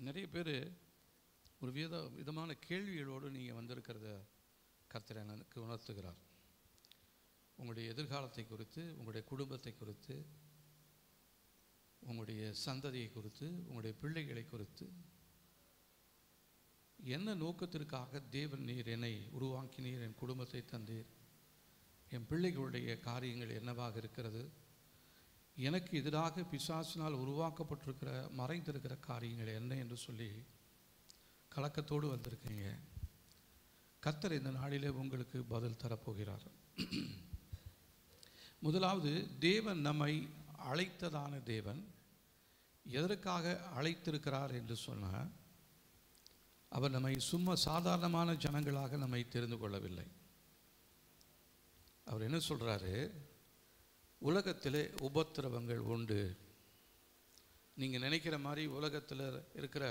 நிறைய பேர் ஒரு விதமான கேள்விகளோடு நீங்கள் வந்திருக்கிறத கர்த்தர் எனக்கு உணர்த்துகிறார். உங்களுடைய எதிர்காலத்தை குறித்து, உங்களுடைய குடும்பத்தை குறித்து, உங்களுடைய சந்ததியை குறித்து, உங்களுடைய பிள்ளைகளை குறித்து, என்ன நோக்கத்திற்காக தேவன் நீர் என்னை உருவாக்கினீர், என் குடும்பத்தை தந்தீர், என் பிள்ளைகளுடைய காரியங்கள் என்னவாக இருக்கிறது, எனக்கு எதிராக பிசாசினால் உருவாக்கப்பட்டிருக்கிற மறைந்திருக்கிற காரியங்கள் என்ன என்று சொல்லி கலக்கத்தோடு வந்திருக்கீங்க. கர்த்தர் இந்த நாளிலே உங்களுக்கு பதில் தரப்போகிறார். முதலாவது, தேவன் நம்மை அழைத்ததான தேவன் எதற்காக அழைத்திருக்கிறார் என்று சொன்னால், அவர் நம்மை சும்மா சாதாரணமான ஜனங்களாக நம்மை தெரிந்து கொள்ளவில்லை. அவர் என்ன சொல்கிறாரு, உலகத்திலே உபத்திரவங்கள் உண்டு. நீங்கள் நினைக்கிற மாதிரி உலகத்தில் இருக்கிற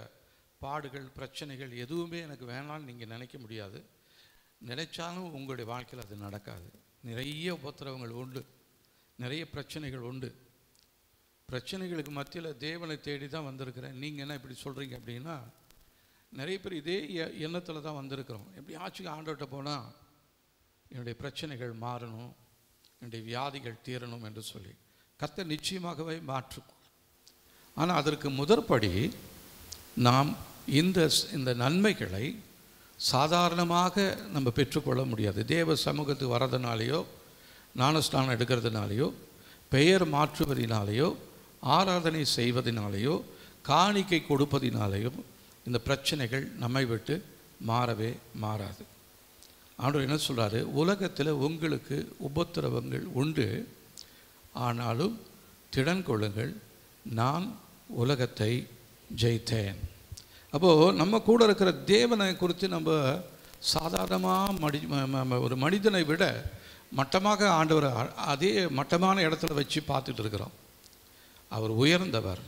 பாடுகள், பிரச்சனைகள் எதுவுமே எனக்கு வேணான்னு நீங்கள் நினைக்க முடியாது. நினைச்சாலும் உங்களுடைய வாழ்க்கையில் அது நடக்காது. நிறைய உபத்திரவங்கள் உண்டு, நிறைய பிரச்சனைகள் உண்டு. பிரச்சனைகளுக்கு மத்தியில் தேவனை தேடி தான் வந்திருக்கிறேன். நீங்கள் என்ன இப்படி சொல்கிறீங்க அப்படின்னா, நிறைய பேர் இதே எண்ணத்தில் தான் வந்திருக்கிறோம். எப்படி ஆட்சிக்கு ஆண்டவர்கிட்ட போனால் என்னுடைய பிரச்சனைகள் மாறணும், என்னுடைய வியாதிகள் தீரணும் என்று சொல்லி கர்த்தர் நிச்சயமாகவே மாற்றும். ஆனால் அதற்கு முதற்படி நாம் இந்த நன்மைகளை சாதாரணமாக நம்ம பெற்றுக்கொள்ள முடியாது. தேவ சமூகத்துக்கு வரதுனாலேயோ, ஞானஸ்நானம் எடுக்கிறதுனாலேயோ, பெயர் மாற்றுவதினாலேயோ, ஆராதனை செய்வதனாலேயோ, காணிக்கை கொடுப்பதினாலேயோ இந்த பிரச்சனைகள் நம்மை விட்டு மாறவே மாறாது. ஆண்டவர் என்ன சொல்கிறாரு, உலகத்தில் உங்களுக்கு உபத்திரவங்கள் உண்டு, ஆனாலும் திடன் கொள்ளுங்கள், நான் உலகத்தை ஜெயித்தேன். அப்போது நம்ம கூட இருக்கிற தேவனை குறித்து நம்ம சாதாரணமாக ஒரு மனிதனை விட மட்டமாக ஆண்டவர் அதே மட்டமான இடத்துல வச்சு பார்த்துட்டு இருக்கிறோம். அவர் உயர்ந்தவர்,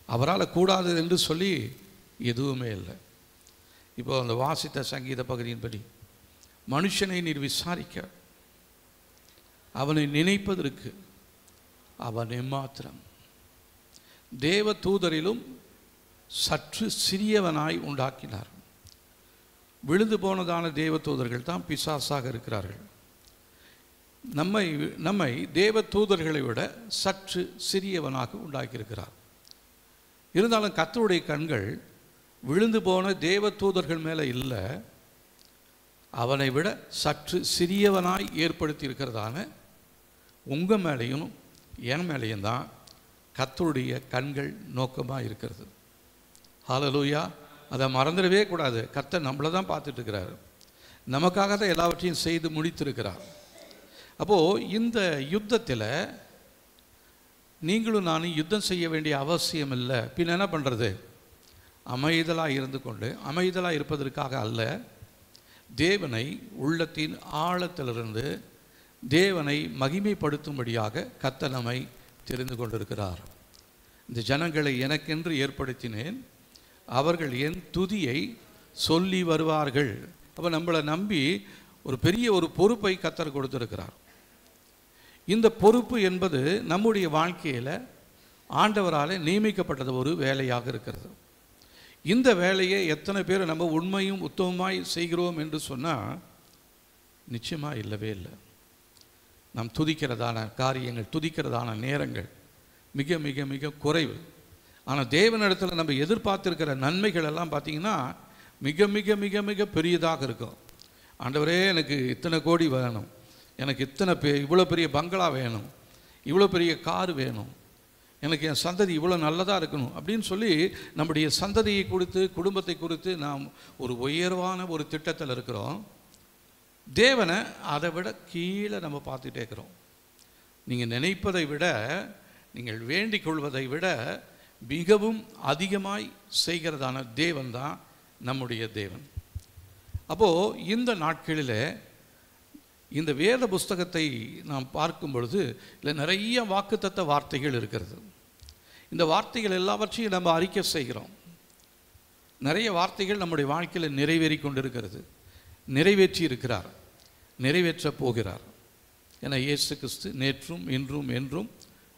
அவரால் கூடாது என்று சொல்லி எதுவுமே இல்லை. இப்போ அந்த வாசித்த சங்கீத பகுதியின்படி, மனுஷனை நீர் விசாரிக்க, அவனை நினைப்பதற்கு அவன் எம்மாத்திரம், தேவ தூதரிலும் சற்று சிறியவனாய் உண்டாக்கினார். விழுந்து போனதான தேவ தூதர்கள் தான் பிசாசாக இருக்கிறார்கள். நம்மை தேவ தூதர்களை விட சற்று சிறியவனாக உண்டாக்கியிருக்கிறார். இருந்தாலும் கர்த்தருடைய கண்கள் விழுந்து போன தேவ தூதர்கள் மேலே இல்லை, அவனை விட சற்று சிறியவனாய் ஏற்படுத்தி இருக்கிறதான உங்கள் மேலேயும் என் மேலேயும் தான் கர்த்தருடைய கண்கள் நோக்கமாக இருக்கிறது. ஹல்லேலூயா. அதை மறந்துடவே கூடாது. கர்த்தர் நம்மளை தான் பார்த்துட்டு இருக்கிறார், நமக்காக தான் எல்லாவற்றையும் செய்து முடித்திருக்கிறார். அப்போது இந்த யுத்தத்தில் நீங்களும் நானும் யுத்தம் செய்ய வேண்டிய அவசியம் இல்லை. பின் என்ன பண்ணுறது? அமைதலாக இருந்து கொண்டு, அமைதலாக இருப்பதற்காக அல்ல, தேவனை உள்ளத்தின் ஆழத்திலிருந்து தேவனை மகிமைப்படுத்தும்படியாக கர்த்தர் நம்மை தெரிந்து கொண்டிருக்கிறார். இந்த ஜனங்களை எனக்கென்று ஏற்படுத்தினேன், அவர்கள் என் துதியை சொல்லி வருவார்கள். அப்போ நம்மளை நம்பி ஒரு பெரிய ஒரு பொறுப்பை கர்த்தர் கொடுத்திருக்கிறார். இந்த பொறுப்பு என்பது நம்முடைய வாழ்க்கையில் ஆண்டவரால் நியமிக்கப்பட்டது ஒரு வேலையாக இருக்கிறது. இந்த வேலையை எத்தனை பேர் நம்ம உண்மையும் உத்தமமாய் செய்கிறோம் என்று சொன்னால் நிச்சயமாக இல்லவே இல்லை. நாம் துதிக்கிறதான காரியங்கள், துதிக்கிறதான நேரங்கள் மிக மிக மிக குறைவு. ஆனால் தேவனிடத்தில் நம்ம எதிர்பார்த்திருக்கிற நன்மைகள் எல்லாம் பார்த்திங்கன்னா மிக மிக மிக மிக பெரியதாக இருக்கும். ஆண்டவரே, எனக்கு இத்தனை கோடி வேணும், எனக்கு இவ்வளோ பெரிய பங்களா வேணும், இவ்வளோ பெரிய கார் வேணும், எனக்கு என் சந்ததி இவ்வளோ நல்லதாக இருக்கணும் அப்படின்னு சொல்லி நம்முடைய சந்ததியை குறித்து, குடும்பத்தை குறித்து நாம் ஒரு உயர்வான ஒரு திட்டத்தில் இருக்கிறோம். தேவனை அதை விட கீழே நம்ம பார்த்துட்டே இருக்கிறோம். நீங்கள் நினைப்பதை விட, நீங்கள் வேண்டிக் கொள்வதை விட மிகவும் அதிகமாய் செய்கிறதான தேவன் தான் நம்முடைய தேவன். அப்போது இந்த நாட்களில் இந்த வேத புஸ்தகத்தை நாம் பார்க்கும் பொழுது இல்லை நிறைய வாக்குத்தத்த வார்த்தைகள் இருக்கிறது. இந்த வார்த்தைகள் எல்லாவற்றையும் நம்ம அறிக்கை செய்கிறோம். நிறைய வார்த்தைகள் நம்முடைய வாழ்க்கையில் நிறைவேறி கொண்டிருக்கிறது, நிறைவேற்றி இருக்கிறார், நிறைவேற்ற போகிறார். ஏன்னா இயேசு கிறிஸ்து நேற்றும் இன்றும் என்றும்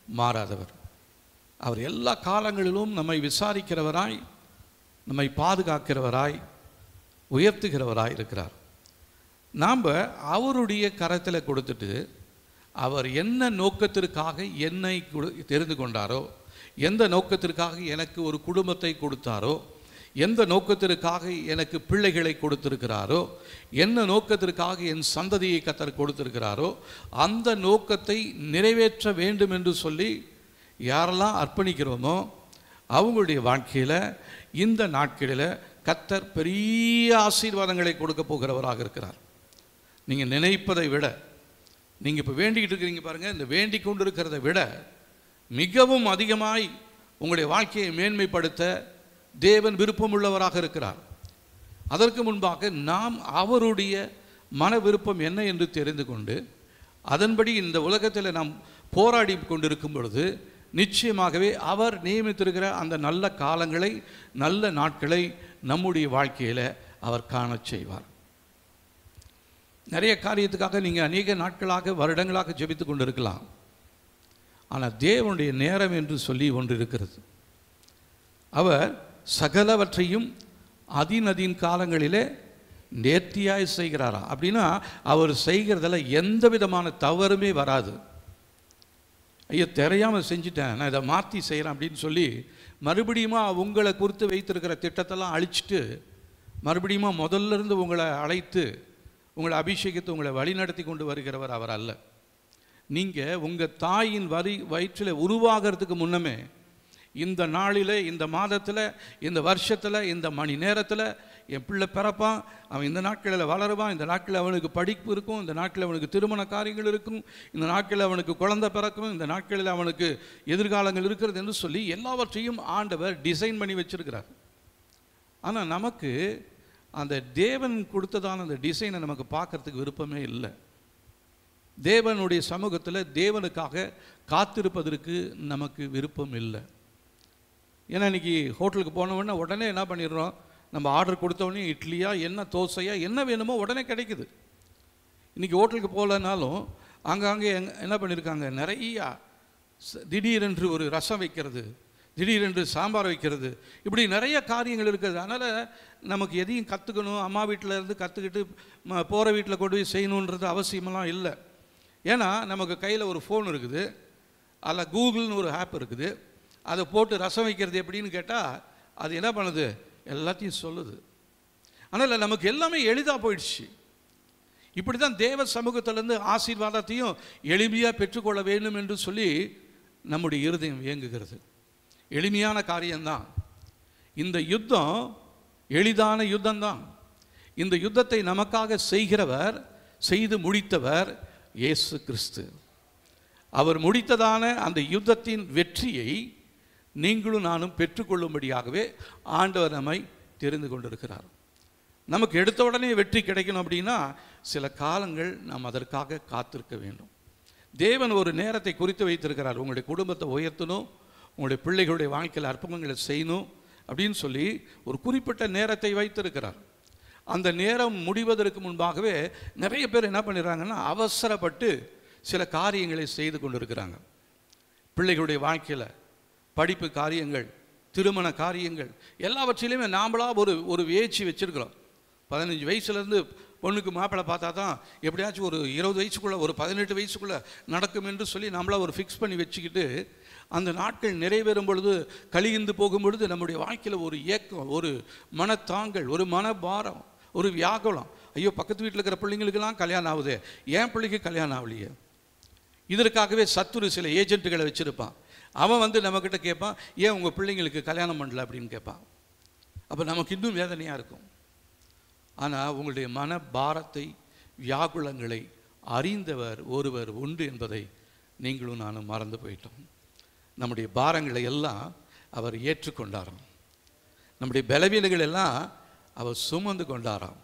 மாறாதவர். அவர் எல்லா காலங்களிலும் நம்மை விசாரிக்கிறவராய் நம்மை பாதுகாக்கிறவராய் உயர்த்துகிறவராய் இருக்கிறார். நாம் அவருடைய கரத்தில் கொடுத்துட்டு அவர் என்ன நோக்கத்திற்காக என்னை தெரிந்து கொண்டாரோ, எந்த நோக்கத்திற்காக எனக்கு ஒரு குடும்பத்தை கொடுத்தாரோ, எந்த நோக்கத்திற்காக எனக்கு பிள்ளைகளை கொடுத்திருக்கிறாரோ, என்ன நோக்கத்திற்காக என் சந்ததியை கர்த்தர் கொடுத்திருக்கிறாரோ, அந்த நோக்கத்தை நிறைவேற்ற வேண்டும் என்று சொல்லி யாரெல்லாம் அர்ப்பணிக்கிறோமோ அவங்களுடைய வாழ்க்கையில் இந்த நாட்களில் கர்த்தர் பெரிய ஆசீர்வாதங்களை கொடுக்க போகிறவராக இருக்கிறார். நீங்கள் நினைப்பதை விட, நீங்கள் இப்போ வேண்டிக்கிட்டு இருக்கிறீங்க பாருங்கள், இந்த வேண்டிக் கொண்டு இருக்கிறத விட மிகவும் அதிகமாய் உங்களுடைய வாழ்க்கையை மேன்மைப்படுத்த தேவன் விருப்பமுள்ளவராக இருக்கிறார். அதற்கு முன்பாக நாம் அவருடைய மன விருப்பம் என்ன என்று தெரிந்து கொண்டு அதன்படி இந்த உலகத்தில் நாம் போராடி கொண்டிருக்கும் பொழுது நிச்சயமாகவே அவர் நியமித்திருக்கிற அந்த நல்ல காலங்களை, நல்ல நாட்களை நம்முடைய வாழ்க்கையில் அவர் காண செய்வார். நிறைய காரியத்துக்காக நீங்கள் அநேக நாட்களாக வருடங்களாக ஜெபித்து கொண்டு இருக்கலாம். ஆனால் தேவனுடைய நேரம் என்று சொல்லி ஒன்று இருக்கிறது. அவர் சகலவற்றையும் அதின் காலங்களிலே நேர்த்தியாய் செய்கிறாரா. அப்படின்னா அவர் செய்கிறதில் எந்த விதமான தவறுமே வராது. ஐயோ தெரியாமல் செஞ்சுட்டேன், நான் இதை மாற்றி செய்கிறேன் அப்படின்னு சொல்லி மறுபடியும் உங்களை குறித்து வைத்திருக்கிற திட்டத்தெல்லாம் அழிச்சிட்டு மறுபடியும் முதல்ல இருந்து உங்களை அழைத்து உங்களை அபிஷேகித்து உங்களை வழிநடத்தி கொண்டு வருகிறவர் அவர் அல்ல. நீங்கள் உங்கள் தாயின் வயிற்றில் உருவாகிறதுக்கு முன்னமே இந்த நாளில், இந்த மாதத்தில், இந்த வருஷத்தில், இந்த மணி நேரத்தில் என் பிள்ளை பிறப்பான், அவன் இந்த நாட்களில் வளருவான், இந்த நாட்களில் அவனுக்கு படிப்பு இருக்கும், இந்த நாட்களில் அவனுக்கு திருமண காரியங்கள் இருக்கும், இந்த நாட்களில் அவனுக்கு குழந்தை பிறக்கும், இந்த நாட்களில் அவனுக்கு எதிர்காலங்கள் இருக்கிறது என்று சொல்லி எல்லாவற்றையும் ஆண்டவர் டிசைன் பண்ணி வச்சிருக்கிறார். ஆனால் நமக்கு அந்த தேவன் கொடுத்ததான அந்த டிசைனை நமக்கு பார்க்கறதுக்கு விருப்பமே இல்லை. தேவனுடைய சமூகத்தில் தேவனுக்காக காத்திருப்பதற்கு நமக்கு விருப்பம் இல்லை. ஏன்னா இன்றைக்கி ஹோட்டலுக்கு போனோன்னா உடனே என்ன பண்ணிடுறோம், நம்ம ஆர்டர் கொடுத்தோடனே இட்லியா என்ன தோசையா என்ன வேணுமோ உடனே கிடைக்குது. இன்றைக்கி ஹோட்டலுக்கு போகலனாலும் ஆங்காங்கே என்ன பண்ணியிருக்காங்க, நிறையா திடீரென்று ஒரு ரசம் வைக்கிறது, திடீரென்று சாம்பார் வைக்கிறது, இப்படி நிறைய காரியங்கள் இருக்குது. அதனால் நமக்கு எதையும் கற்றுக்கணும், அம்மா வீட்டில் இருந்து கற்றுக்கிட்டு போகிற வீட்டில் கொண்டு போய் செய்யணுன்றது அவசியமெல்லாம் இல்லை. ஏன்னா நமக்கு கையில் ஒரு ஃபோன் இருக்குது, அதில் கூகுள்னு ஒரு ஆப் இருக்குது, அதை போட்டு ரசம் வைக்கிறது எப்படின்னு கேட்டால் அது என்ன பண்ணுது, எல்லாத்தையும் சொல்லுது. அதனால் நமக்கு எல்லாமே எளிதாக போயிடுச்சு. இப்படி தான் தேவ சமூகத்திலேருந்து ஆசீர்வாதத்தையும் எளிமையாக பெற்றுக்கொள்ள வேண்டும் என்று சொல்லி நம்முடைய இருதயம் இயங்குகிறது. எளிமையான காரியம்தான் இந்த யுத்தம், எளிதான யுத்தம்தான். இந்த யுத்தத்தை நமக்காக செய்கிறவர், செய்து முடித்தவர் இயேசு கிறிஸ்து. அவர் முடித்ததான அந்த யுத்தத்தின் வெற்றியை நீங்களும் நானும் பெற்றுக்கொள்ளும்படியாகவே ஆண்டவர் நம்மை தெரிந்து கொண்டிருக்கிறார். நமக்கு எடுத்த உடனே வெற்றி கிடைக்கணும் அப்படின்னா சில காலங்கள் நாம் அதற்காக காத்திருக்க வேண்டும். தேவன் ஒரு நேரத்தை குறித்து வைத்திருக்கிறார். உங்களுடைய குடும்பத்தை உயர்த்தணும், உங்களுடைய பிள்ளைகளுடைய வாழ்க்கையில் அற்புதங்களை செய்யணும் அப்படின்னு சொல்லி ஒரு குறிப்பிட்ட நேரத்தை வைத்திருக்கிறார். அந்த நேரம் முடிவதற்கு முன்பாகவே நிறைய பேர் என்ன பண்ணிடுறாங்கன்னா அவசரப்பட்டு சில காரியங்களை செய்து கொண்டிருக்கிறாங்க. பிள்ளைகளுடைய வாழ்க்கையில் படிப்பு காரியங்கள், திருமண காரியங்கள் எல்லாவற்றிலையுமே நாமளா ஒரு வேச்சி வச்சுருக்கிறோம். 15 வயசுலேருந்து பொண்ணுக்கு மாப்பிள்ளை பார்த்தா தான் எப்படியாச்சும் ஒரு 20 வயசுக்குள்ளே, ஒரு 18 வயசுக்குள்ளே நடக்கும் என்று சொல்லி நம்மளா ஒரு ஃபிக்ஸ் பண்ணி வச்சுக்கிட்டு அந்த நாட்கள் நிறைவேறும் பொழுது, கழிந்து போகும் பொழுது நம்முடைய வாழ்க்கையில் ஒரு ஏக்கம், ஒரு மனத்தாங்கல், ஒரு மனபாரம், ஒரு வியாகுலம். ஐயோ பக்கத்து வீட்டில் இருக்கிற பிள்ளைங்களுக்கெல்லாம் கல்யாணம் ஆகுது, என் பிள்ளைக்கு கல்யாணம் ஆகலையே. இதற்காகவே சத்துரு சில ஏஜென்ட்டுகளை வச்சுருப்பான். அவன் வந்து நம்மக்கிட்ட கேட்பான், ஏன் உங்கள் பிள்ளைங்களுக்கு கல்யாணம் பண்ணல அப்படின்னு கேட்பான். அப்போ நமக்கு இன்னும் வேதனையாக இருக்கும். ஆனால் உங்களுடைய மன பாரத்தை, வியாகுலங்களை அறிந்தவர் ஒருவர் உண்டு என்பதை நீங்களும் நானும் மறந்து போயிட்டோம். நம்முடைய பாரங்களை எல்லாம் அவர் ஏற்றுக்கொண்டாராம். நம்முடைய பலவீனங்கள் எல்லாம் அவர் சுமந்து கொண்டாராம்.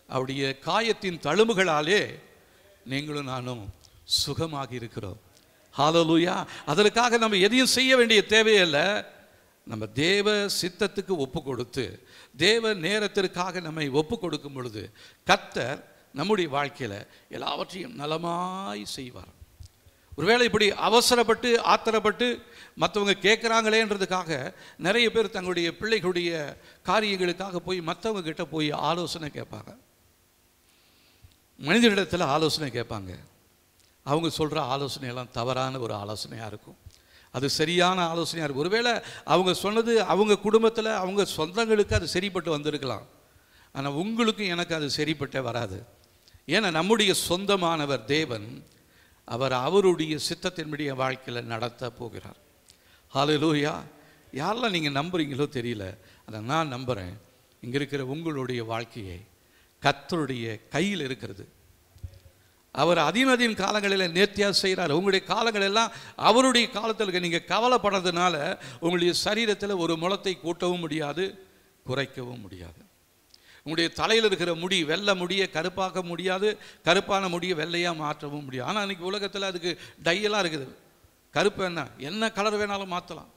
அவருடைய காயத்தின் தழும்புகளாலே நீங்களும் நானும் சுகமாகி இருக்கிறோம். ஹல்லேலூயா. அதற்காக நம்ம எதையும் செய்ய வேண்டிய தேவையில்லை. நம்ம தேவ சித்தத்துக்கு ஒப்பு கொடுத்து, தேவ நேரத்திற்காக நம்மை ஒப்பு கொடுக்கும் பொழுது கர்த்தர் நம்முடைய வாழ்க்கையில் எல்லாவற்றையும் நலமாய் செய்வார். ஒருவேளை இப்படி அவசரப்பட்டு ஆத்திரப்பட்டு மற்றவங்க கேட்குறாங்களேன்றதுக்காக நிறைய பேர் தங்களுடைய பிள்ளைகளுடைய காரியங்களுக்காக போய் மற்றவங்க கிட்ட போய் ஆலோசனை கேட்பாங்க. மனிதனிடத்தில் ஆலோசனை கேட்பாங்க. அவங்க சொல்கிற ஆலோசனையெல்லாம் தவறான ஒரு ஆலோசனையாக இருக்கும். அது சரியான ஆலோசனையாக இருக்கும். ஒருவேளை அவங்க சொன்னது அவங்க குடும்பத்தில் அவங்க சொந்தங்களுக்கு அது சரிப்பட்டு வந்திருக்கலாம். ஆனால் உங்களுக்கும் எனக்கு அது சரிப்பட்டே வராது. ஏன்னா நம்முடைய சொந்தமானவர் தேவன். அவர் அவருடைய சித்தத்தின்படி வாழ்க்கையில் நடத்த போகிறார். ஹல்லேலூயா. யாரெல்லாம் நீங்கள் நம்புறீங்களோ தெரியல, அதை நான் நம்புகிறேன். இங்கே இருக்கிற உங்களுடைய வாழ்க்கையை கர்த்தருடைய கையில் இருக்கிறது. அவர் அதின் காலங்களில் நேர்த்தியாக செய்கிறார். உங்களுடைய காலங்கள் எல்லாம் அவருடைய காலத்தில் இருக்க. நீங்கள் கவலைப்படுறதுனால உங்களுடைய சரீரத்தில் ஒரு முளத்தை கூட்டவும் முடியாது, குறைக்கவும் முடியாது. உங்களுடைய தலையில் இருக்கிற முடி வெள்ளை முடியை கருப்பாக்க முடியாது, கருப்பான முடியை வெள்ளையாக மாற்றவும் முடியாது. ஆனால் அன்றைக்கி உலகத்தில் அதுக்கு டையெல்லாம் இருக்குது. கருப்பு என்ன கலர் வேணாலும் மாற்றலாம்.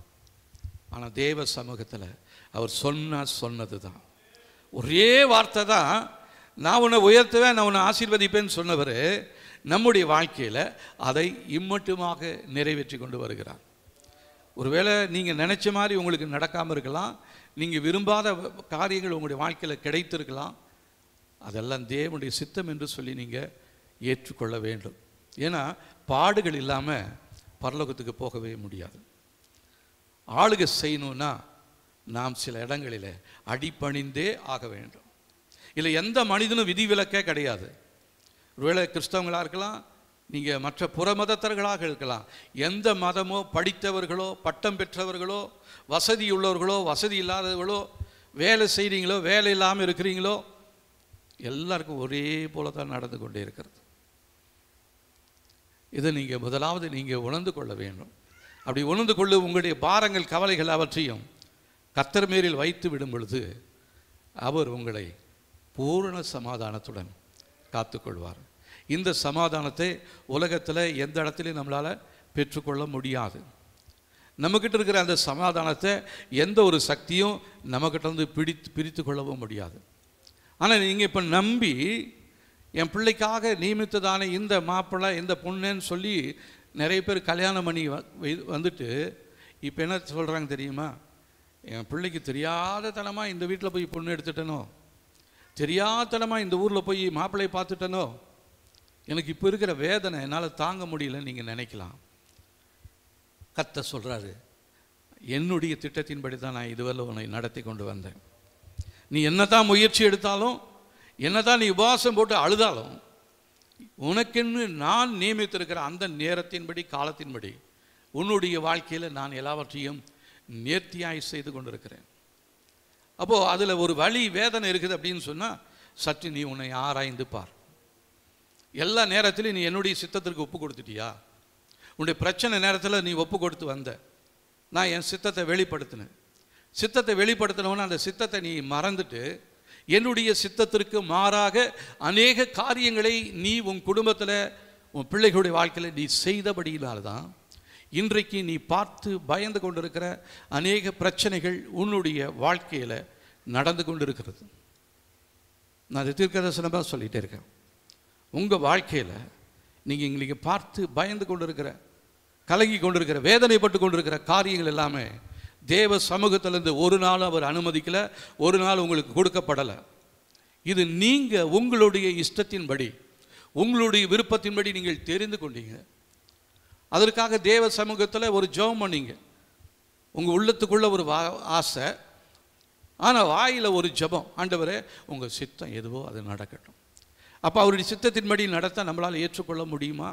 ஆனால் தேவ சமூகத்தில் அவர் சொன்னது தான் ஒரே வார்த்தை தான். நான் உன்னை உயர்த்துவேன், நான் உன்னை ஆசீர்வதிப்பேன்னு சொன்னவர் நம்முடைய வாழ்க்கையில் அதை இம்மட்டுமாக நிறைவேற்றி கொண்டு வருகிறார். ஒருவேளை நீங்கள் நினச்ச மாதிரி உங்களுக்கு நடக்காமல் இருக்கலாம், நீங்கள் விரும்பாத காரியங்கள் உங்களுடைய வாழ்க்கையில் கிடைத்திருக்கலாம். அதெல்லாம் தேவனுடைய சித்தம் என்று சொல்லி நீங்கள் ஏற்றுக்கொள்ள வேண்டும். ஏன்னா பாடுகள் இல்லாமல் பரலோகத்துக்கு போகவே முடியாது. ஆளுகை செய்யணும்னா நாம் சில இடங்களில் அடிபணிந்தே ஆக வேண்டும். இல்லை எந்த மனிதனும் விதிவிலக்கே கிடையாது. ஒருவேளை கிறிஸ்தவங்களாக இருக்கலாம், நீங்கள் மற்ற புற மதத்தர்களாக இருக்கலாம். எந்த மதமோ படித்தவர்களோ பட்டம் பெற்றவர்களோ வசதி உள்ளவர்களோ வசதி இல்லாதவர்களோ வேலை செய்கிறீங்களோ வேலை இல்லாமல் இருக்கிறீங்களோ எல்லாருக்கும் ஒரே போல தான் நடந்து கொண்டே இருக்கிறது. இதை நீங்கள் முதலாவது நீங்கள் உணர்ந்து கொள்ள வேண்டும். அப்படி உணர்ந்து கொள்ள உங்களுடைய பாரங்கள் கவலைகள் அவற்றையும் கர்த்தர் மேலில் வைத்து விடும் பொழுது அவர் உங்களை பூரண சமாதானத்துடன் காத்துக்கொள்வார். இந்த சமாதானத்தை உலகத்தில் எந்த இடத்துலையும் நம்மளால் பெற்றுக்கொள்ள முடியாது. நம்மக்கிட்ட இருக்கிற அந்த சமாதானத்தை எந்த ஒரு சக்தியும் நம்மக்கிட்ட வந்து பிரித்து கொள்ளவும் முடியாது. ஆனால் நீங்கள் இப்போ நம்பி என் பிள்ளைக்காக நியமித்ததான இந்த மாப்பிள்ளை இந்த பொண்ணுன்னு சொல்லி நிறைய பேர் கல்யாணம் பண்ணி வந்துட்டு இப்போ என்ன சொல்கிறாங்க தெரியுமா? என் பிள்ளைக்கு தெரியாத தனமாக இந்த வீட்டில் போய் பொண்ணு எடுத்துட்டனோ, தெரியாதனமாக இந்த ஊரில் போய் மாப்பிள்ளையை பார்த்துட்டனோ, எனக்கு இப்போ இருக்கிற வேதனை என்னால் தாங்க முடியலன்னு நீங்கள் நினைக்கலாம். கர்த்தர் சொல்கிறாரு, என்னுடைய திட்டத்தின்படி தான் நான் இதுவரை உன்னை நடத்தி கொண்டு வந்தேன். நீ என்ன தான் முயற்சி எடுத்தாலும், என்ன தான் நீ உபவாசம் போட்டு அழுதாலும், உனக்கென்று நான் நியமித்திருக்கிற அந்த நேரத்தின்படி காலத்தின்படி உன்னுடைய வாழ்க்கையில் நான் எல்லாவற்றையும் நேர்த்தியாய் செய்து கொண்டிருக்கிறேன். அப்போது அதில் ஒரு வலி வேதனை இருக்குது அப்படின்னு சொன்னால் சற்று நீ உன்னை ஆராய்ந்து பார். எல்லா நேரத்திலையும் நீ என்னுடைய சித்தத்திற்கு ஒப்பு கொடுத்துட்டியா? உன்னுடைய பிரச்சனை நேரத்தில் நீ ஒப்பு கொடுத்து வந்த, நான் என் சித்தத்தை வெளிப்படுத்தினேன். சித்தத்தை வெளிப்படுத்தினோன்னா அந்த சித்தத்தை நீ மறந்துட்டு என்னுடைய சித்தத்திற்கு மாறாக அநேக காரியங்களை நீ உன் குடும்பத்தில் உன் பிள்ளைகளுடைய வாழ்க்கையில் நீ செய்தபடியினால்தான் இன்றைக்கு நீ பார்த்து பயந்து கொண்டிருக்கிற அநேக பிரச்சனைகள் உன்னுடைய வாழ்க்கையில் நடந்து கொண்டு இருக்கிறது. நான் அது தீர்க்கதரிசனமாக சொல்லிகிட்டே இருக்கேன். உங்கள் வாழ்க்கையில் நீங்கள் இன்றைக்கி பார்த்து பயந்து கொண்டிருக்கிற கலங்கி கொண்டிருக்கிற வேதனைப்பட்டு கொண்டிருக்கிற காரியங்கள் எல்லாமே தேவ சமூகத்திலேருந்து ஒரு நாள் அவர் அனுமதிக்கலை, ஒரு நாள் உங்களுக்கு கொடுக்கப்படலை. இது நீங்கள் உங்களுடைய இஷ்டத்தின்படி உங்களுடைய விருப்பத்தின்படி நீங்கள் தெரிந்து கொண்டீங்க. அதற்காக தேவ சமூகத்தில் ஒரு ஜெபம் பண்ணீங்க. உங்கள் உள்ளத்துக்குள்ள ஒரு ஆசை, ஆனால் வாயில் ஒரு ஜெபம், ஆண்டவரே உங்கள் சித்தம் எதுவோ அது நடக்கட்டும். அப்போ அவருடைய சித்தத்தின்படி நடத்த நம்மளால் ஏற்றுக்கொள்ள முடியுமா?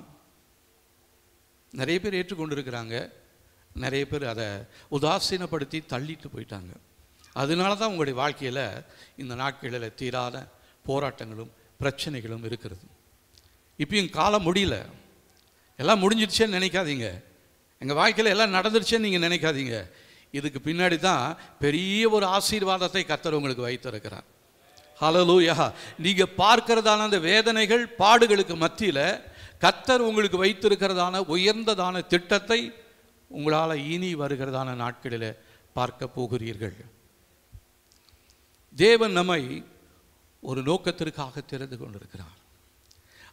நிறைய பேர் ஏற்றுக்கொண்டிருக்கிறாங்க, நிறைய பேர் அதை உதாசீனப்படுத்தி தள்ளிட்டு போயிட்டாங்க. அதனால தான் உங்களுடைய வாழ்க்கையில் இந்த நாட்களில் தீராத போராட்டங்களும் பிரச்சனைகளும் இருக்கிறது. இப்பயும் காலம் முடியல, எல்லாம் முடிஞ்சிடுச்சேன்னு நினைக்காதீங்க. எங்கள் வாழ்க்கையில் எல்லாம் நடந்துருச்சேன்னு நீங்கள் நினைக்காதீங்க. இதுக்கு பின்னாடி தான் பெரிய ஒரு ஆசீர்வாதத்தை கர்த்தர் உங்களுக்கு வைத்திருக்கிறார். ஹல்லேலூயா. நீங்கள் பார்க்கிறதான அந்த வேதனைகள் பாடுகளுக்கு மத்தியில் கர்த்தர் உங்களுக்கு வைத்திருக்கிறதான உயர்ந்ததான திட்டத்தை உங்களால் இனி வருகிறதான நாட்களில் பார்க்க போகிறீர்கள். தேவன் நம்மை ஒரு நோக்கத்திற்காக திறந்து கொண்டிருக்கிறார்.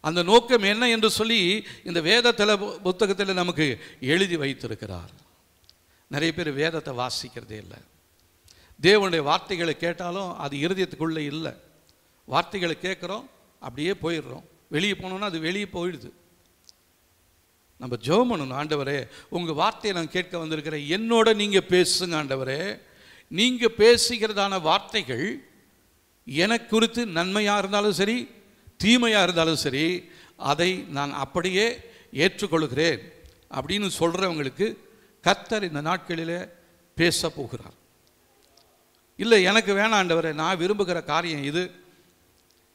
அந்த நோக்கம் என்ன என்று சொல்லி இந்த வேதத்தில் புத்தகத்தில் நமக்கு எழுதி வைத்திருக்கிறார். நிறைய பேர் வேதத்தை வாசிக்கிறதே இல்லை. தேவனுடைய வார்த்தைகளை கேட்டாலும் அது இருதயத்துக்குள்ளே இல்லை. வார்த்தைகளை கேட்குறோம், அப்படியே போயிடுறோம். வெளியே போனோன்னா அது வெளியே போயிடுது. நம்ம ஜெபம் பண்ணணும், ஆண்டவரே உங்கள் வார்த்தையை நான் கேட்க வந்திருக்கிறேன், என்னோட நீங்கள் பேசுங்க ஆண்டவரே. நீங்கள் பேசுகிறதான வார்த்தைகள் எனக்கு குறித்து நன்மையாக இருந்தாலும் சரி தீமையாக இருந்தாலும் சரி அதை நான் அப்படியே ஏற்றுக்கொள்கிறேன் அப்படின்னு சொல்கிறவங்களுக்கு கர்த்தர் இந்த நாட்களிலே பேச போகிறார். இல்லை எனக்கு வேணாம் ஆண்டவரே, நான் விரும்புகிற காரியம் இது,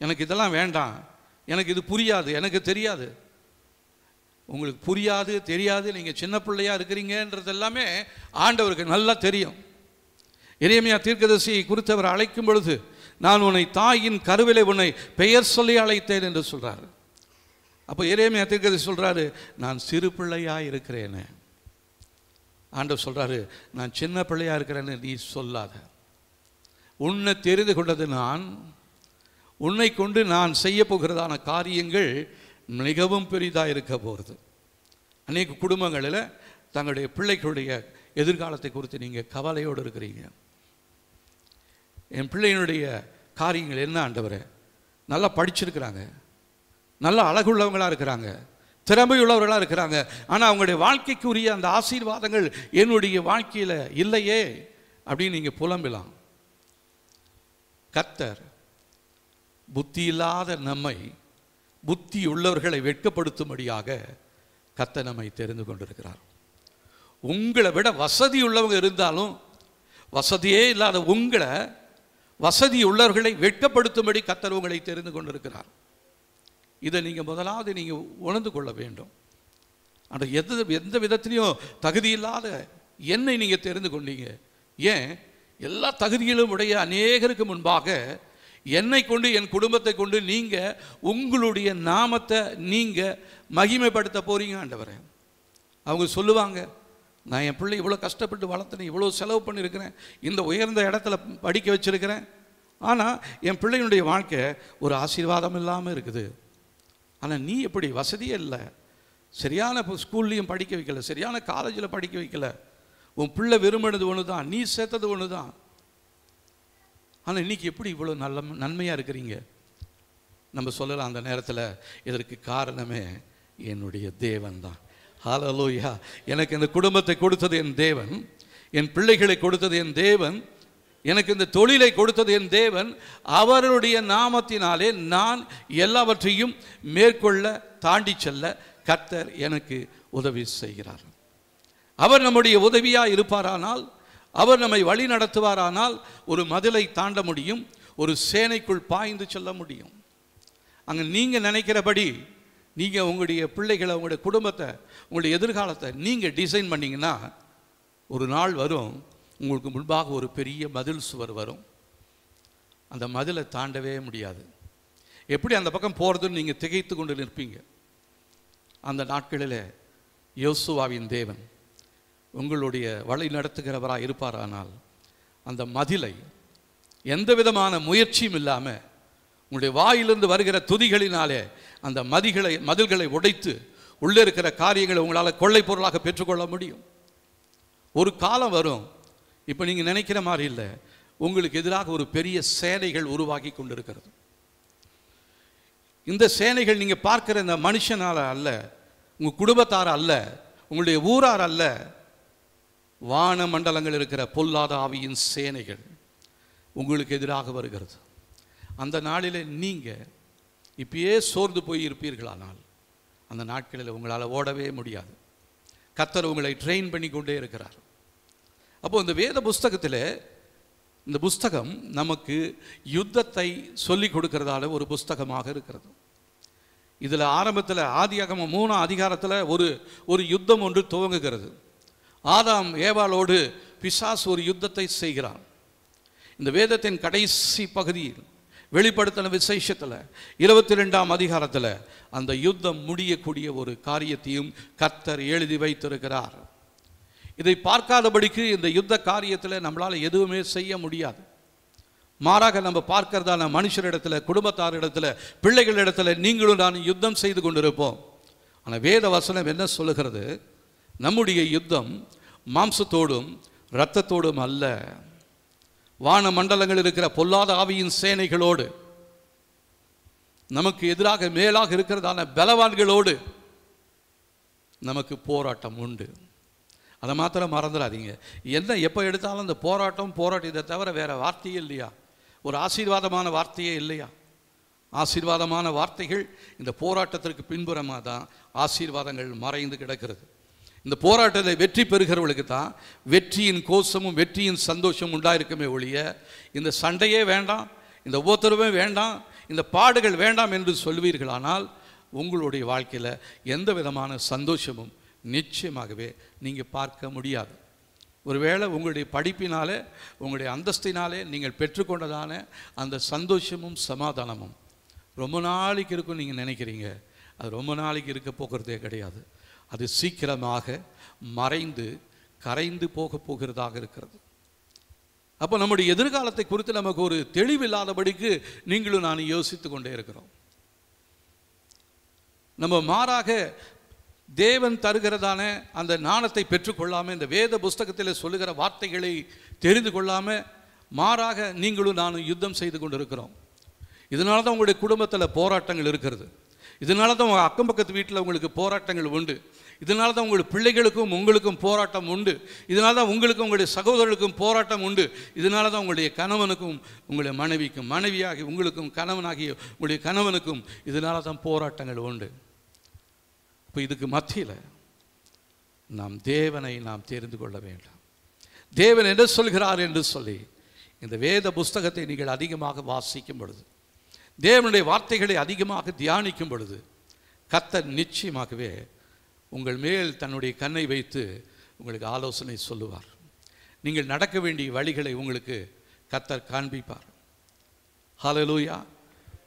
எனக்கு இதெல்லாம் வேண்டாம், எனக்கு இது புரியாது, எனக்கு தெரியாது. உங்களுக்கு புரியாது தெரியாது, நீங்கள் சின்ன பிள்ளையாக இருக்கிறீங்கன்றது எல்லாமே ஆண்டவருக்கு நல்லா தெரியும். எரேமியா தீர்க்கதரிசியை குறித்து அவர் அழைக்கும் பொழுது, நான் உன்னை தாயின் கருவிலே உன்னை பெயர் சொல்லி அழைத்தேன் என்று சொல்கிறார். அப்போ எரேமியா தீர்க்கதரிசி சொல்கிறாரு, நான் சிறு பிள்ளையாக இருக்கிறேன்னு. ஆண்டவர் சொல்கிறாரு, நான் சின்ன பிள்ளையாக இருக்கிறேன்னு நீ சொல்லாத. உன்னை தெரிந்து கொண்டது நான், உன்னை கொண்டு நான் செய்ய போகிறதான காரியங்கள் மிகவும் பெரிதாக இருக்க போகிறது. அநேக குடும்பங்களில் தங்களுடைய பிள்ளைகளுடைய எதிர்காலத்தை குறித்து நீங்கள் கவலையோடு இருக்கிறீங்க. என் பிள்ளையினுடைய காரியங்கள் என்ன ஆண்டவரே, நல்லா படிச்சிருக்கிறாங்க, நல்லா அழகுள்ளவங்களாக இருக்கிறாங்க, திறமையுள்ளவர்களாக இருக்கிறாங்க, ஆனால் அவங்களுடைய வாழ்க்கைக்குரிய அந்த ஆசீர்வாதங்கள் என்னுடைய வாழ்க்கையில் இல்லையே அப்படின்னு நீங்கள் புலம்பலாம். கர்த்தர் புத்தி இல்லாத நம்மை புத்தி உள்ளவர்களை வெட்கப்படுத்தும்படியாக கர்த்தர் நம்மை தெரிந்து கொண்டிருக்கிறார். உங்களை விட வசதி உள்ளவங்க இருந்தாலும் வசதியே இல்லாத உங்களை வசதி உள்ளவர்களை வெட்கப்படுத்தும்படி கர்த்தர் உங்களை தெரிந்து கொண்டிருக்கிறார். இதை நீங்கள் முதலாவது நீங்கள் உணர்ந்து கொள்ள வேண்டும். ஆனால் எந்த விதத்திலையும் தகுதி இல்லாத என்னை நீங்கள் தெரிந்து கொண்டீங்க. ஏன்? எல்லா தகுதிகளும் உடைய அநேகருக்கு முன்பாக என்னை கொண்டு என் குடும்பத்தை கொண்டு நீங்கள் உங்களுடைய நாமத்தை நீங்கள் மகிமைப்படுத்த போறீங்க ஆண்டவரே. அவங்க சொல்லுவாங்க, நான் என் பிள்ளை இவ்வளோ கஷ்டப்பட்டு வளர்த்தேன், இவ்வளோ செலவு பண்ணியிருக்கிறேன், இந்த உயர்ந்த இடத்துல படிக்க வச்சுருக்கிறேன், ஆனால் என் பிள்ளையினுடைய வாழ்க்கை ஒரு ஆசீர்வாதம் இல்லாமல் இருக்குது. ஆனால் நீ எப்படி, வசதியே இல்லை, சரியான ஸ்கூல்லையும் படிக்க வைக்கல, சரியான காலேஜில் படிக்க வைக்கல, உன் பிள்ளை விரும்பினது ஒன்று தான், நீ சேர்த்தது ஒன்று தான், ஆனால் இன்றைக்கி எப்படி இவ்வளோ நன்மையாக இருக்கிறீங்க? நம்ம சொல்லலாம் அந்த நேரத்தில், இதற்கு காரணமே என்னுடைய தேவன் தான். ஹல்லேலூயா. எனக்கு இந்த குடும்பத்தை கொடுத்தது என் தேவன், என் பிள்ளைகளை கொடுத்தது என் தேவன், எனக்கு இந்த தொழிலை கொடுத்தது என் தேவன். அவருடைய நாமத்தினாலே நான் எல்லாவற்றையும் மேற்கொள்ள தாண்டி செல்ல கர்த்தர் எனக்கு உதவி செய்கிறார். அவர் நம்முடைய உதவியாக இருப்பாரானால், அவர் நம்மை வழி நடத்துவாரானால் ஒரு மதிலை தாண்ட முடியும், ஒரு சேனைக்குள் பாய்ந்து செல்ல முடியும். அங்கே நீங்கள் நினைக்கிறபடி நீங்கள் உங்களுடைய பிள்ளைகளை, உங்களுடைய குடும்பத்தை, உங்களுடைய எதிர்காலத்தை நீங்கள் டிசைன் பண்ணிங்கன்னா ஒரு நாள் வரும், உங்களுக்கு முன்பாக ஒரு பெரிய மதில் சுவர் வரும். அந்த மதிலை தாண்டவே முடியாது. எப்படி அந்த பக்கம் போகிறதுன்னு நீங்கள் திகைத்து கொண்டு நிற்பீங்க. அந்த நாட்களில் யோசுவாவின் தேவன் உங்களுடைய வழி நடத்துகிறவராக இருப்பாரானால் அந்த மதிலை எந்த விதமான முயற்சியும் இல்லாமல் உங்களுடைய வாயிலிருந்து வருகிற துதிகளினாலே அந்த மதில்களை உடைத்து உள்ளே இருக்கிற காரியங்களை உங்களால் கொள்ளை பொருளாக பெற்றுக்கொள்ள முடியும். ஒரு காலம் வரும், இப்போ நீங்கள் நினைக்கிற மாதிரி இல்லை, உங்களுக்கு எதிராக ஒரு பெரிய சேனைகள் உருவாகி கொண்டிருக்கிறது. இந்த சேனைகள் நீங்கள் பார்க்குற இந்த மனுஷனால் அல்ல, உங்கள் குடும்பத்தார் அல்ல, உங்களுடைய ஊரார் அல்ல, வான மண்டலங்கள் இருக்கிற பொல்லாத ஆவியின் சேனைகள் உங்களுக்கு எதிராக வருகிறது. அந்த நாளில் நீங்கள் இப்பயே சோர்ந்து போய் இருப்பீர்களானால் அந்த நாட்களில் உங்களால் ஓடவே முடியாது. கர்த்தர் உங்களை ட்ரெயின் பண்ணி கொண்டே இருக்கிறார். அப்போது இந்த வேத புஸ்தகத்தில், இந்த புஸ்தகம் நமக்கு யுத்தத்தை சொல்லி கொடுக்கிறதால ஒரு புஸ்தகமாக இருக்கிறது. இதில் ஆரம்பத்தில் ஆதியாகமம் 3 அதிகாரத்தில் ஒரு யுத்தம் ஒன்று துவங்குகிறது. ஆதாம் ஏவாளோடு பிசாசு ஒரு யுத்தத்தை செய்கிறான். இந்த வேதத்தின் கடைசி பகுதியில் வெளிப்படுத்தின விசேஷத்தில் 22ஆம் அதிகாரத்தில் அந்த யுத்தம் முடியக்கூடிய ஒரு காரியத்தையும் கர்த்தர் எழுதி வைத்திருக்கிறார். இதை பார்க்காதபடிக்கு இந்த யுத்த காரியத்தில் நம்மளால் எதுவுமே செய்ய முடியாது. மாறாக நம்ம பார்க்கிறதான மனுஷரிடத்துல, குடும்பத்தாரிடத்துல, பிள்ளைகளிடத்துல நீங்களும் நான் யுத்தம் செய்து கொண்டிருப்போம். ஆனால் வேத வசனம் என்ன சொல்லுகிறது? நம்முடைய யுத்தம் மாம்சத்தோடும் இரத்தத்தோடும் அல்ல, வான மண்டலங்கள் இருக்கிற பொல்லாத ஆவியின் சேனைகளோடு, நமக்கு எதிராக மேலாக இருக்கிறதான பலவான்களோடு நமக்கு போராட்டம் உண்டு. அதை மாத்திரம் மறந்துடாதீங்க. என்ன எப்போ எடுத்தாலும் அந்த போராட்டம் இதை தவிர வேற வார்த்தையே இல்லையா? ஒரு ஆசீர்வாதமான வார்த்தையே இல்லையா? ஆசீர்வாதமான வார்த்தைகள் இந்த போராட்டத்திற்கு பின்புறமாக தான் ஆசீர்வாதங்கள் மறைந்து கிடக்கிறது. இந்த போராட்டத்தை வெற்றி பெறுகிறவர்களுக்கு தான் வெற்றியின் கோஷமும் வெற்றியின் சந்தோஷமும் உண்டாயிருக்குமே ஒழிய, இந்த சண்டையே வேண்டாம், இந்த உபத்திரவே வேண்டாம், இந்த பாடுகள் வேண்டாம் என்று சொல்வீர்களானால் உங்களுடைய வாழ்க்கையில் எந்த விதமான சந்தோஷமும் நிச்சயமாகவே நீங்கள் பார்க்க முடியாது. ஒருவேளை உங்களுடைய படிப்பினாலே, உங்களுடைய அந்தஸ்தினாலே நீங்கள் பெற்றுக்கொண்டதான அந்த சந்தோஷமும் சமாதானமும் ரொம்ப நாளைக்கு இருக்கும் நீங்கள் நினைக்கிறீங்க. அது ரொம்ப நாளைக்கு இருக்க போகிறதே கிடையாது. அது சீக்கிரமாக மறைந்து கரைந்து போகிறதாக இருக்கிறது. அப்போ நம்முடைய எதிர்காலத்தை குறித்து நமக்கு ஒரு தெளிவில்லாதபடிக்கு நீங்களும் நான் யோசித்து கொண்டே இருக்கிறோம். நம்ம மாறாக தேவன் தருகிறதான அந்த ஞானத்தை பெற்றுக்கொள்ளாமல், இந்த வேத புஸ்தகத்தில் சொல்லுகிற வார்த்தைகளை தெரிந்து கொள்ளாமல், மாறாக நீங்களும் நானும் யுத்தம் செய்து கொண்டு இருக்கிறோம். இதனால தான் உங்களுடைய குடும்பத்தில் போராட்டங்கள் இருக்கிறது. இதனால தான் உங்கள் அக்கம் பக்கத்து வீட்டில் உங்களுக்கு போராட்டங்கள் உண்டு. இதனால தான் உங்களுடைய பிள்ளைகளுக்கும் உங்களுக்கும் போராட்டம் உண்டு. இதனால தான் உங்களுக்கும் உங்களுடைய சகோதரர்களுக்கும் போராட்டம் உண்டு. இதனால தான் உங்களுடைய கணவனுக்கும் உங்களுடைய மனைவிக்கும், மனைவியாகி உங்களுக்கும் கணவனாகி உங்களுடைய கணவனுக்கும் இதனால தான் போராட்டங்கள் உண்டு. இப்போ இதுக்கு மத்தியில் நாம் தேவனை நாம் தெரிந்து கொள்ள வேண்டும். தேவன் என்ன சொல்கிறார் என்று சொல்லி இந்த வேத புஸ்தகத்தை நீங்கள் அதிகமாக வாசிக்கும் பொழுது, தேவனுடைய வார்த்தைகளை அதிகமாக தியானிக்கும் பொழுது, கர்த்தர் நிச்சயமாகவே உங்கள் மேல் தன்னுடைய கண்ணை வைத்து உங்களுக்கு ஆலோசனை சொல்லுவார். நீங்கள் நடக்க வேண்டிய வழிகளை உங்களுக்கு கர்த்தர் காண்பிப்பார். ஹல்லேலூயா.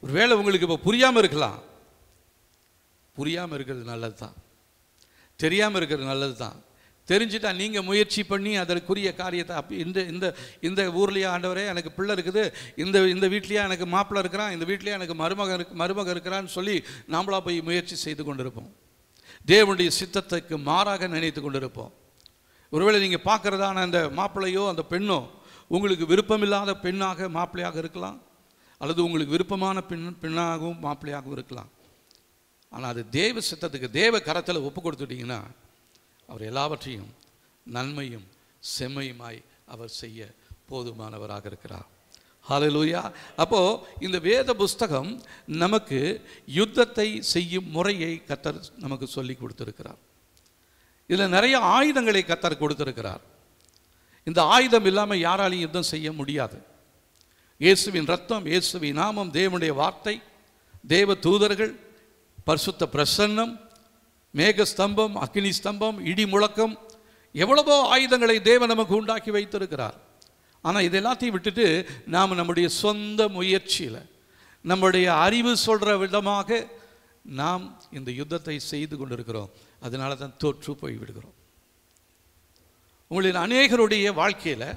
ஒருவேளை உங்களுக்கு இப்போ புரியாமல் இருக்கலாம். புரியாமல் இருக்கிறது நல்லது தான், தெரியாமல் இருக்கிறது நல்லது தான். தெரிஞ்சுட்டா நீங்கள் முயற்சி பண்ணி அதற்குரிய காரியத்தை அப்படி இந்த ஊர்லேயே ஆண்டவரே எனக்கு பிள்ளை இருக்குது, இந்த வீட்லேயே எனக்கு மாப்பிள்ளை இருக்கிறான், இந்த வீட்லேயே எனக்கு மருமக இருக்கிறான்னு சொல்லி நாமளா போய் முயற்சி செய்து கொண்டிருப்போம். தேவனுடைய சித்தத்துக்கு மாறாக நினைத்து கொண்டிருப்போம். ஒருவேளை நீங்கள் பார்க்குறதான அந்த மாப்பிள்ளையோ அந்த பெண்ணோ உங்களுக்கு விருப்பமில்லாத பெண்ணாக மாப்பிள்ளையாக இருக்கலாம், அல்லது உங்களுக்கு விருப்பமான பெண்ணாகவும் மாப்பிள்ளையாகவும் இருக்கலாம். ஆனால் அது தேவ சித்தத்துக்கு தேவ கரத்தில் ஒப்பு கொடுத்துட்டிங்கன்னா அவர் எல்லாவற்றையும் நன்மையும் செம்மையுமாய் அவர் செய்ய போதுமானவராக இருக்கிறார். ஹல்லேலூயா. அப்போது இந்த வேத புஸ்தகம் நமக்கு யுத்தத்தை செய்யும் முறையை கர்த்தர் நமக்கு சொல்லி கொடுத்துருக்கிறார். இதில் நிறைய ஆயுதங்களை கர்த்தர் கொடுத்துருக்கிறார். இந்த ஆயுதம் இல்லாமல் யாராலையும் யுத்தம் செய்ய முடியாது. இயேசுவின் ரத்தம், இயேசுவின் நாமம், தேவனுடைய வார்த்தை, தேவ தூதர்கள், பரிசுத்த பிரசன்னம், மேகஸ்தம்பம், அக்கினி ஸ்தம்பம், இடி முழக்கம், எவ்வளவோ ஆயுதங்களை தேவன் நமக்கு உண்டாக்கி வைத்திருக்கிறார். ஆனால் இது எல்லாத்தையும் விட்டுட்டு நாம் நம்முடைய சொந்த முயற்சியில், நம்முடைய அறிவு சொல்கிற விதமாக நாம் இந்த யுத்தத்தை செய்து கொண்டிருக்கிறோம். அதனால தான் தோற்று போய் விடுகிறோம். உங்களின் அநேகருடைய வாழ்க்கையில்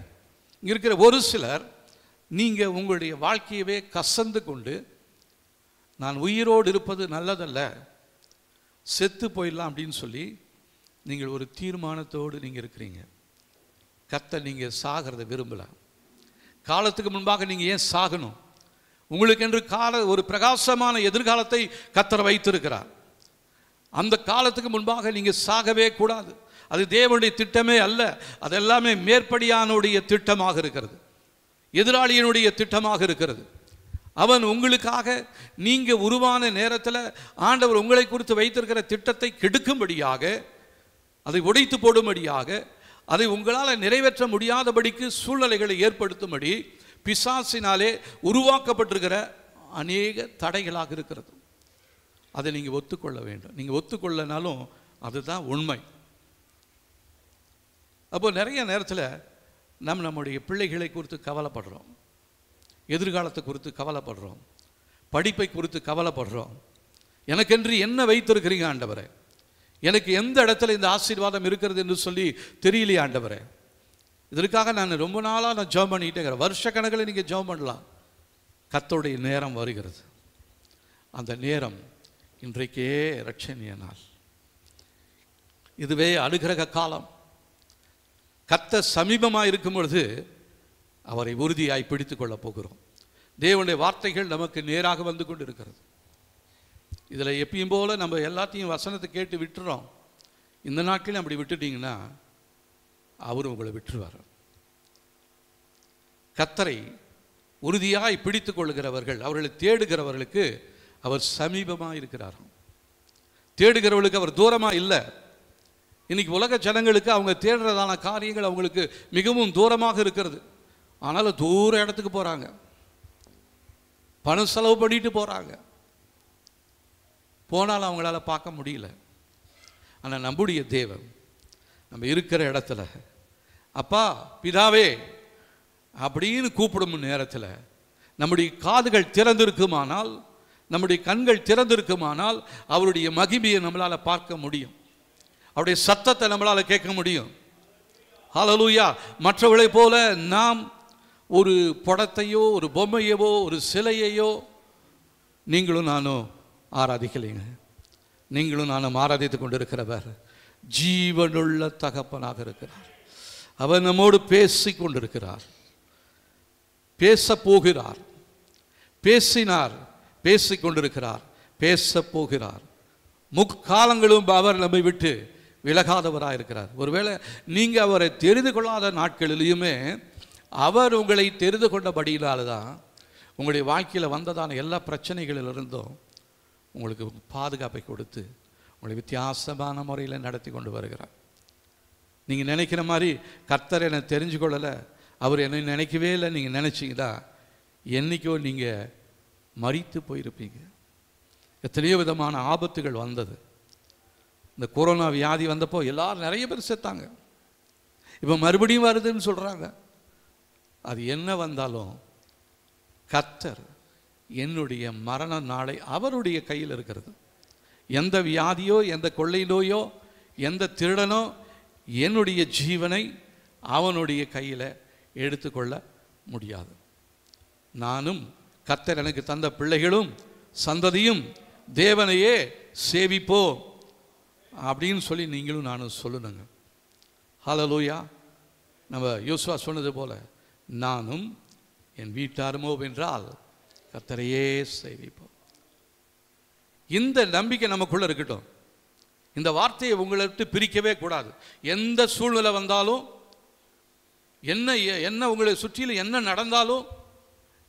இங்கே இருக்கிற ஒரு சிலர், நீங்கள் உங்களுடைய வாழ்க்கையவே கசந்து கொண்டு நான் உயிரோடு இருப்பது நல்லதல்ல, செத்து போயிடலாம் அப்படின்னு சொல்லி நீங்கள் ஒரு தீர்மானத்தோடு நீங்கள் இருக்கிறீங்க. கர்த்தர் நீங்கள் சாகிறத விரும்பல. காலத்துக்கு முன்பாக நீங்கள் ஏன் சாகணும்? உங்களுக்கென்று ஒரு பிரகாசமான எதிர்காலத்தை கர்த்தர் வைத்திருக்கிறார். அந்த காலத்துக்கு முன்பாக நீங்கள் சாகவே கூடாது. அது தேவனுடைய திட்டமே அல்ல. அதெல்லாமே மேற்படியானுடைய திட்டமாக இருக்கிறது, எதிராளியினுடைய திட்டமாக இருக்கிறது. அவன் உங்களுக்காக நீங்கள் உருவான நேரத்தில் ஆண்டவர் உங்களை குறித்து வைத்திருக்கிற திட்டத்தை கெடுக்கும்படியாக, அதை உடைத்து போடும்படியாக, அதை உங்களால் நிறைவேற்ற முடியாதபடிக்கு சூழ்நிலைகளை ஏற்படுத்தும்படி பிசாசினாலே உருவாக்கப்பட்டிருக்கிற அநேக தடைகளாக இருக்கிறது. அதை நீங்கள் ஒத்துக்கொள்ள வேண்டும். நீங்கள் ஒத்துக்கொள்ளனாலும் அதுதான் உண்மை. அப்போ நிறைய நேரத்தில் நம்முடைய பிள்ளைகளை குறித்து கவலைப்படுறோம், எதிர்காலத்தை குறித்து கவலைப்படுறோம், படிப்பை குறித்து கவலைப்படுறோம். எனக்கென்று என்ன வைத்திருக்கிறீங்க ஆண்டவரே? எனக்கு எந்த இடத்துல இந்த ஆசீர்வாதம் இருக்கிறது என்று சொல்லி தெரியலையே ஆண்டவரே. இதற்காக நான் ரொம்ப நாளாக ஜெபம் பண்ணிக்கிட்டே இருக்கிறேன். வருஷ கணக்கில் நீங்கள் ஜெபம் பண்ணலாம். கர்த்தருடைய நேரம் வருகிறது. அந்த நேரம் இன்றைக்கே இரட்சணிய நாள். இதுவே அனுக்கிரக காலம். கர்த்தர் சமீபமாக இருக்கும் பொழுது அவரை உறுதியாய் பிடித்து கொள்ளப் போகிறோம். தேவனுடைய வார்த்தைகள் நமக்கு நேராக வந்து கொண்டு இருக்கிறது. இதில் எப்பயும் போல நம்ம எல்லாத்தையும் வசனத்தை கேட்டு விட்டுறோம். இந்த நாட்களையும் அப்படி விட்டுட்டீங்கன்னா அவரும் உங்களை விட்டுருவார். கர்த்தரை உறுதியாய் பிடித்து கொள்கிறவர்கள், அவர்களை தேடுகிறவர்களுக்கு அவர் சமீபமாக இருக்கிறார். தேடுகிறவர்களுக்கு அவர் தூரமாக இல்லை. இன்னைக்கு உலக ஜனங்களுக்கு அவங்க தேடுறதான காரியங்கள் அவங்களுக்கு மிகவும் தூரமாக இருக்கிறது. ஆனாலும் தூர இடத்துக்கு போகிறாங்க, பணம் செலவு பண்ணிட்டு போகிறாங்க. போனாலும் அவங்களால பார்க்க முடியல. ஆனால் நம்முடைய தேவன் நம்ம இருக்கிற இடத்துல அப்பா பிதாவே அப்படின்னு கூப்பிடும் நேரத்தில் நம்முடைய காதுகள் திறந்திருக்குமானால், நம்முடைய கண்கள் திறந்திருக்குமானால் அவருடைய மகிமையை நம்மளால் பார்க்க முடியும். அவருடைய சத்தத்தை நம்மளால் கேட்க முடியும். ஹல்லேலூயா. மற்றவர்களைப் போல நாம் ஒரு படத்தையோ ஒரு பொம்மையவோ ஒரு சிலையையோ நீங்களும் நானும் ஆராதிக்கலைங்க. நீங்களும் நானும் ஆராதித்து கொண்டிருக்கிறவர் ஜீவனுள்ள தகப்பனாக இருக்கிறார். அவர் நம்மோடு பேசி கொண்டிருக்கிறார், பேச போகிறார், பேசினார், பேசிக் கொண்டிருக்கிறார், பேச போகிறார். முக்காலங்களும் அவர் நம்மை விட்டு விலகாதவராக இருக்கிறார். ஒருவேளை நீங்கள் அவரை தெரிந்து கொள்ளாத நாட்களிலுமே அவர் உங்களை தெரிந்து கொண்டபடியினால தான் உங்களுடைய வாழ்க்கையில் வந்ததான எல்லா பிரச்சனைகளிலிருந்தும் உங்களுக்கு பாதுகாப்பை கொடுத்து உங்களை வித்தியாசமான முறையில் நடத்தி கொண்டு வருகிறார். நீங்கள் நினைக்கிற மாதிரி கர்த்தர் என்னை தெரிஞ்சு கொள்ளலை, அவர் என்னை நினைக்கவே இல்லை நீங்கள் நினச்சிங்கன்னா என்றைக்கோ நீங்கள் மரித்து போயிருப்பீங்க. எத்தனையோ விதமான ஆபத்துகள் வந்தது. இந்த கொரோனா வியாதி வந்தப்போ எல்லாரும் நிறைய பேர் செத்தாங்க. இப்போ மறுபடியும் வருதுன்னு சொல்கிறாங்க. அது என்ன வந்தாலும் கர்த்தர் என்னுடைய மரண நாளை அவருடைய கையில் இருக்கிறது. எந்த வியாதியோ எந்த கொள்ளை நோயோ எந்த திருடனோ என்னுடைய ஜீவனை அவனுடைய கையில் எடுத்துக்கொள்ள முடியாது. நானும் கர்த்தர் எனக்கு தந்த பிள்ளைகளும் சந்ததியும் தேவனையே சேவிப்போம் அப்படின்னு சொல்லி நீங்களும் நானும் சொல்லணுங்க. ஹல்லேலூயா. நம்ம யோசுவா சொன்னது போல நானும் என் வீட்டாருமோ என்றால் கர்த்தரையே சேவிப்போம். இந்த நம்பிக்கை நமக்குள்ள இருக்கட்டும். இந்த வார்த்தையை உங்களை விட்டு பிரிக்கவே கூடாது. எந்த சூழ்நிலை வந்தாலும், என்ன உங்களை சுற்றிலும் என்ன நடந்தாலும்,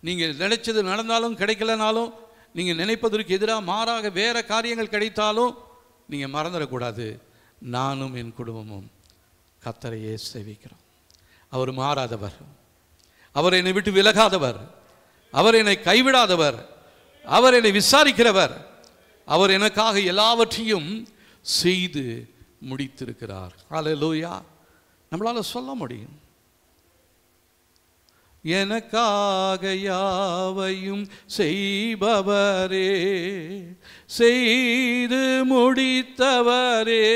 நீங்கள் நினைச்சது நடந்தாலும் கிடைக்கலனாலும், நீங்கள் நினைப்பதற்கு எதிராக மாறாக வேற காரியங்கள் கிடைத்தாலும் நீங்கள் மறந்துடக்கூடாது. நானும் என் குடும்பமும் கர்த்தரையே சேவிக்கிறோம். அவர் மாறாதவர், அவர் என்னை விட்டு விலகாதவர், அவர் என்னை கைவிடாதவர், அவர் என்னை விசாரிக்கிறவர், அவர் எனக்காக எல்லாவற்றையும் செய்து முடித்திருக்கிறார். ஹல்லேலூயா. நம்மளால சொல்ல முடியும், எனக்காக யாவையும் செய்பவரே, செய்து முடித்தவரே,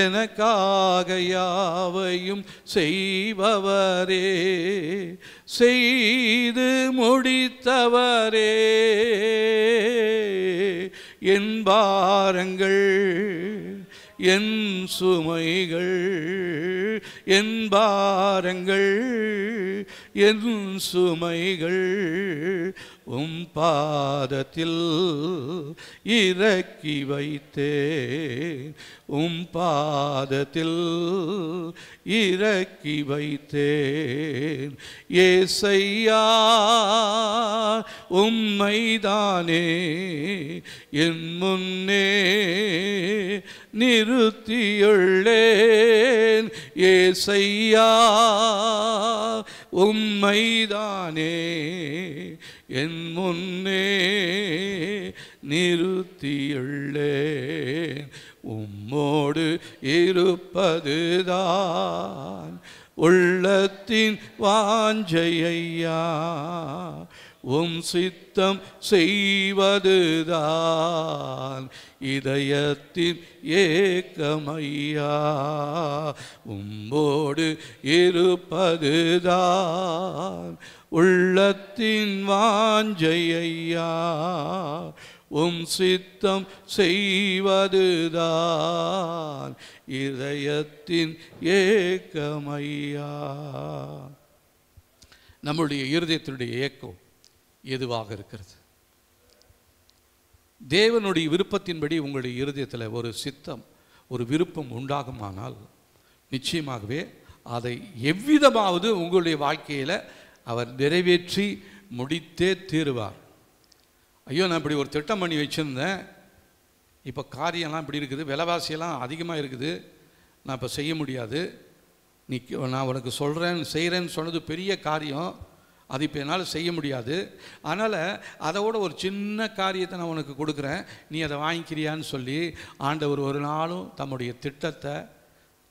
எனக்காக யாவையும் செய்பவரே, செய்து முடித்தவரே, என் பாரங்கள் என் சுமைகள், என் பாரங்கள் என் சுமைகள் உம் பாதத்தில் இறக்கி வைத்தேன், உம் பாதத்தில் இறக்கி வைத்தேன். ஏசையா உம்மைதானே என் முன்னே நிறுத்தியுள்ளேன். ஏசையா உம்மைதானே என் முன்னே நிறுத்தியுள்ளேன். உம்மோடு இருப்பதுதான் உள்ளத்தின் வாஞ்சையா, உம் சித்தம் செய்வதுதான் இதயத்தின் ஏக்கமையா. உம்மோடு இருப்பதுதான் உள்ளத்தின் வாஞ்சையா. உம் சித்தம் செய்வதுதான் இதயத்தின் ஏக்கமையா. நம்முடைய இருதயத்தினுடைய ஏக்கம் எதுவாக இருக்கிறது? தேவனுடைய விருப்பத்தின்படி உங்களுடைய இருதயத்தில் ஒரு சித்தம், ஒரு விருப்பம் உண்டாகுமானால் நிச்சயமாகவே அதை எவ்விதமாவது உங்களுடைய வாழ்க்கையில் அவர் நிறைவேற்றி முடித்தே தீருவார். ஐயோ, நான் இப்படி ஒரு திட்டம் பண்ணி வச்சுருந்தேன், இப்போ காரியம்லாம் இப்படி இருக்குது, விலைவாசியெல்லாம் அதிகமாக இருக்குது, நான் இப்போ செய்ய முடியாது, நான் உனக்கு செய்கிறேன்னு சொன்னது பெரிய காரியம், அது இப்போ என்னால் செய்ய முடியாது, அதனால் அதோட ஒரு சின்ன காரியத்தை நான் உனக்கு கொடுக்குறேன், நீ அதை வாங்கிக்கிறியான்னு சொல்லி ஆண்டவர் ஒரு நாளும் தம்முடைய திட்டத்தை,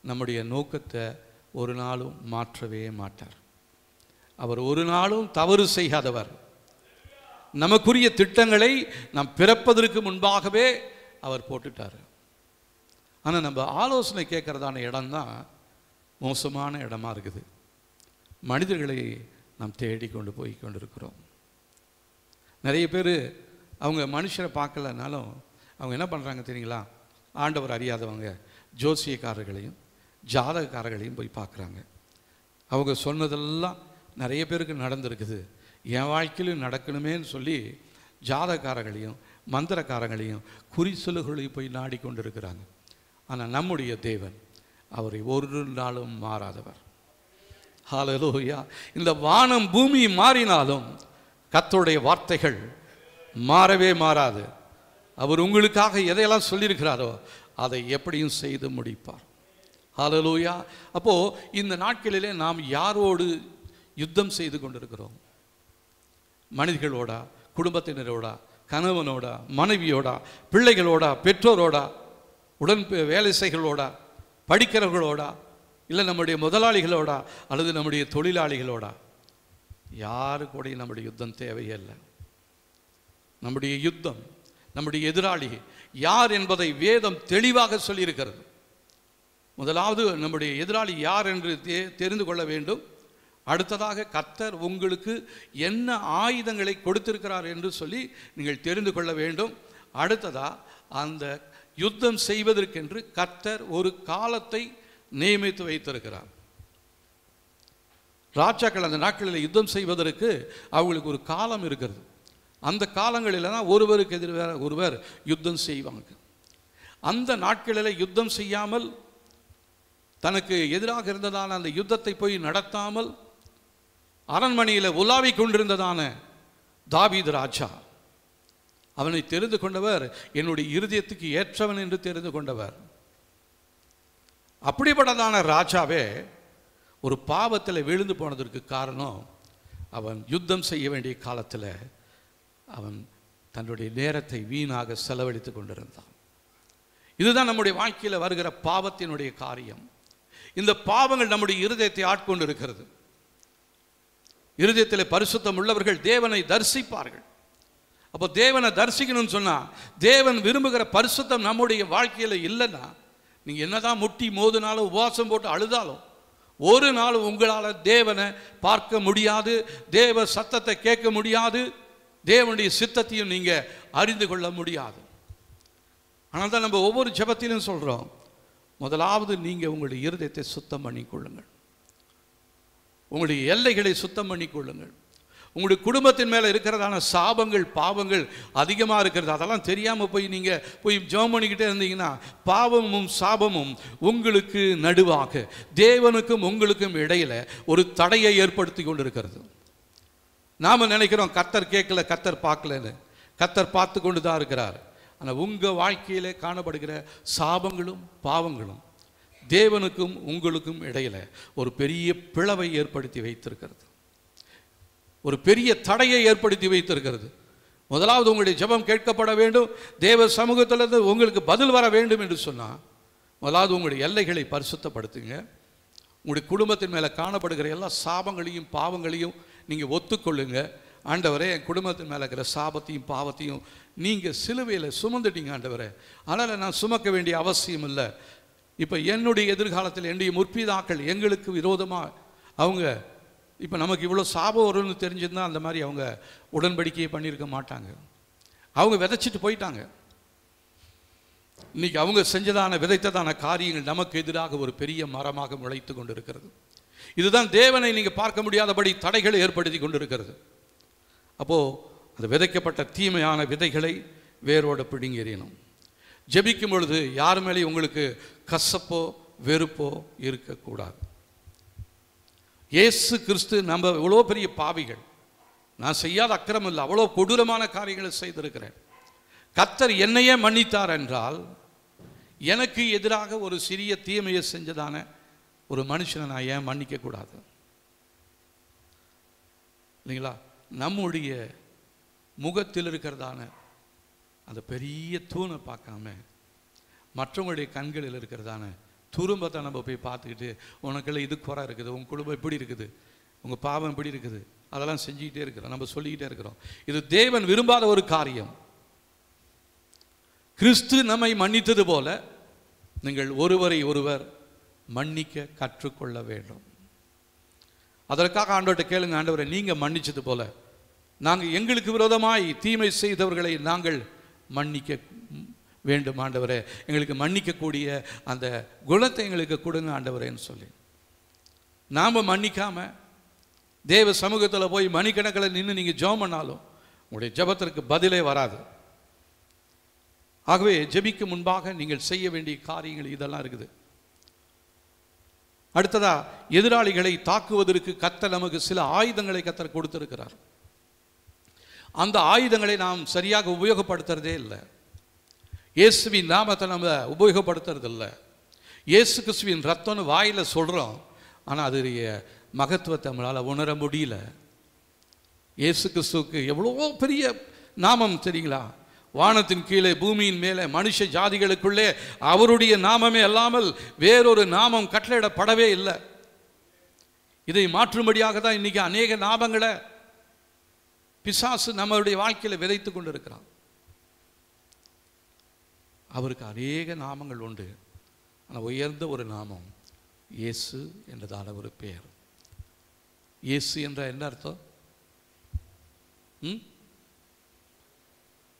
நம்முடைய நோக்கத்தை ஒரு நாளும் மாற்றவே மாட்டார். அவர் ஒரு நாளும் தவறு செய்யாதவர். நமக்குரிய திட்டங்களை நாம் பிறப்பதற்கு முன்பாகவே அவர் போட்டுட்டார். ஆனால் நம்ம ஆலோசனை கேட்கறதான இடம்தான் மோசமான இடமா இருக்குது. மனிதர்களை நாம் தேடி கொண்டு போய் கொண்டிருக்கிறோம். நிறைய பேர் அவங்க மனுஷரை பார்க்கலனாலும் அவங்க என்ன பண்ணுறாங்க தெரியுங்களா? ஆண்டவர் அறியாதவங்க ஜோசியக்காரர்களையும் ஜாதகக்காரர்களையும் போய் பார்க்குறாங்க. அவங்க சொன்னதெல்லாம் நிறைய பேருக்கு நடந்திருக்குது, என் வாழ்க்கையிலும் நடக்கணுமேன்னு சொல்லி ஜாதகக்காரங்களையும் மந்திரக்காரங்களையும் குறிச்சொல்லுகளையும் போய் நாடிக்கொண்டிருக்கிறாங்க. ஆனால் நம்முடைய தேவன் அவரை ஒரு நாளும் மாறாதவர். ஹல்லேலூயா. இந்த வானம் பூமி மாறினாலும் கர்த்தருடைய வார்த்தைகள் மாறவே மாறாது. அவர் உங்களுக்காக எதையெல்லாம் சொல்லியிருக்கிறாரோ அதை எப்படியும் செய்து முடிப்பார். ஹல்லேலூயா. அப்போது இந்த நாட்களிலே நாம் யாரோடு யுத்தம் செய்து கொண்டிருக்கிறோம்? மனிதர்களோடா, குடும்பத்தினரோடா, கணவனோட, மனைவியோட, பிள்ளைகளோட, பெற்றோரோட, உடன் வேலை செய்களோட, படிக்கிறவர்களோடா, இல்லை நம்முடைய முதலாளிகளோடா, அல்லது நம்முடைய தொழிலாளிகளோடா? யாரு கூட நம்முடைய யுத்தம் தேவையில்லை. நம்முடைய யுத்தம், நம்முடைய எதிராளி யார் என்பதை வேதம் தெளிவாக சொல்லியிருக்கிறது. முதலாவது நம்முடைய எதிராளி யார் என்று தெரிந்து கொள்ள வேண்டும். அடுத்ததாக கர்த்தர் உங்களுக்கு என்ன ஆயுதங்களை கொடுத்திருக்கிறார் என்று சொல்லி நீங்கள் தெரிந்து கொள்ள வேண்டும். அடுத்ததா அந்த யுத்தம் செய்வதற்கென்று கர்த்தர் ஒரு காலத்தை நியமித்து வைத்திருக்கிறார். ராஜாக்கள் அந்த நாட்களில் யுத்தம் செய்வதற்கு அவங்களுக்கு ஒரு காலம் இருக்கிறது. அந்த காலங்களில் தான் ஒருவருக்கு எதிராக ஒருவர் யுத்தம் செய்வாங்க. அந்த நாட்களில் யுத்தம் செய்யாமல், தனக்கு எதிராக இருந்ததான அந்த யுத்தத்தை போய் நடத்தாமல் அரண்மனையில் உலாவி கொண்டிருந்ததான தாவீது ராஜா, அவனை தெரிந்து கொண்டவர் என்னுடைய இருதயத்துக்கு ஏற்றவன் என்று தெரிந்து கொண்டவர். அப்படிப்பட்டதான ராஜாவே ஒரு பாவத்தில் விழுந்து போனதற்கு காரணம், அவன் யுத்தம் செய்ய வேண்டிய காலத்தில் அவன் தன்னுடைய நேரத்தை வீணாக செலவழித்து கொண்டிருந்தான். இதுதான் நம்முடைய வாழ்க்கையில் வருகிற பாவத்தினுடைய காரியம். இந்த பாவங்கள் நம்முடைய இருதயத்தை ஆட்கொண்டு இருக்கிறது. இருதயத்தில் பரிசுத்தம் உள்ளவர்கள் தேவனை தரிசிப்பார்கள். அப்போ தேவனை தரிசிக்கணும்னு சொன்னால், தேவன் விரும்புகிற பரிசுத்தம் நம்முடைய வாழ்க்கையில் இல்லைன்னா, நீங்கள் என்னதான் முட்டி மோதினாலும் உபவாசம் போட்டு அழுதாலும் ஒரு நாள் உங்களால் தேவனை பார்க்க முடியாது, தேவ சத்தத்தை கேட்க முடியாது, தேவனுடைய சித்தத்தையும் நீங்கள் அறிந்து கொள்ள முடியாது. ஆனால் தான் நம்ம ஒவ்வொரு ஜெபத்திலும் சொல்கிறோம், முதலாவது நீங்கள் உங்களுடைய இருதயத்தை சுத்தம் பண்ணிக்கொள்ளுங்கள், உங்களுடைய எல்லைகளை சுத்தம் பண்ணிக்கொள்ளுங்கள். உங்களுடைய குடும்பத்தின் மேலே இருக்கிறதான சாபங்கள் பாவங்கள் அதிகமாக இருக்கிறது, அதெல்லாம் தெரியாமல் போய் நீங்கள் போய் ஜெபம் பண்ணிக்கிட்டே இருந்தீங்கன்னா பாவமும் சாபமும் உங்களுக்கு நடுவாக தேவனுக்கும் உங்களுக்கும் இடையில ஒரு தடையை ஏற்படுத்தி கொண்டு இருக்கிறது. நாம் நினைக்கிறோம் கர்த்தர் கேட்கல, கர்த்தர் பார்க்கலன்னு. கர்த்தர் பார்த்து கொண்டு தான் இருக்கிறார். ஆனால் உங்கள் வாழ்க்கையிலே காணப்படுகிற சாபங்களும் பாவங்களும் தேவனுக்கும் உங்களுக்கும் இடையில ஒரு பெரிய பிளவை ஏற்படுத்தி வைத்திருக்கிறது, ஒரு பெரிய தடையை ஏற்படுத்தி வைத்திருக்கிறது. முதலாவது உங்களுடைய ஜெபம் கேட்கப்பட வேண்டும், தேவ சமூகத்திலிருந்து உங்களுக்கு பதில் வர வேண்டும் என்று சொன்னால், முதலாவது உங்களுடைய எல்லைகளை பரிசுத்தப்படுத்துங்க. உங்களுடைய குடும்பத்தின் மேலே காணப்படுகிற எல்லா சாபங்களையும் பாவங்களையும் நீங்கள் ஒத்துக்கொள்ளுங்க. ஆண்டவரே என் குடும்பத்தின் மேலே இருக்கிற சாபத்தையும் பாவத்தையும் நீங்கள் சிலுவையில் சுமந்துட்டீங்க ஆண்டவரே, அதனால் நான் சுமக்க வேண்டிய அவசியம் இல்லை. இப்போ என்னுடைய எதிர்காலத்தில் என்னுடைய முற்பிதாக்கள் எங்களுக்கு விரோதமாக அவங்க இப்போ நமக்கு இவ்வளோ சாபம் வரும்னு தெரிஞ்சிருந்தால் அந்த மாதிரி அவங்க உடன்படிக்கையை பண்ணியிருக்க மாட்டாங்க. அவங்க விதைச்சிட்டு போயிட்டாங்க. இன்னைக்கு அவங்க செஞ்சதான விதைத்ததான காரியங்கள் நமக்கு எதிராக ஒரு பெரிய மரமாக முளைத்து கொண்டு இருக்கிறது. இதுதான் தேவனை நீங்கள் பார்க்க முடியாதபடி தடைகளை ஏற்படுத்தி கொண்டிருக்கிறது. அப்போது அது விதைக்கப்பட்ட தீமையான விதைகளை வேரோடு பிடுங்கி எறியணும். ஜெபிக்கும் பொழுது யார் மேலேயும் உங்களுக்கு கசப்போ வெறுப்போ இருக்கக்கூடாது. இயேசு கிறிஸ்து, நம்ம இவ்வளோ பெரிய பாவிகள், நான் செய்யாத அக்கிரமம் இல்லை, அவ்வளோ கொடூரமான காரியங்களை செய்திருக்கிறேன். கர்த்தர் என்னையே மன்னித்தார் என்றால் எனக்கு எதிராக ஒரு சிறிய தீமையை செஞ்சதான ஒரு மனுஷனை நான் ஏன் மன்னிக்கக்கூடாது? இல்லைங்களா? நம்முடைய முகத்தில் இருக்கிறதான அந்த பெரிய தூணை பார்க்காம மற்றவங்களுடைய கண்களில் இருக்கிறதான துரும்பத்தை நம்ம போய் பார்த்துக்கிட்டு, உனக்குள்ள இது குறை இருக்குது, உங்கள் குடும்பம் இப்படி இருக்குது, உங்கள் பாவம் இப்படி இருக்குது, அதெல்லாம் செஞ்சுக்கிட்டே இருக்கிறோம், நம்ம சொல்லிக்கிட்டே இருக்கிறோம். இது தேவன் விரும்பாத ஒரு காரியம். கிறிஸ்து நம்மை மன்னித்தது போல நீங்கள் ஒருவரை ஒருவர் மன்னிக்க கற்றுக்கொள்ள வேண்டும். அதற்காக ஆண்டவர்கிட்ட கேளுங்க, ஆண்டவரை நீங்கள் மன்னிச்சது போல நாங்கள் எங்களுக்கு விரோதமாய் தீமை செய்தவர்களை நாங்கள் மன்னிக்க வேண்டும் ஆண்டவரே, எங்களுக்கு மன்னிக்கக்கூடிய அந்த குணத்தை எங்களுக்கு கொடுங்க ஆண்டவரேன்னு சொல்லி நாம் மன்னிக்காமல் தேவ சமூகத்தில் போய் மணிக்கணக்கில் நின்று நீங்கள் ஜெபம் பண்ணாலும் உங்களுடைய ஜெபத்திற்கு பதிலே வராது. ஆகவே ஜெபிக்கு முன்பாக நீங்கள் செய்ய வேண்டிய காரியங்கள் இதெல்லாம் இருக்குது. அடுத்ததா, எதிராளிகளை தாக்குவதற்கு கர்த்தர் நமக்கு சில ஆயுதங்களை கர்த்தர் கொடுத்திருக்கிறார். அந்த ஆயுதங்களை நாம் சரியாக உபயோகப்படுத்துறதே இல்லை. இயேசுவின் நாமத்தை நம்ம உபயோகப்படுத்துறது இல்லை. இயேசு கிறிஸ்துவின் ரத்தம்னு வாயில் சொல்கிறோம், ஆனால் அதோடைய மகத்துவத்தை நம்மளால் உணர முடியல. இயேசு கிறிஸ்துவுக்கு எவ்வளோ பெரிய நாமம் தெரியுங்களா? வானத்தின் கீழே பூமியின் மேலே மனுஷ ஜாதிகளுக்குள்ளே அவருடைய நாமமே அல்லாமல் வேறொரு நாமம் கட்டளையிடப்படவே இல்லை. இதை மாற்றும்படியாக தான் இன்னைக்கு அநேக நாமங்களை பிசாசு நம்மளுடைய வாழ்க்கையில் விதைத்து கொண்டு இருக்கிறான். அவருக்கு அநேக நாமங்கள் உண்டு, ஆனால் உயர்ந்த ஒரு நாமம் இயேசு என்றதான ஒரு பெயர். இயேசு என்ற என்ன அர்த்தம்?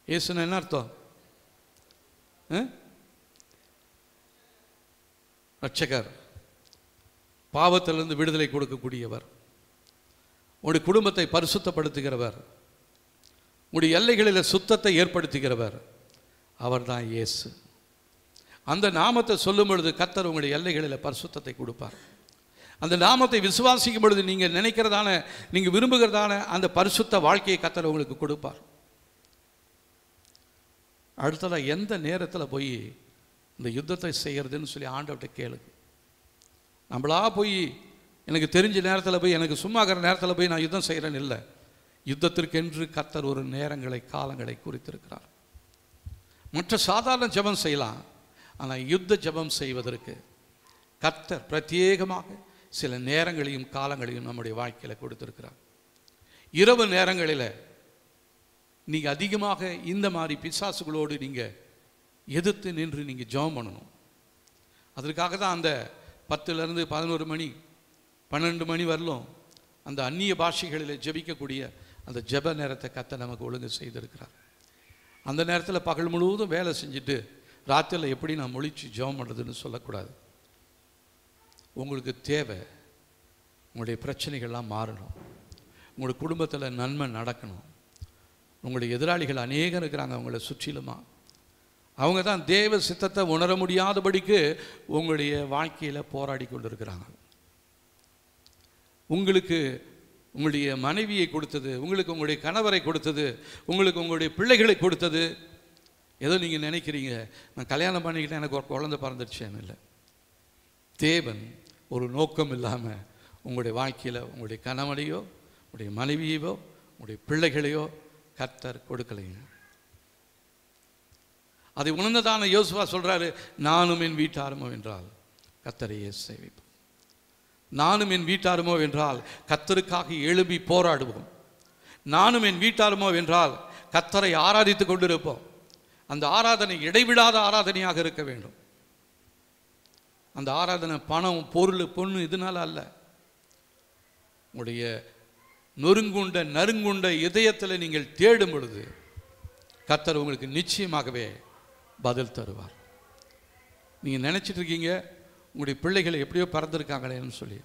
இயேசுன்னா என்ன அர்த்தம்? ரட்சகர், பாவத்திலிருந்து விடுதலை கொடுக்கக்கூடியவர், உங்களுடைய குடும்பத்தை பரிசுத்தப்படுத்துகிறவர், உங்களுடைய எல்லைகளில் சுத்தத்தை ஏற்படுத்துகிறவர், அவர் தான் இயேசு. அந்த நாமத்தை சொல்லும் பொழுது கர்த்தர் உங்களுடைய எல்லைகளில் பரிசுத்தத்தை கொடுப்பார். அந்த நாமத்தை விசுவாசிக்கும் பொழுது நீங்கள் நினைக்கிறதான, நீங்கள் விரும்புகிறதான அந்த பரிசுத்த வாழ்க்கையை கர்த்தர் உங்களுக்கு கொடுப்பார். அடுத்ததாக, எந்த நேரத்தில் போய் இந்த யுத்தத்தை செய்கிறதுன்னு சொல்லி ஆண்டவர்கிட்ட கேளுங்க. நம்மளா போய் எனக்கு தெரிஞ்ச நேரத்தில் போய், எனக்கு சும்மா இருக்கிற நேரத்தில் போய் நான் யுத்தம் செய்கிறேன்னு இல்லை. யுத்தத்திற்கென்று கர்த்தர் ஒரு நேரங்களை காலங்களை குறித்திருக்கிறார். மற்ற சாதாரண ஜெபம் செய்யலாம், ஆனால் யுத்த ஜெபம் செய்வதற்கு கர்த்தர் பிரத்யேகமாக சில நேரங்களையும் காலங்களையும் நம்முடைய வாழ்க்கையில் கொடுத்திருக்கிறார். இரவு நேரங்களில் நீங்கள் அதிகமாக இந்த மாதிரி பிசாசுகளோடு நீங்கள் எதிர்த்து நின்று நீங்கள் ஜெபம் பண்ணணும். அதற்காக தான் அந்த 10லேருந்து 11 மணி 12 மணி வரலும் அந்த அந்நிய பாஷைகளில் ஜெபிக்கக்கூடிய அந்த ஜெப நேரத்தை கர்த்தர் நமக்கு ஒழுங்கு செய்திருக்கிறார். அந்த நேரத்தில் பகல் முழுவதும் வேலை செஞ்சுட்டு ராத்திரியில் எப்படி நான் முழிச்சு ஜெபம் பண்ணுறதுன்னு சொல்லக்கூடாது. உங்களுக்கு தேவை, உங்களுடைய பிரச்சனைகள்லாம் மாறணும், உங்களுடைய குடும்பத்தில் நன்மை நடக்கணும். உங்களுடைய எதிராளிகள் அநேகம் இருக்கிறாங்க அவங்கள சுற்றிலுமா. அவங்க தான் தேவ சித்தத்தை உணர முடியாதபடிக்கு உங்களுடைய வாழ்க்கையில் போராடி கொண்டு இருக்கிறாங்க. உங்களுக்கு உங்களுடைய மனைவியை கொடுத்தது, உங்களுக்கு உங்களுடைய கணவரை கொடுத்தது, உங்களுக்கு உங்களுடைய பிள்ளைகளை கொடுத்தது, ஏதோ நீங்கள் நினைக்கிறீங்க நான் கல்யாணம் பண்ணிக்கிட்டேன் எனக்கு ஒரு குழந்தை பிறந்துடுச்சேன்னு இல்லை. தேவன் ஒரு நோக்கம் இல்லாமல் உங்களுடைய வாழ்க்கையில் உங்களுடைய கணவனையோ உங்களுடைய மனைவியோ உங்களுடைய பிள்ளைகளையோ கர்த்தர் கொடுக்கலைங்க. அதை உணர்ந்ததான யோசுவா சொல்கிறாரு, நானும் என் வீட்டாருமோ என்றால் கர்த்தரையே சேவிப்போம். நானும் என் வீட்டாருமோ என்றால் கர்த்தருக்காக எழும்பி போராடுவோம். நானும் என் வீட்டாருமோ என்றால் கர்த்தரை ஆராதித்து கொண்டிருப்போம். அந்த ஆராதனை இடைவிடாத ஆராதனையாக இருக்க வேண்டும். அந்த ஆராதனை பணம், பொருள், பொண்ணு இதனால அல்ல. உங்களுடைய நொறுங்குண்ட நறுங்குண்ட இதயத்தில் நீங்கள் தேடும் பொழுது கர்த்தர் உங்களுக்கு நிச்சயமாகவே பதில் தருவார். நீங்கள் நினச்சிட்டு இருக்கீங்க உங்களுடைய பிள்ளைகளை எப்படியோ பறந்துருக்காங்களேன்னு சொல்லி.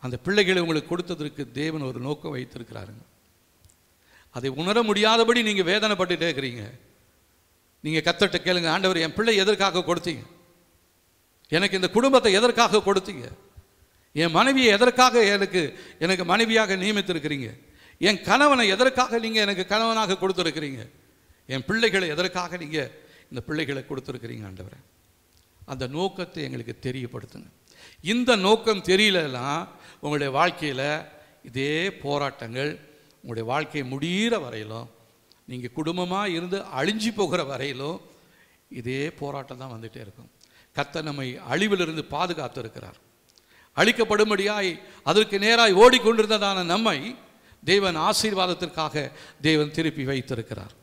அந்த பிள்ளைகளை உங்களுக்கு கொடுத்ததற்கு தேவன் ஒரு நோக்கம் வைத்திருக்கிறாருங்க. அதை உணர முடியாதபடி நீங்கள் வேதனைப்பட்டுட்டே இருக்கிறீங்க. நீங்கள் கர்த்தர்ட்ட கேளுங்க, ஆண்டவர் என் பிள்ளை எதற்காக கொடுத்தீங்க? எனக்கு இந்த குடும்பத்தை எதற்காக கொடுத்தீங்க? என் மனைவியை எதற்காக எனக்கு மனைவியாக நியமித்திருக்கிறீங்க? என் கணவனை எதற்காக நீங்கள் எனக்கு கணவனாக கொடுத்துருக்கிறீங்க? என் பிள்ளைகளை எதற்காக நீங்கள் இந்த பிள்ளைகளை கொடுத்துருக்கிறீங்க ஆண்டவரே? அந்த நோக்கத்தை எங்களுக்கு தெரியப்படுத்துங்க. இந்த நோக்கம் தெரியலன்னா உங்களுடைய வாழ்க்கையில் இதே போராட்டங்கள் உங்களுடைய வாழ்க்கையை முடிகிற வரையிலும், நீங்கள் குடும்பமாக இருந்து அழிஞ்சு போகிற வரையிலும் இதே போராட்டம் தான் வந்துகிட்டே இருக்கும். கர்த்தர் நம்மை அழிவிலிருந்து பாதுகாத்து இருக்கிறார். அழிக்கப்படும்படியாய் அதற்கு நேராய் ஓடிக்கொண்டிருந்ததான நம்மை தேவன் ஆசீர்வாதத்திற்காக தேவன் திருப்பி வைத்திருக்கிறார்.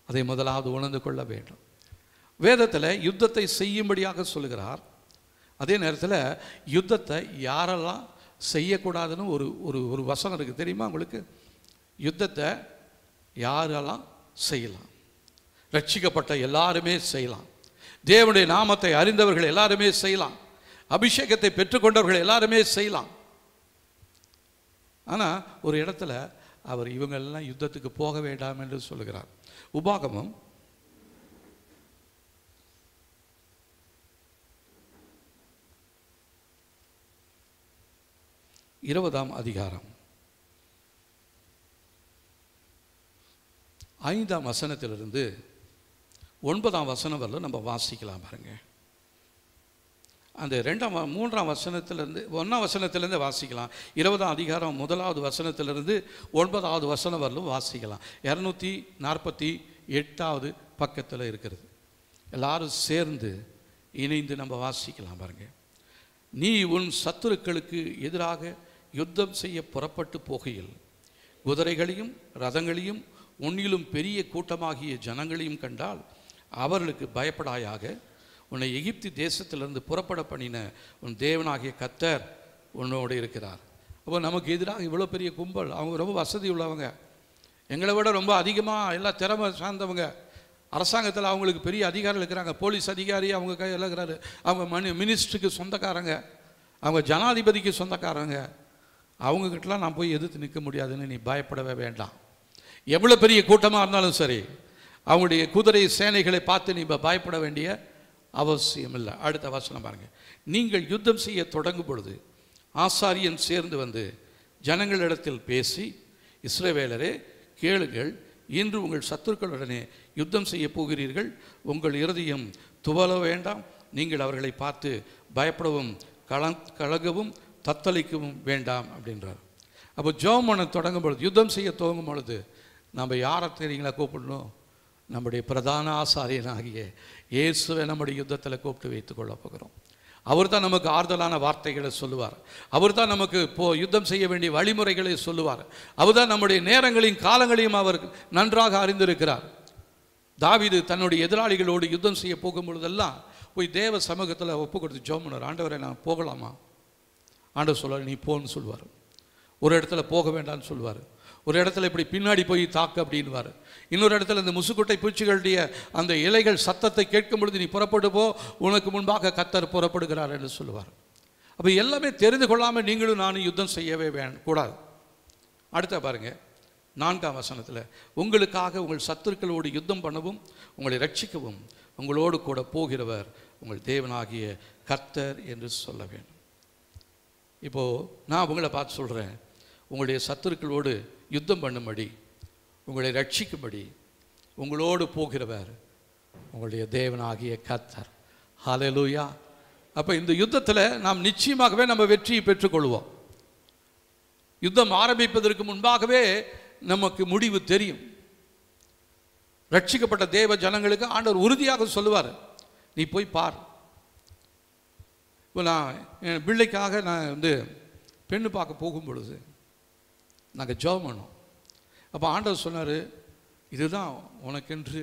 அதை முதலாவது உணர்ந்து கொள்ள வேண்டும். வேதத்தில் யுத்தத்தை செய்யும்படியாக சொல்லுகிறார். அதே நேரத்தில் யுத்தத்தை யாரெல்லாம் செய்யக்கூடாதுன்னு ஒரு வசனம் இருக்குது தெரியுமா உங்களுக்கு? யுத்தத்தை யாரெல்லாம் செய்யலாம்? ரட்சிக்கப்பட்ட எல்லாருமே செய்யலாம். தேவனுடைய நாமத்தை அறிந்தவர்கள் எல்லாருமே செய்யலாம். அபிஷேகத்தை பெற்றுக்கொண்டவர்கள் எல்லாருமே செய்யலாம். ஆனால் ஒரு இடத்துல அவர் இவங்கெல்லாம் யுத்தத்துக்கு போக வேண்டாம் என்று சொல்லுகிறார். உபாகமம் 20ஆம் அதிகாரம் 5ஆம் வசனத்திலிருந்து 9ஆம் வசனம் வரல நம்ம வாசிக்கலாம் பாருங்க. அந்த 3ஆம் வசனத்திலிருந்து 1ஆம் வசனத்திலிருந்து வாசிக்கலாம். 20ஆம் அதிகாரம் 1வது வசனத்திலிருந்து 9வது வசனம் வரலும் வாசிக்கலாம். 248வது பக்கத்தில் இருக்கிறது. எல்லாரும் சேர்ந்து இணைந்து நம்ம வாசிக்கலாம் பாருங்க. நீ உன் சத்துருக்களுக்கு எதிராக யுத்தம் செய்ய புறப்பட்டு போகையில் குதிரைகளையும் ரதங்களையும் உன்னிலும் பெரிய கூட்டமாகிய ஜனங்களையும் கண்டால் அவர்களுக்கு பயப்படாயாக. உன்னை எகிப்து தேசத்திலிருந்து புறப்பட பண்ணின உன் தேவனாகிய கர்த்தர் உன்னோடு இருக்கிறார். அப்போ நமக்கு எதிராக இவ்வளோ பெரிய கும்பல், அவங்க ரொம்ப வசதி உள்ளவங்க, எங்களை விட ரொம்ப அதிகமாக எல்லாம் திறமை சார்ந்தவங்க, அரசாங்கத்தில் அவங்களுக்கு பெரிய அதிகாரிகள் இருக்கிறாங்க, போலீஸ் அதிகாரி அவங்க கையில் இருக்கிறாரு, அவங்க மினிஸ்டருக்கு சொந்தக்காரங்க, அவங்க ஜனாதிபதிக்கு சொந்தக்காரங்க, அவங்கக்கிட்டலாம் நான் போய் எதிர்த்து நிற்க முடியாதுன்னு நீ பயப்படவே வேண்டாம். எவ்வளோ பெரிய கூட்டமாக இருந்தாலும் சரி, அவங்களுடைய குதிரை சேனைகளை பார்த்து நீ பயப்பட வேண்டிய அவசியம் இல்லை. அடுத்த வசனம் பாருங்க. நீங்கள் யுத்தம் செய்ய தொடங்கும் பொழுது ஆசாரியன் சேர்ந்து வந்து ஜனங்களிடத்தில் பேசி, இஸ்ரவேலரே கேளுங்கள், இன்று உங்கள் சத்துருக்களுடனே யுத்தம் செய்ய போகிறீர்கள். உங்கள் இருதயம் துவள வேண்டாம். நீங்கள் அவர்களை பார்த்து பயப்படவும் கலங்கவும் தத்தளிக்கவும் வேண்டாம் அப்படின்றார். அப்போ ஜெபம் பண்ண தொடங்கும் பொழுது, யுத்தம் செய்ய துவங்கும் பொழுது நம்ம யாரை தெரியுங்களா கூப்பிடணும்? நம்முடைய பிரதான ஆசாரியனாகிய இயேசுவை நம்முடைய யுத்தத்தில் கூப்பிட்டு வைத்துக் கொள்ள போகிறோம். அவர் தான் நமக்கு ஆறுதலான வார்த்தைகளை சொல்லுவார். அவர் தான் நமக்கு யுத்தம் செய்ய வேண்டிய வழிமுறைகளை சொல்லுவார். அவர் தான் நம்முடைய நேரங்களையும் காலங்களையும் அவர் நன்றாக அறிந்திருக்கிறார். தாவீது தன்னுடைய எதிராளிகளோடு யுத்தம் செய்ய போகும் பொழுதெல்லாம் போய் தேவ சமூகத்தில் ஒப்பு கொடுத்து ஜெபம் பண்ணார். ஆண்டவரை நான் போகலாமா? ஆண்டவர் சொல்வார், நீ போன்னு சொல்லுவார். ஒரு இடத்துல போக வேண்டாம்னு சொல்லுவார். ஒரு இடத்துல இப்படி பின்னாடி போய் தாக்கு அப்படின்வார். இன்னொரு இடத்துல இந்த முசுக்குட்டை பூச்சிகளுடைய அந்த இலைகள் சத்தத்தை கேட்கும் பொழுது நீ புறப்பட்டு போ, உனக்கு முன்பாக கர்த்தர் புறப்படுகிறார் என்று சொல்லுவார். அப்போ எல்லாமே தெரிந்து கொள்ளாமல் நீங்களும் நானும் யுத்தம் செய்யவே கூடாது. அடுத்த பாருங்க, 4ஆம் வசனத்தில், உங்களுக்காக உங்கள் சத்துருக்களோடு யுத்தம் பண்ணவும் உங்களை ரட்சிக்கவும் உங்களோடு கூட போகிறவர் உங்கள் தேவனாகிய கர்த்தர் என்று சொல்ல வேண்டும். இப்போது நான் உங்களை பார்த்து சொல்கிறேன், உங்களுடைய சத்துருக்களோடு யுத்தம் பண்ணும்படி, உங்களை ரட்சிக்கும்படி உங்களோடு போகிறவர் உங்களுடைய தேவனாகிய கர்த்தர். ஹல்லேலூயா. அப்போ இந்த யுத்தத்தில் நாம் நிச்சயமாகவே நம்ம வெற்றியை பெற்றுக்கொள்வோம். யுத்தம் ஆரம்பிப்பதற்கு முன்பாகவே நமக்கு முடிவு தெரியும். ரட்சிக்கப்பட்ட தேவ ஜனங்களுக்கு ஆண்டவர் உறுதியாக சொல்லுவார், நீ போய் பார். இப்போ நான் என் பிள்ளைக்காக நான் பெண்ணு பார்க்க போகும் பொழுது நாங்கள் ஜெபம் பண்ணோம். அப்போ ஆண்டவர் சொன்னார், இதுதான் உனக்கென்று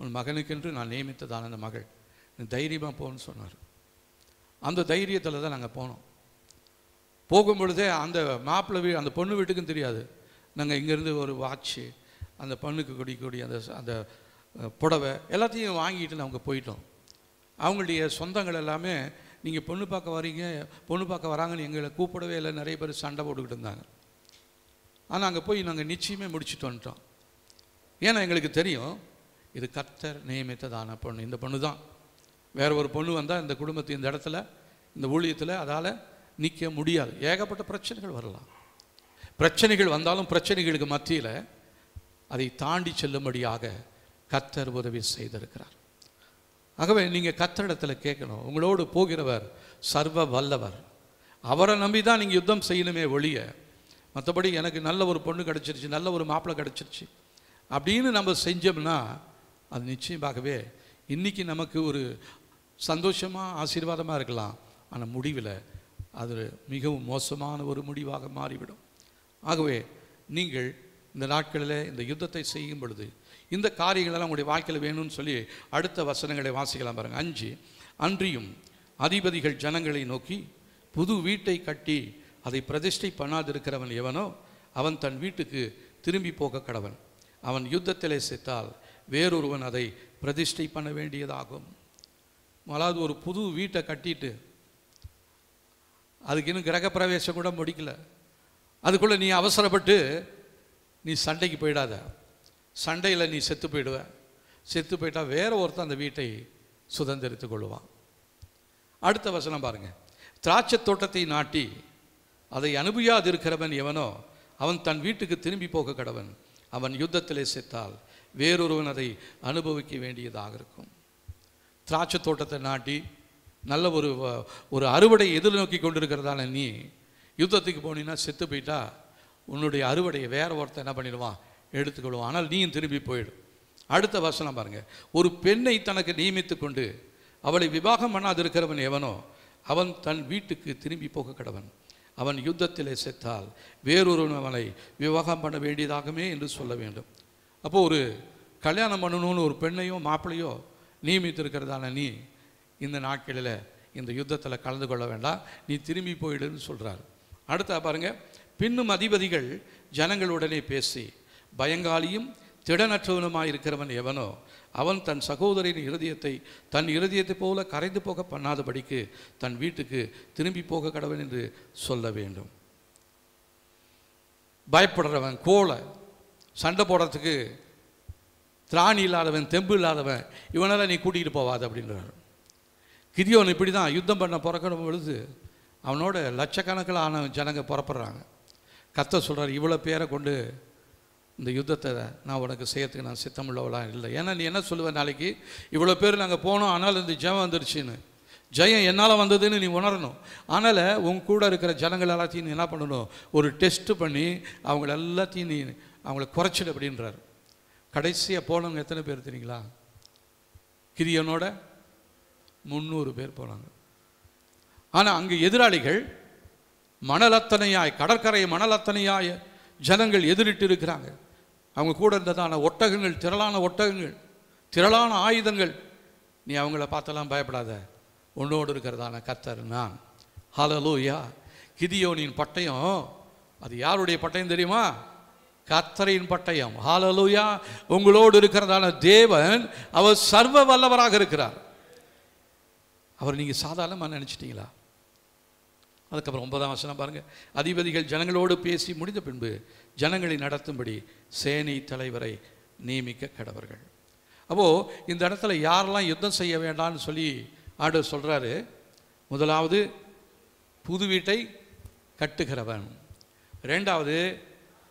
உன் மகனுக்கென்று நான் நியமித்ததான அந்த மகள், நீ தைரியமாக போன்னு சொன்னார். அந்த தைரியத்தில் தான் நாங்கள் போனோம். போகும் பொழுதே அந்த மாப்பிள்ளை அந்த பொண்ணு வீட்டுக்கும் தெரியாது. நாங்கள் இங்கேருந்து ஒரு வாட்சு, அந்த பொண்ணுக்கு கூடிய அந்த புடவை எல்லாத்தையும் வாங்கிட்டு நாங்கள் போயிட்டோம். அவங்களுடைய சொந்தங்கள் எல்லாமே நீங்கள் பொண்ணு பார்க்க வரீங்க, பொண்ணு பார்க்க வராங்கன்னு எங்களை கூப்பிடவே இல்லை. நிறைய பேர் சண்டை போட்டுக்கிட்டு இருந்தாங்க. ஆனால் அங்கே போய் நாங்கள் நிச்சயமே முடிச்சுட்டு வந்துட்டோம். ஏன்னா எங்களுக்கு தெரியும், இது கர்த்தர் நியமித்ததான பொண்ணு, இந்த பொண்ணு தான். வேற ஒரு பொண்ணு வந்தால் இந்த குடும்பத்தை இந்த இடத்துல இந்த ஊழியத்தில் அதால் நிற்க முடியாது. ஏகப்பட்ட பிரச்சனைகள் வரலாம். பிரச்சனைகள் வந்தாலும் பிரச்சனைகளுக்கு மத்தியில் அதை தாண்டி செல்லும்படியாக கர்த்தர் உதவி செய்திருக்கிறார். ஆகவே நீங்கள் கர்த்தரிடத்தில் கேட்கணும். உங்களோடு போகிறவர் சர்வ வல்லவர், அவரை நம்பி தான் நீங்கள் யுத்தம் செய்யணுமே ஒழிய, மற்றபடி எனக்கு நல்ல ஒரு பொண்ணு கிடச்சிருச்சு, நல்ல ஒரு மாப்பிள்ளை கிடச்சிருச்சு அப்படின்னு நம்ம செஞ்சோம்னா அது நிச்சயமாகவே இன்றைக்கி நமக்கு ஒரு சந்தோஷமாக ஆசீர்வாதமாக இருக்கலாம். ஆனால் முடிவில் அது மிகவும் மோசமான ஒரு முடிவாக மாறிவிடும். ஆகவே நீங்கள் இந்த நாட்களில் இந்த யுத்தத்தை செய்யும் பொழுது இந்த காரியங்களெல்லாம் உங்களுடைய வாழ்க்கையில் வேணும்னு சொல்லி அடுத்த வசனங்களை வாசிக்கலாம் பாருங்கள். 5, அன்றியும் அதிபதிகள் ஜனங்களை நோக்கி, புது வீட்டை கட்டி அதை பிரதிஷ்டை பண்ணாதிருக்கிறவன் எவனோ அவன் தன் வீட்டுக்கு திரும்பி போக கடவன். அவன் யுத்தத்திலே செத்தால் வேறொருவன் அதை பிரதிஷ்டை பண்ண வேண்டியதாகும். அதாவது ஒரு புது வீட்டை கட்டிட்டு அதுக்கு இன்னும் கிரகப்பிரவேசம் கூட முடிக்கல, அதுக்குள்ளே நீ அவசரப்பட்டு நீ சண்டைக்கு போயிடாத. சண்டையில் நீ செத்து போயிடுவ. செத்து போயிட்டா வேற ஒருத்தன் அந்த வீட்டை சுதந்திரித்து கொள்ளுவான். அடுத்த வசனம் பாருங்கள். திராட்சை தோட்டத்தை நாட்டி அதை அனுபவியாதிருக்கிறவன் எவனோ அவன் தன் வீட்டுக்கு திரும்பி போக கடவன். அவன் யுத்தத்திலே செத்தால் வேறொருவன் அதை அனுபவிக்க வேண்டியதாக இருக்கும். திராட்சை தோட்டத்தை நாட்டி நல்ல ஒரு அறுவடை எதிர்நோக்கி கொண்டிருக்கிறதால நீ யுத்தத்துக்கு போனீங்கன்னா செத்து போயிட்டா உன்னுடைய அறுவடையை வேற ஒருத்தன் என்ன பண்ணிடுவான், எடுத்துக்கொள்வான். ஆனால் நீயும் திரும்பி போயிடும். அடுத்த வசனம் பாருங்கள். ஒரு பெண்ணை தனக்கு நியமித்து கொண்டு அவளை விவாகம் பண்ணாதிருக்கிறவன் எவனோ அவன் தன் வீட்டுக்கு திரும்பி போக கடவன். அவன் யுத்தத்திலே செத்தால் வேறொருவன் அவனை விவாகம் பண்ண வேண்டியதாகவே என்று சொல்ல வேண்டும். அப்போது ஒரு கல்யாணம் பண்ணணும்னு ஒரு பெண்ணையோ மாப்பிள்ளையோ நியமித்திருக்கிறதான நீ இந்த நாட்களில் இந்த யுத்தத்தில் கலந்து கொள்ள வேண்டாம், நீ திரும்பி போயிடுன்னு சொல்கிறார். அடுத்த பாருங்கள். பின்னும் அதிபதிகள் ஜனங்களுடனே பேசி, பயங்காலியும் திடனற்றவனுமாய் இருக்கிறவன் எவனோ அவன் தன் சகோதரின் இருதயத்தை தன் இருதயத்தை போல கரைந்து போக பண்ணாதபடிக்கு தன் வீட்டுக்கு திரும்பி போக கடவன் என்று சொல்ல வேண்டும். பயப்படுறவன், கோலை, சண்டை போடுறதுக்கு திராணி இல்லாதவன், தெம்பு இல்லாதவன், இவனெல்லாம் நீ கூட்டிகிட்டு போவாது அப்படின்றார். கிதியோன் இப்படி தான் யுத்தம் பண்ண புறக்கணும் பொழுது அவனோட லட்சக்கணக்கில் ஆன ஜனங்க புறப்படுறாங்க. கர்த்தர் சொல்கிறார், இவ்வளோ பேரை கொண்டு இந்த யுத்தத்தை நான் உனக்கு செய்யறதுக்கு நான் சித்தமுள்ளவளாக இல்லை. ஏன்னா நீ என்ன சொல்லுவேன், நாளைக்கு இவ்வளோ பேர் நாங்கள் போனோம் ஆனால் இந்த ஜெயம் வந்துருச்சுன்னு, ஜெயம் என்னால் வந்ததுன்னு நீ உணரணும். அதனால் உன் கூட இருக்கிற ஜனங்கள் எல்லாத்தையும் நீ என்ன பண்ணணும், ஒரு டெஸ்ட்டு பண்ணி அவங்கள எல்லாத்தையும் நீ அவங்கள குறைச்சிடு அப்படின்றார். கடைசியாக போனவங்க எத்தனை பேர் தெரியுங்களா? கிதியோனோட 300 பேர் போனாங்க. ஆனால் அங்கே எதிராளிகள் மணலத்தனையாய், கடற்கரை மணலத்தனையாய் ஜனங்கள் எதிரிட்டு இருக்கிறாங்க. அவங்க கூட இருந்ததான ஒட்டகங்கள், திரளான ஒட்டகங்கள், திரளான ஆயுதங்கள். நீ அவங்கள பார்த்தெல்லாம் பயப்படாத, உன்னோடு இருக்கிறதான கர்த்தர் நான். ஹல்லேலூயா. கிதியோனின் பட்டயம் அது யாருடைய பட்டயம் தெரியுமா? கர்த்தரின் பட்டயம். ஹல்லேலூயா. உங்களோடு இருக்கிறதான தேவன் அவர் சர்வ வல்லவராக இருக்கிறார். அவர் நீங்கள் சாதாரணமாக நினச்சிட்டீங்களா? அதுக்கப்புறம் 9ஆம் வசனம் பாருங்கள். அதிபதிகள் ஜனங்களோடு பேசி முடிந்த பின்பு ஜனங்களை நடத்தும்படி சேனை தலைவரை நியமிக்க கடவர்கள். அப்போது இந்த இடத்துல யாரெல்லாம் யுத்தம் செய்ய வேண்டாம்னு சொல்லி ஆண்டவர் சொல்கிறாரு. முதலாவது புது வீட்டை கட்டுகிறவன், ரெண்டாவது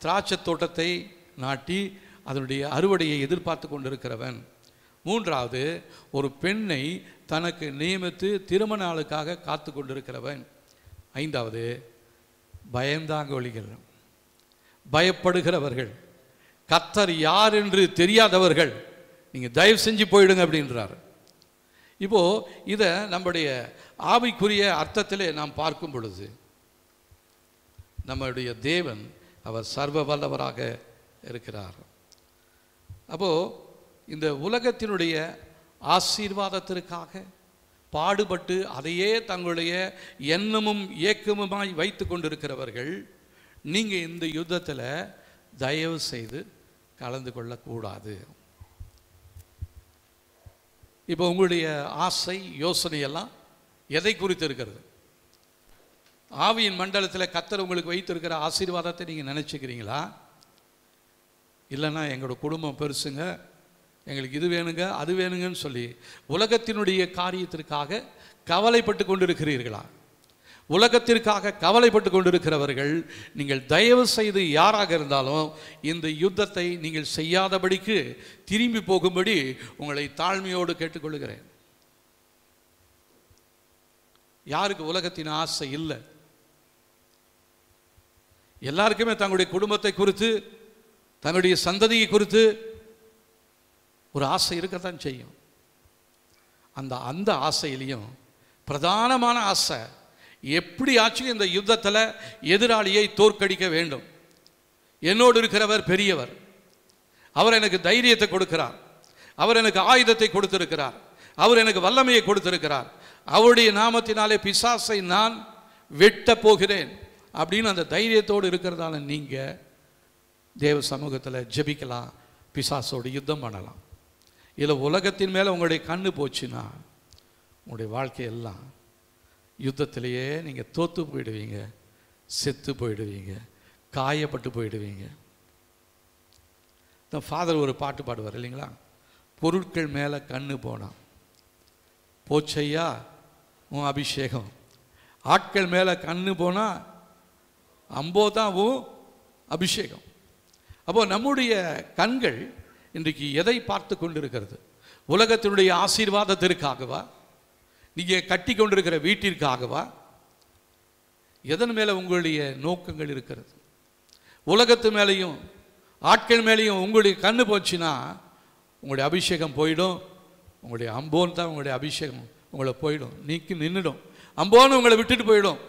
திராட்சை தோட்டத்தை நாட்டி அதனுடைய அறுவடையை எதிர்பார்த்து கொண்டிருக்கிறவன், மூன்றாவது ஒரு பெண்ணை தனக்கு நியமித்து திருமண நாளுக்காக காத்து கொண்டிருக்கிறவன், ஐந்தாவது பயந்தாங்கொழிகள், பயப்படுகிறவர்கள், கர்த்தர் யார் என்று தெரியாதவர்கள். நீங்கள் தயவு செஞ்சு போயிடுங்க அப்படின்றார். இப்போது இதை நம்முடைய ஆவிக்குரிய அர்த்தத்திலே நாம் பார்க்கும் பொழுது நம்முடைய தேவன் அவர் சர்வ வல்லவராக இருக்கிறார். அப்போது இந்த உலகத்தினுடைய ஆசீர்வாதத்திற்காக பாடுபட்டு அதையே தங்களுடைய எண்ணமும் ஏக்கமுமாய் வைத்து கொண்டிருக்கிறவர்கள், நீங்கள் இந்த யுத்தத்தில் தயவு செய்து கலந்து கொள்ளக்கூடாது. இப்போ உங்களுடைய ஆசை யோசனையெல்லாம் எதை குறித்து இருக்கிறது? ஆவியின் மண்டலத்தில் கர்த்தர் உங்களுக்கு வைத்திருக்கிற ஆசீர்வாதத்தை நீங்கள் நினச்சிக்கிறீங்களா? இல்லைன்னா எங்களோட குடும்பம் பெருசுங்க, எங்களுக்கு இது வேணுங்க அது வேணுங்கன்னு சொல்லி உலகத்தினுடைய காரியத்திற்காக கவலைப்பட்டு கொண்டிருக்கிறீர்களா? உலகத்திற்காக கவலைப்பட்டு கொண்டிருக்கிறவர்கள், நீங்கள் தயவு செய்து யாராக இருந்தாலும் இந்த யுத்தத்தை நீங்கள் செய்யாதபடிக்கு திரும்பி போகும்படி உங்களை தாழ்மையோடு கேட்டுக்கொள்கிறேன். யாருக்கு உலகத்தின் ஆசை இல்லை? எல்லாருக்குமே தங்களுடைய குடும்பத்தை குறித்து, தங்களுடைய சந்ததியை குறித்து ஒரு ஆசை இருக்கத்தான் செய்யும். அந்த ஆசையிலையும் பிரதானமான ஆசை, எப்படியாச்சும் இந்த யுத்தத்தில் எதிராளியை தோற்கடிக்க வேண்டும். என்னோடு இருக்கிறவர் பெரியவர், அவர் எனக்கு தைரியத்தை கொடுக்கிறார், அவர் எனக்கு ஆயுதத்தை கொடுத்திருக்கிறார், அவர் எனக்கு வல்லமையை கொடுத்திருக்கிறார், அவருடைய நாமத்தினாலே பிசாசை நான் வெட்ட போகிறேன் அப்படின்னு அந்த தைரியத்தோடு இருக்கிறதால நீங்கள் தேவ சமூகத்தில் ஜெபிக்கலாம், பிசாசோடு யுத்தம் பண்ணலாம். இல்லை உலகத்தின் மேலே உங்களுடைய கண்ணு போச்சுன்னா உங்களுடைய வாழ்க்கையெல்லாம் யுத்தத்திலேயே நீங்கள் தோற்று போயிடுவீங்க, செத்து போயிடுவீங்க, காயப்பட்டு போயிடுவீங்க. ஃபாதர் ஒரு பாட்டு பாடுவார் இல்லைங்களா? பொருட்கள் மேலே கண்ணு போனான் போச்சையா உன் அபிஷேகம், ஆட்கள் மேலே கண்ணு போனால் அம்போதான் உன் அபிஷேகம். அப்போது நம்முடைய கண்கள் இன்றைக்கு எதை பார்த்து கொண்டிருக்கிறது? உலகத்தினுடைய ஆசீர்வாதத்திற்காகவா? நீங்கள் கட்டி கொண்டிருக்கிற வீட்டிற்காகவா? எதன் மேலே உங்களுடைய நோக்கங்கள் இருக்கிறது? உலகத்து மேலேயும் ஆட்கள் மேலேயும் உங்களுடைய கண்ணு போச்சுன்னா உங்களுடைய அபிஷேகம் போயிடும். உங்களுடைய அம்போன்னு தான் உங்களுடைய அபிஷேகம் உங்களை போயிடும், நின்றுடும். அம்போன்னு உங்களை விட்டுட்டு போயிடும்.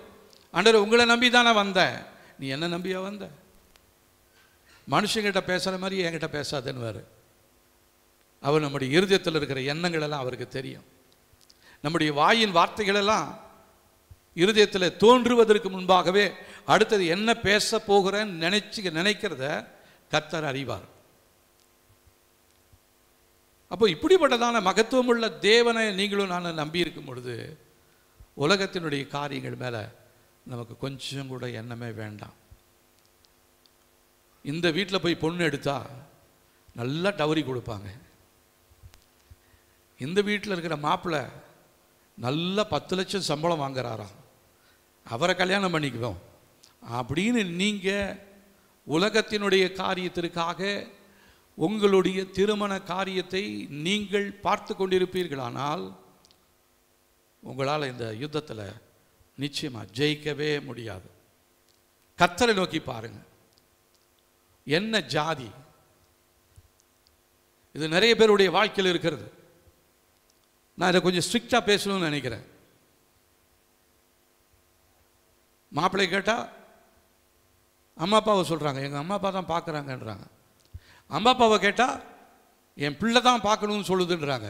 ஆண்டவரே உங்களை நம்பி தானே வந்தேன், நீ என்ன நம்பியா வந்த? மனுஷங்கிட்ட பேசுகிற மாதிரி என்கிட்ட பேசாதேன்னு வேறு. அவர் நம்முடைய இருதயத்தில் இருக்கிற எண்ணங்களெல்லாம் அவருக்கு தெரியும். நம்முடைய வாயின் வார்த்தைகளெல்லாம் இருதயத்தில் தோன்றுவதற்கு முன்பாகவே அடுத்தது என்ன பேச போகிறேன்னு நினைக்கிறத கர்த்தர் அறிவார். அப்போ இப்படிப்பட்டதான மகத்துவமுள்ள தேவனை நீங்களும் நான் நம்பி இருக்கும் பொழுது உலகத்தினுடைய காரியங்கள் மேலே நமக்கு கொஞ்சம் கூட எண்ணமே வேண்டாம். இந்த வீட்டில் போய் பொண்ணு எடுத்தா நல்லா டவரி கொடுப்பாங்க, இந்த வீட்டில் இருக்கிற மாப்பிள்ளை நல்லா 10 லட்சம் சம்பளம் வாங்குறாராம், அவரை கல்யாணம் பண்ணிக்குவோம் அப்படின்னு நீங்கள் உலகத்தினுடைய காரியத்திற்காக உங்களுடைய திருமண காரியத்தை நீங்கள் பார்த்து கொண்டிருப்பீர்களானால் உங்களால் இந்த யுத்தத்தில் நிச்சயமாக ஜெயிக்கவே முடியாது. கர்த்தரை நோக்கி பாருங்க. என்ன ஜாதி இது? நிறைய பேருடைய வாழ்க்கையில் இருக்கிறது. நான் இதை கொஞ்சம் ஸ்ட்ரிக்டாக பேசணும்னு நினைக்கிறேன். மாப்பிள்ளை கேட்டால் அம்மா அப்பாவை சொல்கிறாங்க, எங்கள் அம்மா அப்பா தான் பார்க்குறாங்கன்றாங்க. அம்மா அப்பாவை கேட்டால் என் பிள்ளை தான் பார்க்கணும்னு சொல்லுதுன்றாங்க.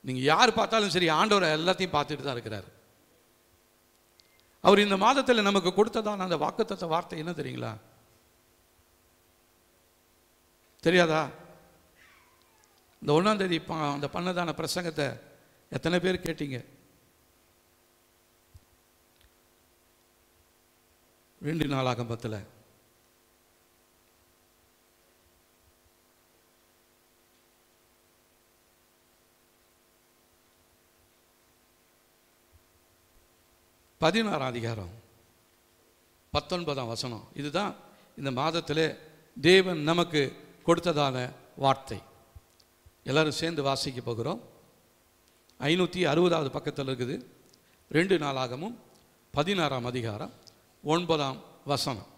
நீங்கள் யார் பார்த்தாலும் சரி, ஆண்டவரை எல்லாத்தையும் பார்த்துட்டு தான் இருக்கிறார். அவர் இந்த மாதத்தில் நமக்கு கொடுத்ததான அந்த வாக்குத்தத்த வார்த்தை என்ன தெரியுங்களா? தெரியாதா? இந்த 1ஆம் தேதி அந்த பண்ணதான பிரசங்கத்தை எத்தனை பேர் கேட்டீங்க? 2 நாளாகமத்தில் பதினாறாம் அதிகாரம் 19ஆம் வசனம். இதுதான் இந்த மாதத்திலே தேவன் நமக்கு கொடுத்ததான வார்த்தை. எல்லாரும் சேர்ந்து வாசிக்க போகிறோம். 560வது பக்கத்தில் இருக்குது. 2 நாளாகமும் 16ஆம் அதிகாரம் 9ஆம் வசனம்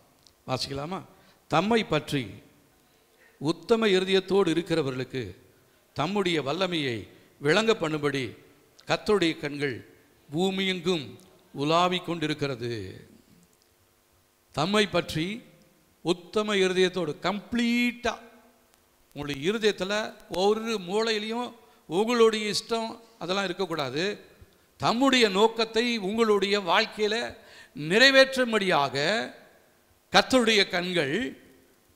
வாசிக்கலாமா? தம்மை பற்றி உத்தம இருதயத்தோடு இருக்கிறவர்களுக்கு தம்முடைய வல்லமையை விளங்க பண்ணும்படி கர்த்தருடைய கண்கள் பூமியெங்கும் உலாவிக் கொண்டிருக்கிறது. தம்மை பற்றி உத்தம இருதயத்தோடு கம்ப்ளீட்டாக உங்களுடைய இருதயத்தில் ஒவ்வொரு மூளையிலையும் உங்களுடைய இஷ்டம் அதெல்லாம் இருக்கக்கூடாது. தம்முடைய நோக்கத்தை உங்களுடைய வாழ்க்கையில் நிறைவேற்றும்படியாக கர்த்தருடைய கண்கள்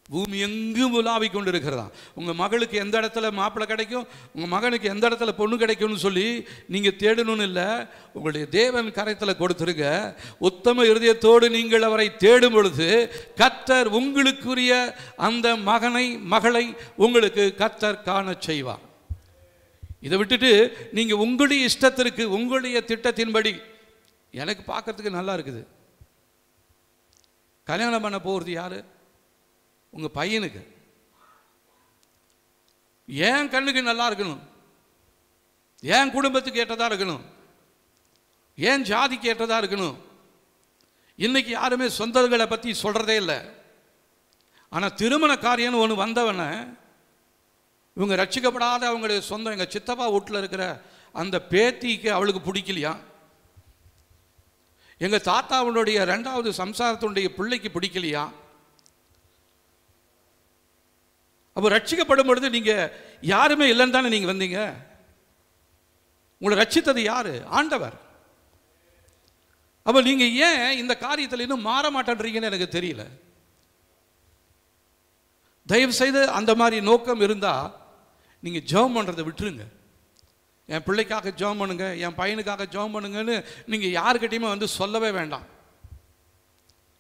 பூமி எங்கும் உலாவிக் கொண்டு இருக்கிறதா. உங்கள் மகளுக்கு எந்த இடத்துல மாப்பிள்ளை கிடைக்கும், உங்கள் மகனுக்கு எந்த இடத்துல பொண்ணு கிடைக்கும்னு சொல்லி நீங்கள் தேடணும்னு இல்லை, உங்களுடைய தேவன் கரத்தில் கொடுத்துருங்க. உத்தம இருதயத்தோடு நீங்கள் அவரை தேடும் பொழுது கர்த்தர் உங்களுக்குரிய அந்த மகனை மகளை உங்களுக்கு கர்த்தர் காண செய்வார். இதை விட்டுட்டு நீங்கள் உங்களுடைய இஷ்டத்திற்கு உங்களுடைய திட்டத்தின்படி எனக்கு பார்க்கறதுக்கு நல்லா இருக்குது, கல்யாணம் பண்ண போகிறது யாரு? உங்கள் பையனுக்கு. ஏன் கண்ணுக்கு நல்லா இருக்கணும், ஏன் குடும்பத்துக்கு ஏற்றதாக இருக்கணும், ஏன் ஜாதிக்கு ஏற்றதாக இருக்கணும். இன்னைக்கு யாருமே சொந்தங்களை பற்றி சொல்கிறதே இல்லை. ஆனால் திருமண காரியம்னு ஒன்று வந்தவனை இவங்க ரட்சிக்கப்படாத அவங்களுடைய சொந்தம், எங்கள் சித்தப்பா வீட்டில் இருக்கிற அந்த பேத்திக்கு அவளுக்கு பிடிக்கலையா, எங்கள் தாத்தாவுடைய 2வது சம்சாரத்தினுடைய பிள்ளைக்கு பிடிக்கலையா. அப்போ ரட்சிக்கப்படும் பொழுது நீங்கள் யாருமே இல்லைன்னு தானே நீங்கள் வந்தீங்க. உங்களை ரட்சித்தது யாரு? ஆண்டவர். அப்போ நீங்கள் ஏன் இந்த காரியத்தில் இன்னும் மாற மாட்டேன்றீங்கன்னு எனக்கு தெரியல. தயவு செய்து அந்த மாதிரி நோக்கம் இருந்தால் நீங்கள் ஜெபம் பண்ணுறதை விட்டுருங்க. என் பிள்ளைக்காக ஜெபம் பண்ணுங்க, என் பையனுக்காக ஜெபம் பண்ணுங்கன்னு நீங்கள் யாருக்கிட்டையுமே வந்து சொல்லவே வேண்டாம்.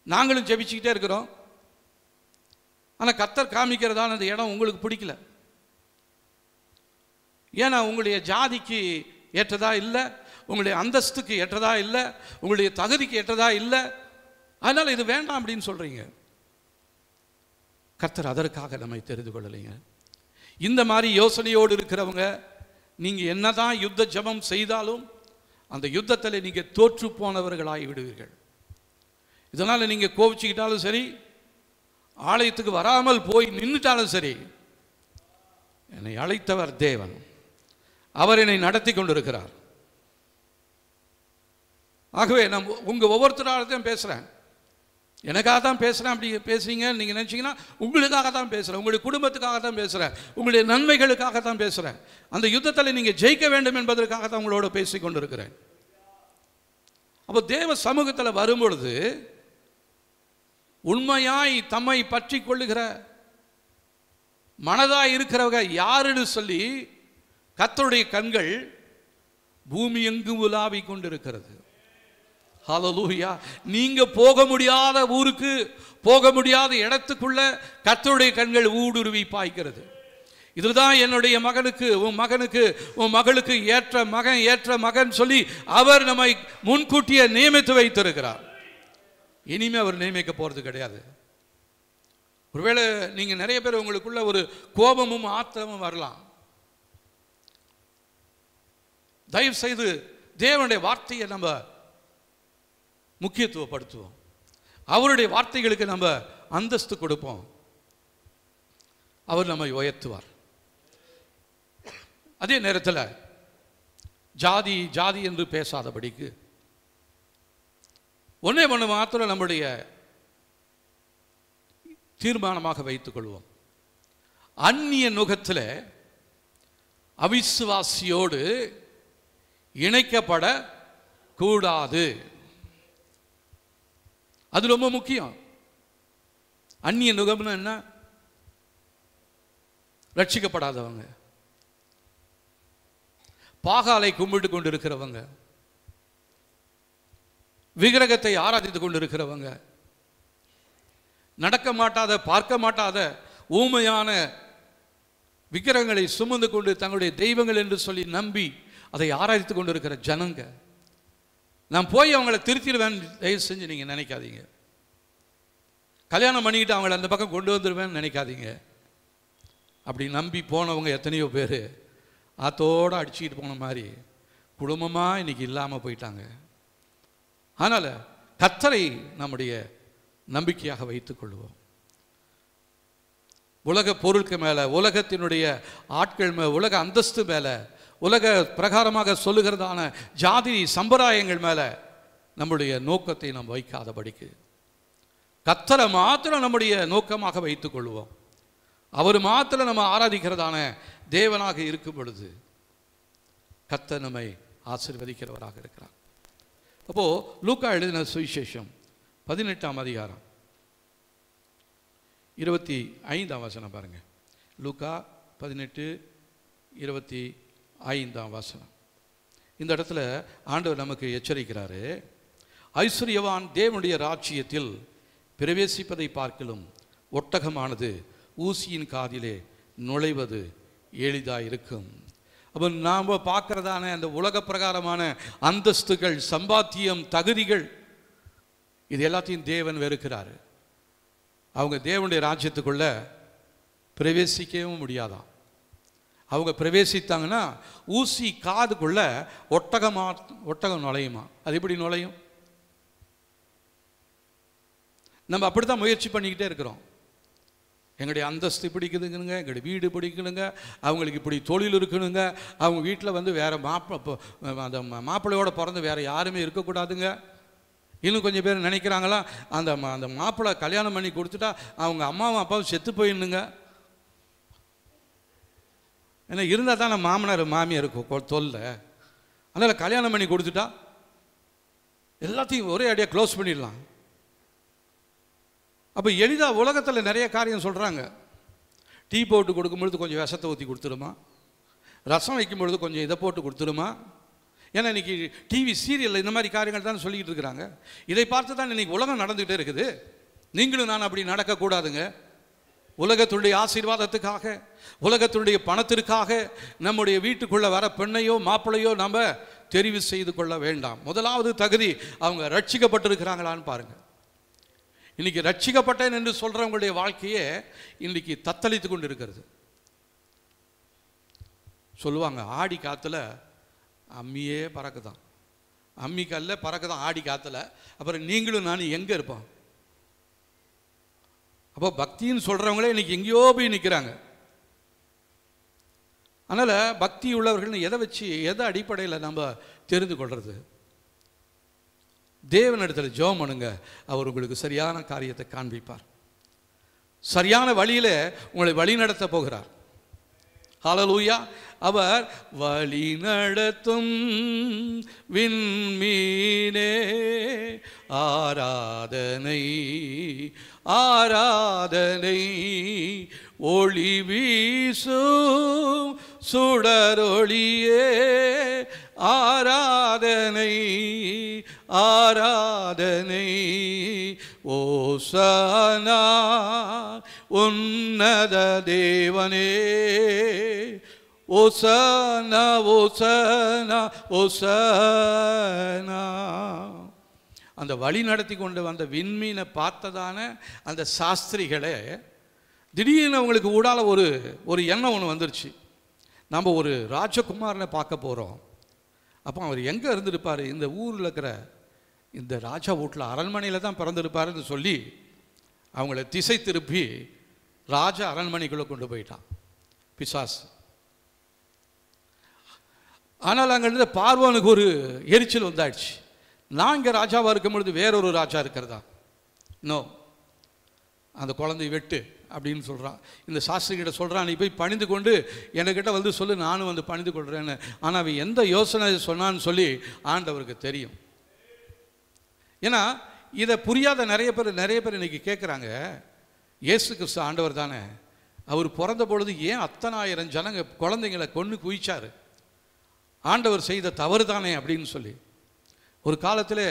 நாங்களும் ஜெபிச்சுக்கிட்டே இருக்கிறோம். ஆனால் கர்த்தர் காமிக்கிறதான அந்த இடம் உங்களுக்கு பிடிக்கல. ஏன்னா உங்களுடைய ஜாதிக்கு ஏற்றதா இல்லை, உங்களுடைய அந்தஸ்துக்கு ஏற்றதா இல்லை, உங்களுடைய தகுதிக்கு ஏற்றதா இல்லை, அதனால் இது வேண்டாம் அப்படின்னு சொல்கிறீங்க. கர்த்தர் அதற்காக நம்மை தெரிந்து கொள்ளலைங்க. இந்த மாதிரி யோசனையோடு இருக்கிறவங்க நீங்கள் என்னதான் யுத்த ஜெபம் செய்தாலும் அந்த யுத்தத்தில் நீங்கள் தோற்று போனவர்களாகி விடுவீர்கள். இதனால் நீங்கள் கோபிச்சுக்கிட்டாலும் சரி, ஆலயத்துக்கு வராமல் போய் நின்றுட்டாலும் சரி, என்னை அழைத்தவர் தேவன், அவர் என்னை நடத்தி கொண்டிருக்கிறார். ஆகவே நான் உங்கள் ஒவ்வொருத்தராலையும் பேசுகிறேன், எனக்காக தான் பேசுகிறேன். அப்படி பேசுறீங்க நீங்கள் நினச்சிங்கன்னா உங்களுக்காக தான் பேசுகிறேன், உங்களுடைய குடும்பத்துக்காக தான் பேசுகிறேன், உங்களுடைய நன்மைகளுக்காக தான் பேசுகிறேன். அந்த யுத்தத்தில் நீங்கள் ஜெயிக்க வேண்டும் என்பதற்காக தான் உங்களோட பேசி கொண்டிருக்கிறேன். அப்போ தேவ சமூகத்தில் வரும்பொழுது உண்மையாய் தம்மை பற்றி கொள்ளுகிற மனதாய் இருக்கிறவங்க யாருன்னு சொல்லி கர்த்தருடைய கண்கள் பூமி எங்கும் உலாவிக் கொண்டிருக்கிறது. ஹல்லேலூயா. நீங்க போக முடியாத ஊருக்கு, போக முடியாத இடத்துக்குள்ள கர்த்தருடைய கண்கள் ஊடுருவி பாய்க்கிறது. இதுதான் என்னுடைய மகனுக்கு, உன் மகனுக்கு, உன் மகளுக்கு ஏற்ற மகன் சொல்லி அவர் நம்மை முன்கூட்டியே நியமித்து வைத்திருக்கிறார். இனிமே அவர் நியமிக்க போறது கிடையாது. ஒருவேளை நீங்க நிறைய பேர் உங்களுக்குள்ள ஒரு கோபமும் ஆத்திரமும் வரலாம். தயவு செய்து தேவனுடைய வார்த்தையை நம்ம முக்கியத்துவப்படுத்துவோம், அவருடைய வார்த்தைகளுக்கு நம்ம அந்தஸ்து கொடுப்போம், அவர் நம்மை உயர்த்துவார். அதே நேரத்தில் ஜாதி ஜாதி என்று பேசாதபடிக்கு ஒன்னே ஒன்று மாத்திரம் நம்முடைய தீர்மானமாக வைத்துக் கொள்வோம். அந்நிய நுகத்தில் அவிசுவாசியோடு இணைக்கப்பட கூடாது. அது ரொம்ப முக்கியம். அந்நிய நுகம்னா என்ன? ரட்சிக்கப்படாதவங்க, பாகாலை கும்பிட்டு கொண்டு இருக்கிறவங்க, விக்கிரகத்தை ஆராதித்துக் கொண்டிருக்கிறவங்க, நடக்க மாட்டாத பார்க்க மாட்டாத ஊமையான விக்கிரகங்களை சுமந்து கொண்டு தங்களுடைய தெய்வங்கள் என்று சொல்லி நம்பி அதை ஆராதித்துக் கொண்டிருக்கிற ஜனங்க. நான் போய் அவங்கள திருத்திடுவேன் தயவு செஞ்சு நீங்க நினைக்காதீங்க. கல்யாணம் பண்ணிக்கிட்டு அவங்கள அந்த பக்கம் கொண்டு வந்துடுவேன்னு நினைக்காதீங்க. அப்படி நம்பி போனவங்க எத்தனையோ பேர் ஆத்தோடு அடிச்சுக்கிட்டு போன மாதிரி குடும்பமாக இன்னைக்கு இல்லாமல் போயிட்டாங்க. அதனால் கர்த்தரை நம்முடைய நம்பிக்கையாக வைத்துக் கொள்வோம். உலக பொருளுக்கு மேலே, உலகத்தினுடைய ஆட்கள் மேலே, உலக அந்தஸ்து மேலே, உலக பிரகாரமாக சொல்லுகிறதான ஜாதி சம்பிரதாயங்கள் மேலே நம்முடைய நோக்கத்தை நாம் வைக்காதபடிக்கு கர்த்தரை மாத்திரம் நம்முடைய நோக்கமாக வைத்துக் கொள்வோம். அவர் மாத்திரம் நம்ம ஆராதிக்கிறதான தேவனாக இருக்கும் பொழுது கர்த்தர் நம்மை ஆசீர்வதிக்கிறவராக இருக்கிறார். அப்போ லூக்கா எழுதின சுவிசேஷம் 18ஆம் அதிகாரம் 25ஆம் வசனம் பாருங்க. லூக்கா 18:25 வசனம். இந்த இடத்துல ஆண்டவர் நமக்கு எச்சரிக்கிறாரு, ஐஸ்வர்யவான் தேவனுடைய ராஜ்யத்தில் பிரவேசிப்பதை பார்க்கிலும் ஒட்டகமானது ஊசியின் காதிலே நுழைவது எளிதாக இருக்கும். அப்போ நாம் பார்க்கறதான அந்த உலக பிரகாரமான அந்தஸ்துகள், சம்பாத்தியம், தகுதிகள், இது எல்லாத்தையும் தேவன் வெறுக்கிறாரு. அவங்க தேவனுடைய ராஜ்யத்துக்குள்ள பிரவேசிக்கவும் முடியாதான். அவங்க பிரவேசித்தாங்கன்னா ஊசி காதுக்குள்ள ஒட்டகம் நுழையுமா? அது எப்படி நுழையும்? நம்ம அப்படித்தான் முயற்சி பண்ணிக்கிட்டே இருக்கிறோம். எங்களுடைய அந்தஸ்து பிடிக்குதுங்க, எங்களுடைய வீடு பிடிக்கணுங்க, அவங்களுக்கு இப்படி தொழில் இருக்கணுங்க, அவங்க வீட்டில் வந்து வேறு அந்த மாப்பிள்ளையோட பிறந்து வேறு யாருமே இருக்கக்கூடாதுங்க. இன்னும் கொஞ்சம் பேர் நினைக்கிறாங்களா, அந்த மாப்பிள்ளை கல்யாணம் பண்ணி கொடுத்துட்டா அவங்க அம்மாவும் அப்பாவும் செத்து போயிடணுங்க. ஏன்னா இருந்தால் தான் நம்ம மாமனார் மாமியார் இருக்கும் தொல்லை. அதனால் கல்யாணம் பண்ணி கொடுத்துட்டா எல்லாத்தையும் ஒரே அடியாக க்ளோஸ் பண்ணிடலாம். அப்போ எளிதாக உலகத்தில் நிறைய காரியம் சொல்கிறாங்க. டீ போட்டு கொடுக்கும்பொழுது கொஞ்சம் விஷத்தை ஊற்றி கொடுத்துருமா, ரசம் வைக்கும்பொழுது கொஞ்சம் இதை போட்டு கொடுத்துருமா. ஏன்னா இன்றைக்கி டிவி சீரியலில் இந்த மாதிரி காரியங்கள் தான் சொல்லிக்கிட்டு இருக்கிறாங்க. இதை பார்த்து தான் இன்றைக்கி உலகம் நடந்துகிட்டே இருக்குது. நீங்களும் நான் அப்படி நடக்கக்கூடாதுங்க. உலகத்துடைய ஆசீர்வாதத்துக்காக, உலகத்துடைய பணத்திற்காக நம்முடைய வீட்டுக்குள்ளே வர பெண்ணையோ மாப்பிள்ளையோ நம்ம தெரிவு செய்து கொள்ள வேண்டாம். முதலாவது தகுதி, அவங்க ரட்சிக்கப்பட்டிருக்கிறாங்களான்னு பாருங்கள். இன்றைக்கி ரட்சிக்கப்பட்டேன் என்று சொல்கிறவங்களுடைய வாழ்க்கையே இன்றைக்கி தத்தளித்து கொண்டு இருக்கிறது. சொல்லுவாங்க, ஆடி காற்றுல அம்மியே பறக்குதான், அம்மி கல்ல பறக்குதான் ஆடி காற்றுல. அப்புறம் நீங்களும் நானும் எங்கே இருப்போம்? அப்போ பக்தின்னு சொல்கிறவங்களே இன்றைக்கி எங்கேயோ போய் நிற்கிறாங்க. அதனால் பக்தி உள்ளவர்கள்னு எதை வச்சு, எதை அடிப்படையில் நம்ம தெரிந்து கொள்வது? தேவனிடத்தில் ஜெபம் பண்ணுங்க, அவர் உங்களுக்கு சரியான காரியத்தை காண்பிப்பார். சரியான வழியில் உங்களை வழி நடத்த போகிறார். ஹல்லேலூயா. அவர் வழி நடத்தும் விண்மீனே ஆராதனை ஆராதனை, ஒளி வீசும் சுடரொளியே ஆராதனை ஆராதனை, ஓசனா உன்னத தேவனே, ஓசனா ஓசனா ஓசனா. அந்த வழி நடத்தி கொண்டு வந்த விண்மீனை பார்த்ததான அந்த சாஸ்திரிகளே திடீர்னு அவங்களுக்கு ஊடால ஒரு எண்ணம் ஒன்று வந்துருச்சு. நம்ம ஒரு ராஜகுமாரனை பார்க்க போகிறோம். அப்போ அவர் எங்கே இருந்திருப்பார்? இந்த ஊரில் இருக்கிற இந்த ராஜா வீட்டில் அரண்மனையில் தான் பிறந்திருப்பாருன்னு சொல்லி அவங்கள திசை திருப்பி ராஜா அரண்மனைக்குள்ளே கொண்டு போயிட்டான் பிசாசு. ஆனால் அங்கேருந்து பார்வோனுக்கு ஒரு எரிச்சல் வந்தாயிடுச்சு. நான் இங்கே ராஜாவாக இருக்கும் பொழுது வேறொரு ராஜா இருக்கிறதா? நோ, அந்த குழந்தை வெட்டு அப்படின்னு சொல்கிறான். இந்த சாஸ்திரிகிட்ட சொல்கிறான், நீ போய் பணிந்து கொண்டு என்கிட்ட வந்து சொல்லு, நானும் வந்து பணிந்து கொள்கிறேன்னு. ஆனால் அவன் எந்த யோசனை சொன்னான்னு சொல்லி ஆண்டவருக்கு தெரியும். ஏன்னா இதை புரியாத நிறைய பேர் இன்றைக்கி கேட்குறாங்க, இயேசு கிறிஸ்து ஆண்டவர் தானே, அவர் பிறந்த பொழுது ஏன் அத்தனாயிரம் ஜனங்க குழந்தைங்களை கொன்று குவிச்சார்? ஆண்டவர் செய்த தவறு தானே அப்படின்னு சொல்லி. ஒரு காலத்தில்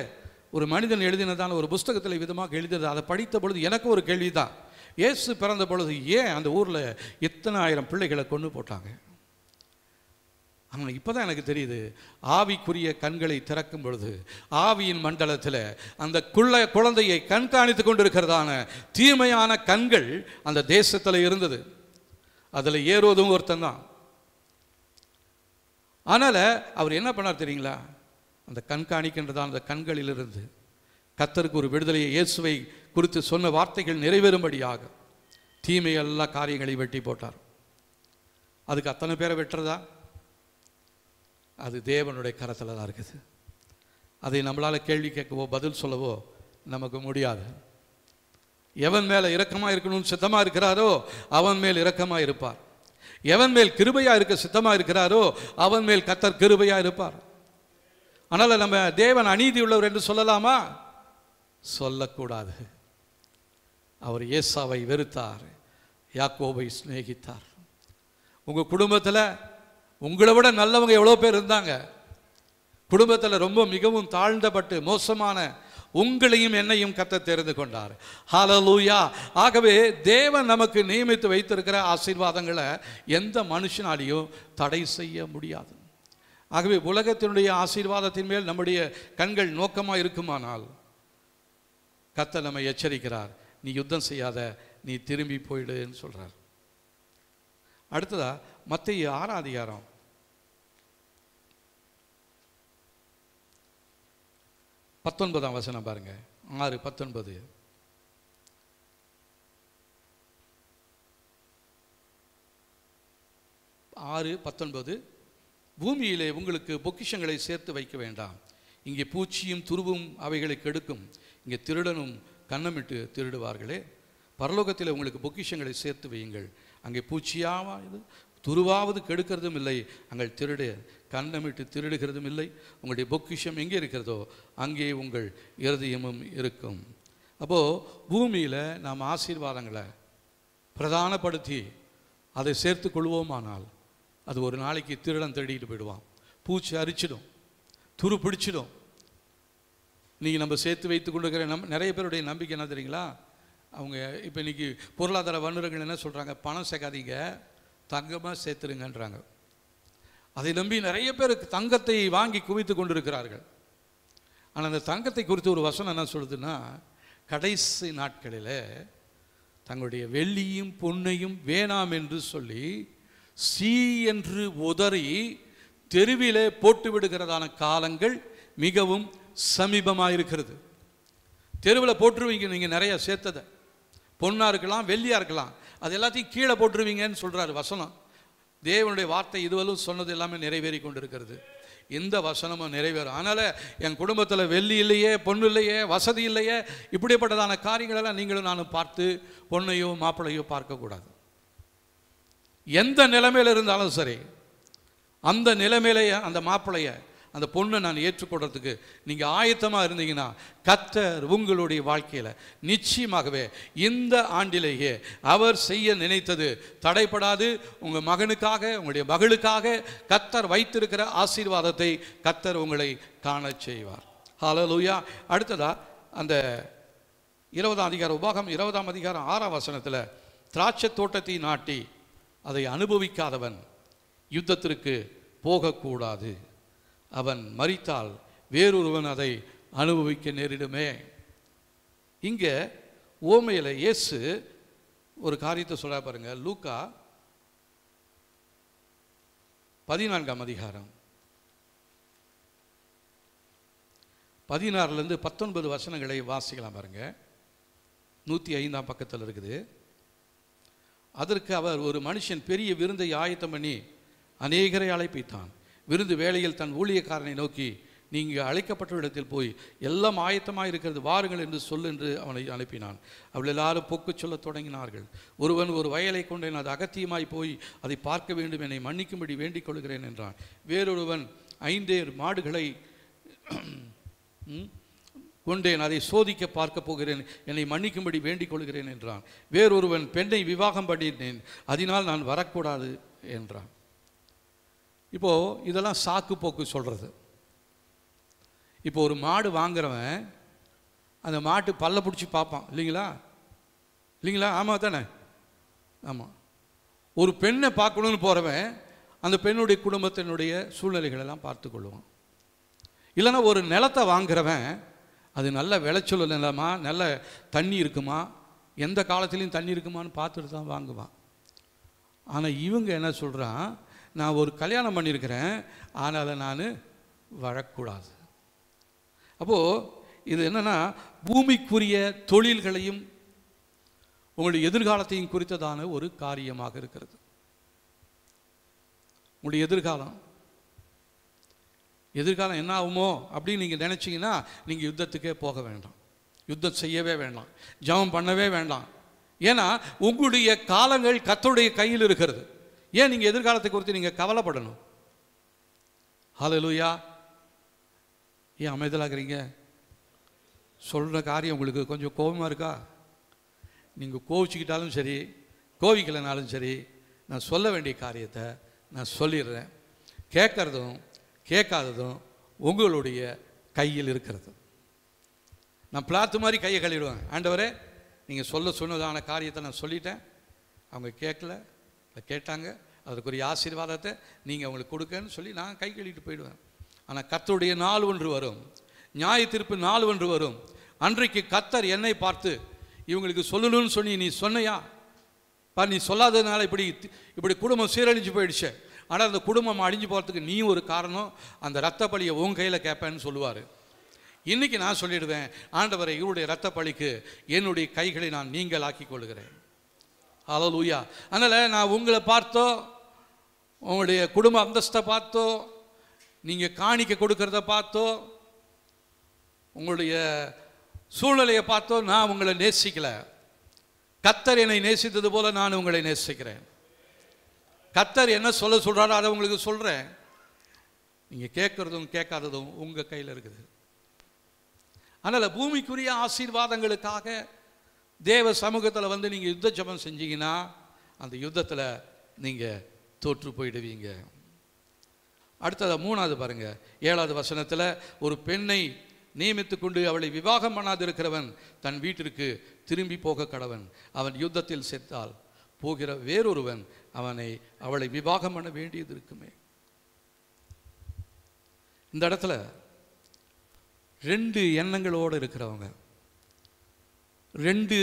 ஒரு மனிதன் எழுதினதான ஒரு புஸ்தகத்தில் விதமாக எழுதினது, அதை படித்த பொழுது எனக்கு ஒரு கேள்வி தான், இயேசு பிறந்த பொழுது ஏன் அந்த ஊரில் எத்தனை ஆயிரம் பிள்ளைகளை கொன்று போட்டாங்க? ஆனால் இப்போ தான் எனக்கு தெரியுது, ஆவிக்குரிய கண்களை திறக்கும் பொழுது ஆவியின் மண்டலத்தில் அந்த குழந்தையை கண்காணித்து கொண்டிருக்கிறதான தீமையான கண்கள் அந்த தேசத்தில் இருந்தது. அதில் ஏரோதும் ஒருத்தன் தான். அதனால் அவர் என்ன பண்ணார் தெரியுங்களா? அந்த கண்காணிக்கின்றதான அந்த கண்களிலிருந்து கர்த்தருக்கு ஒரு விடுதலையை, இயேசுவை குறித்து சொன்ன வார்த்தைகள் நிறைவேறும்படியாக தீமை எல்லா காரியங்களையும் வெட்டி போட்டார். அதுக்கு அத்தனை பேரை வெட்டுறதா? அது தேவனுடைய கரத்தில் தான் இருக்குது. அதை நம்மளால் கேள்வி கேட்கவோ பதில் சொல்லவோ நமக்கு முடியாது. எவன் மேலே இரக்கமாக இருக்கணும்னு சித்தமாக இருக்கிறாரோ அவன் மேல் இரக்கமாக இருப்பார். எவன் மேல் கிருபையாக இருக்க சித்தமாக இருக்கிறாரோ அவன் மேல் கர்த்தர் கிருபையாக இருப்பார். ஆனால் நம்ம தேவன் அநீதி உள்ளவர் என்று சொல்லலாமா? சொல்லக்கூடாது. அவர் ஏசாவை வெறுத்தார், யாக்கோபை சிநேகித்தார். உங்கள் குடும்பத்தில் உங்களை விட நல்லவங்க எவ்வளோ பேர் இருந்தாங்க. குடும்பத்தில் ரொம்ப மிகவும் தாழ்ந்தப்பட்டு மோசமான உங்களையும் என்னையும் கர்த்தர் தெரிந்து கொண்டார். ஹல்லேலூயா. ஆகவே தேவன் நமக்கு நியமித்து வைத்திருக்கிற ஆசீர்வாதங்களை எந்த மனுஷனாலையும் தடை செய்ய முடியாது. ஆகவே உலகத்தினுடைய ஆசீர்வாதத்தின் மேல் நம்முடைய கண்கள் நோக்கமாக இருக்குமானால் கர்த்தர் நம்மை எச்சரிக்கிறார், நீ யுத்தம் செய்யாத, நீ திரும்பி போயிடுன்னு சொல்றார். அடுத்ததா மத்தேயு 6 அதிகாரம் 19 வசனம் பாருங்க. 6:19. பூமியிலே உங்களுக்கு பொக்கிஷங்களை சேர்த்து வைக்க வேண்டாம், இங்கே பூச்சியும் துருவும் அவைகளை கெடுக்கும், இங்கே திருடனும் கன்னமிட்டு திருடுவார்களே. பரலோகத்தில் உங்களுக்கு பொக்கிஷங்களை சேர்த்து வையுங்கள், அங்கே பூச்சியாவது துருவாவது கெடுக்கிறதும் இல்லை, அங்கே திருடு கன்னமிட்டு திருடுகிறதும் இல்லை. உங்களுடைய பொக்கிஷம் எங்கே இருக்கிறதோ அங்கே உங்கள் இருதயமும் இருக்கும். அப்போது பூமியில் நாம் ஆசீர்வாதங்களை பிரதானப்படுத்தி அதை சேர்த்து கொள்வோமானால் அது ஒரு நாளைக்கு திருடன் தேடிட்டு போயிடுவான், பூச்சி அரிச்சிடும், துரு பிடிச்சிடும். நீங்கள் நம்ம சேர்த்து வைத்து கொண்டிருக்கிற நிறைய பேருடைய நம்பிக்கை என்ன தெரியுங்களா? அவங்க இப்போ இன்றைக்கி பொருளாதார வல்லுநர்கள் என்ன சொல்கிறாங்க? பணம் சேர்க்காதீங்க, தங்கமாக சேர்த்துருங்கன்றாங்க. அதை நம்பி நிறைய பேர் தங்கத்தை வாங்கி குவித்து கொண்டிருக்கிறார்கள். ஆனால் அந்த தங்கத்தை குறித்து ஒரு வசனம் என்ன சொல்லுதுன்னா, கடைசி நாட்களில் தங்களுடைய வெள்ளியும் பொன்னையும் வேணாம் என்று சொல்லி சீ என்று உதறி தெருவிலே போட்டு விடுகிறதான காலங்கள் மிகவும் சமீபமாக இருக்கிறது. தெருவில் போட்டுருவீங்க நீங்கள் நிறைய சேர்த்ததை, பொன்னாக இருக்கலாம் வெள்ளியாக இருக்கலாம், அது எல்லாத்தையும் கீழே போட்டுருவீங்கன்னு சொல்கிறாரு வசனம். தேவனுடைய வார்த்தை இதுவரையும் சொன்னது எல்லாமே நிறைவேறி கொண்டிருக்கிறது. இந்த வசனமும் நிறைவேறும். அதனால் என் குடும்பத்தில் வெள்ளி இல்லையே, பொண்ணு இல்லையே, வசதி இல்லையே, இப்படிப்பட்டதான காரியங்களெல்லாம் நீங்களும் நானும் பார்த்து பொண்ணையோ மாப்பிள்ளையோ பார்க்கக்கூடாது. எந்த நிலைமையில் இருந்தாலும் சரி, அந்த நிலைமையிலேயே அந்த மாப்பிள்ளைய அந்த பொண்ணை நான் ஏற்றுக்கொள்றதுக்கு நீங்கள் ஆயத்தமாக இருந்தீங்கன்னா கர்த்தர் உங்களுடைய வாழ்க்கையில் நிச்சயமாகவே இந்த ஆண்டிலேயே அவர் செய்ய நினைத்தது தடைப்படாது. உங்கள் மகனுக்காக, உங்களுடைய மகளுக்காக கர்த்தர் வைத்திருக்கிற ஆசீர்வாதத்தை கர்த்தர் உங்களை காண செய்வார். ஹல்லேலூயா. அடுத்ததா அந்த 20ஆம் அதிகாரம் உபாகம் 20ஆம் அதிகாரம் 6ஆம் வசனத்தில், திராட்சை தோட்டத்தை நாட்டி அதை அனுபவிக்காதவன் யுத்தத்திற்கு போகக்கூடாது, அவன் மரித்தால் வேறொருவன் அதை அனுபவிக்க நேரிடுமே. இங்கே ஓமையில் இயேசு ஒரு காரியத்தை சொல்ல பாருங்க. லூக்கா 14ஆம் அதிகாரம் 16 to 19 வசனங்களை வாசிக்கலாம் பாருங்க. 105ஆம் பக்கத்தில் இருக்குது. அதற்கு அவர், ஒரு மனுஷன் பெரிய விருந்தை ஆயத்தம் பண்ணி அநேகரை அழைப்பித்தான். விருந்து வேளையில் தன் ஊழியக்காரனை நோக்கி, நீங்கள் அழைக்கப்பட்ட இடத்தில் போய் எல்லாம் ஆயத்தமாக இருக்கிறது, வாருங்கள் என்று சொல் என்று அவனை அனுப்பினான். அவள் எல்லாரும் போக்கு சொல்ல தொடங்கினார்கள். ஒருவன், ஒரு வயலை கொண்டேன், அது அகத்தியமாய் போய் அதை பார்க்க வேண்டும், என்னை மன்னிக்கும்படி வேண்டிக் கொள்கிறேன் என்றான். வேறொருவன், 5 மாடுகளை கொண்டேன், அதை சோதிக்க பார்க்க போகிறேன், என்னை மன்னிக்கும்படி வேண்டிக் கொள்கிறேன் என்றான். வேறொருவன், பெண்ணை விவாகம் பண்ணினேன், அதனால் நான் வரக்கூடாது என்றான். இப்போது இதெல்லாம் சாக்கு போக்கு சொல்கிறது. இப்போ ஒரு மாடு வாங்குறவன் அந்த மாட்டு பல்ல பிடிச்சி பார்ப்பான், இல்லைங்களா? ஆமாம் தானே? ஆமாம். ஒரு பெண்ணை பார்க்கணுன்னு போகிறவன் அந்த பெண்ணுடைய குடும்பத்தினுடைய சூழ்நிலைகளெல்லாம் பார்த்து கொள்ளுவான். இல்லைன்னா ஒரு நிலத்தை வாங்குறவன் அது நல்ல விளைச்சல் நிலமா, நல்ல தண்ணி இருக்குமா, எந்த காலத்துலேயும் தண்ணி இருக்குமான்னு பார்த்துட்டு தான் வாங்குவான். ஆனால் இவங்க என்ன சொல்கிறான், நான் ஒரு கல்யாணம் பண்ணியிருக்கிறேன், ஆனால் நான் வரக்கூடாது. அப்போது இது என்னென்னா, பூமிக்குரிய தொழில்களையும் உங்களுடைய எதிர்காலத்தையும் குறித்ததான ஒரு காரியமாக இருக்கிறது. உங்களுடைய எதிர்காலம் என்ன ஆகுமோ அப்படின்னு நீங்கள் நினச்சிங்கன்னா நீங்கள் யுத்தத்துக்கே போக வேண்டாம். யுத்தம் செய்யவே வேண்டாம், ஜெபம் பண்ணவே வேண்டாம். ஏன்னா உங்களுடைய காலங்கள் கர்த்தருடைய கையில் இருக்கிறது. ஏன் நீங்கள் எதிர்காலத்தை குறித்து நீங்கள் கவலைப்படணும்? ஹல்லேலூயா. ஏன் அமைதலாகிறீங்க? சொல்கிற காரியம் உங்களுக்கு கொஞ்சம் கோபமாக இருக்கா? நீங்கள் கோவிச்சுக்கிட்டாலும் சரி, கோவிக்கலைனாலும் சரி, நான் சொல்ல வேண்டிய காரியத்தை நான் சொல்லிடுறேன். கேட்கறதும் கேட்காததும் உங்களுடைய கையில் இருக்கிறது. நான் பிளாத்து மாதிரி கையை கழுவிடுவேன். ஆண்டவரே, நீங்கள் சொன்னதான காரியத்தை நான் சொல்லிட்டேன், அவங்க கேட்கல, கேட்டாங்க, அதுக்குரிய ஆசீர்வாதத்தை நீங்கள் அவங்களுக்கு கொடுக்கன்னு சொல்லி நான் கை கழுவிட்டு போயிடுவேன். ஆனால் கர்த்தருடைய நாள் ஒன்று வரும், நியாய தீர்ப்பு நாள் ஒன்று வரும். அன்றைக்கு கர்த்தர் என்னை பார்த்து இவங்களுக்கு சொல்லணும்னு சொல்லி நீ சொன்னையா பா, நீ சொல்லாததுனால இப்படி குடும்பம் சீரழிஞ்சு போயிடுச்சு, ஆனால் அந்த குடும்பம் அழிஞ்சு போகிறதுக்கு நீ ஒரு காரணம், அந்த இரத்த பழியை உன் கையில் கேட்பேன்னு சொல்லுவார். இன்றைக்கி நான் சொல்லிடுவேன், ஆண்டவரை இவருடைய இரத்த பழிக்கு என்னுடைய கைகளை நான் நீங்கள் ஆக்கிக் கொள்கிறேன். ஹல்லேலூயா. அதனால் நான் உங்களை பார்த்தோ, உங்களுடைய குடும்ப அந்தஸ்தை பார்த்தோ, நீங்கள் காணிக்க கொடுக்கறத பார்த்தோ, உங்களுடைய சூழ்நிலையை பார்த்தோ நான் உங்களை நேசிக்கலை. கர்த்தர் என்னை நேசித்தது போல நான் உங்களை நேசிக்கிறேன். கர்த்தர் என்ன சொல்கிறாரோ அதை உங்களுக்கு சொல்கிறேன். நீங்கள் கேட்குறதும் கேட்காததும் உங்கள் கையில் இருக்குது. அதனால் பூமிக்குரிய ஆசீர்வாதங்களுக்காக தேவ சமூகத்தில் வந்து நீங்கள் யுத்த ஜெபம் செஞ்சீங்கன்னா அந்த யுத்தத்தில் நீங்கள் தோற்று போயிடுவீங்க. அடுத்தது 3வது பாருங்கள், 7வது வசனத்தில், ஒரு பெண்ணை நியமித்து கொண்டு அவளை விவாகம் பண்ணாதிருக்கிறவன் தன் வீட்டிற்கு திரும்பி போக கடவன். அவன் யுத்தத்தில் செத்தால் போகிற வேறொருவன் அவளை விவாகம் பண்ண வேண்டியது இருக்குமே. இந்த இடத்துல 2 எண்ணங்களோடு இருக்கிறவங்க, 2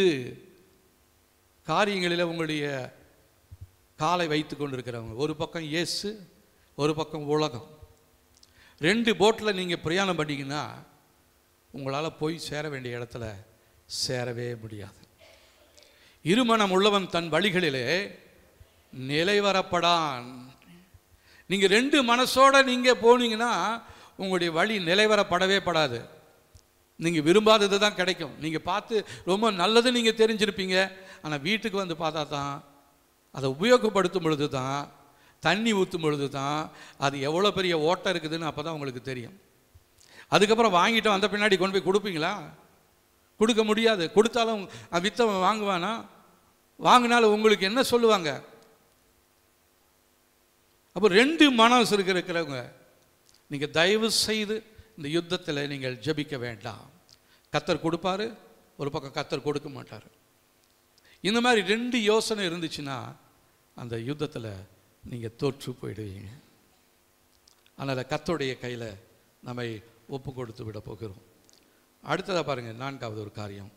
காரியங்களில் உங்களுடைய காலை வைத்து கொண்டு இருக்கிறவங்க, ஒரு பக்கம் இயேசு, ஒரு பக்கம் உலகம். 2 போட்டில் நீங்கள் பிரயாணம் பண்ணிங்கன்னா உங்களால் போய் சேர வேண்டிய இடத்துல சேரவே முடியாது. இருமனம் உள்ளவன் தன் வழிகளிலே நிலைவரப்படான். நீங்கள் 2 மனசோடு நீங்கள் போனீங்கன்னா உங்களுடைய வழி நிலைவரப்படவே படாது. நீங்கள் விரும்பாதது தான் கிடைக்கும். நீங்கள் பார்த்து ரொம்ப நல்லது நீங்கள் தெரிஞ்சிருப்பீங்க, ஆனால் வீட்டுக்கு வந்து பார்த்தா தான், அதை உபயோகப்படுத்தும் பொழுது தான், தண்ணி ஊற்றும் பொழுது தான் அது எவ்வளோ பெரிய ஓட்டம் இருக்குதுன்னு அப்போ தான் உங்களுக்கு தெரியும். அதுக்கப்புறம் வாங்கிட்டு வந்த பின்னாடி கொண்டு போய் கொடுப்பீங்களா? கொடுக்க முடியாது. கொடுத்தாலும் வித்தவன் வாங்குவானா? வாங்கினாலும் உங்களுக்கு என்ன சொல்லுவாங்க? அப்போ 2 மனசு இருக்கிறவங்க நீங்கள் தயவு செய்து இந்த யுத்தத்தில் நீங்கள் ஜெபிக்க வேண்டாம். கர்த்தர் கொடுப்பாரு, ஒரு பக்கம் கர்த்தர் கொடுக்க மாட்டார். இந்த மாதிரி 2 யோசனை இருந்துச்சுன்னா அந்த யுத்தத்தில் நீங்கள் தோற்று போயிடுவீங்க. அதனால் கர்த்தருடைய கையில் நம்மை ஒப்பு கொடுத்து விட போகிறோம். அடுத்ததாக பாருங்கள், 4வது ஒரு காரியம்,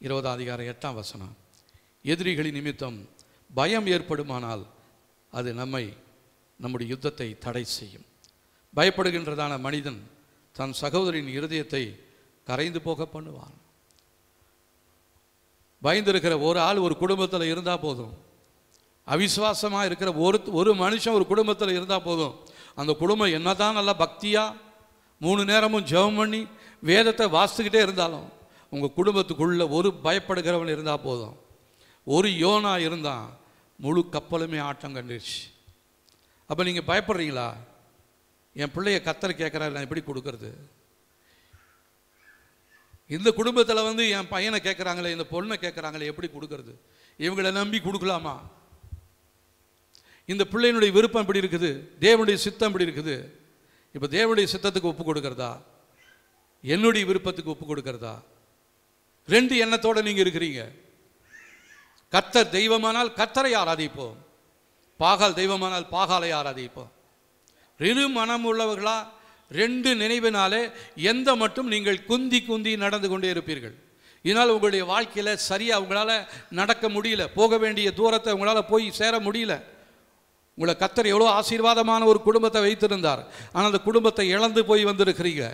20ஆம் அதிகாரம் 8ஆம் வசனம். எதிரிகளின் நிமித்தம் பயம் ஏற்படுமானால் அது நம்முடைய யுத்தத்தை தடை செய்யும். பயப்படுகின்றதான மனிதன் தன் சகோதரின் இருதயத்தை கரைந்து போக பண்ணுவான். பயந்திருக்கிற ஒரு ஆள் ஒரு குடும்பத்தில் இருந்தால் போதும், அவிசுவாசமாக இருக்கிற ஒரு மனுஷன் ஒரு குடும்பத்தில் இருந்தால் போதும், அந்த குடும்பம் என்னதான் நல்லா பக்தியாக 3 நேரமும் ஜெபம் பண்ணி வேதத்தை வாசித்துக்கிட்டே இருந்தாலும் உங்கள் குடும்பத்துக்குள்ளே ஒரு பயப்படுகிறவன் இருந்தால் போதும். ஒரு யோனா இருந்தால் முழு கப்பலுமே ஆட்டம் கண்டுருச்சு. அப்போ நீங்கள் பயப்படுறீங்களா? என் பிள்ளைய கர்த்தர் கேட்குறாரு, நான் எப்படி கொடுக்கறது? இந்த குடும்பத்தில் வந்து என் பையனை கேட்குறாங்களே, இந்த பொண்ணை கேட்குறாங்களே, எப்படி கொடுக்கறது? இவங்களை நம்பி கொடுக்கலாமா? இந்த பிள்ளையினுடைய விருப்பம் எப்படி இருக்குது, தேவனுடைய சித்தம் எப்படி இருக்குது? இப்போ தேவனுடைய சித்தத்துக்கு ஒப்பு கொடுக்கறதா, என்னுடைய விருப்பத்துக்கு ஒப்பு கொடுக்கறதா? 2 எண்ணத்தோடு நீங்கள் இருக்கிறீங்க. கர்த்தர் தெய்வமானால் கர்த்தரை ஆராதிப்போம், பாகால் தெய்வமானால் பாகாலை ஆராதிப்போம். 2 மனம் உள்ளவர்களா, 2 நினைவினாலே எந்த மட்டும் நீங்கள் குந்தி நடந்து கொண்டே இருப்பீர்கள். இதனால் உங்களுடைய வாழ்க்கையில் சரியாக உங்களால் நடக்க முடியல, போக வேண்டிய தூரத்தை உங்களால் போய் சேர முடியல. உங்களை கர்த்தர் எவ்வளோ ஆசீர்வாதமான ஒரு குடும்பத்தை வைத்திருந்தார், ஆனால் அந்த குடும்பத்தை இழந்து போய் வந்திருக்கிறீங்க.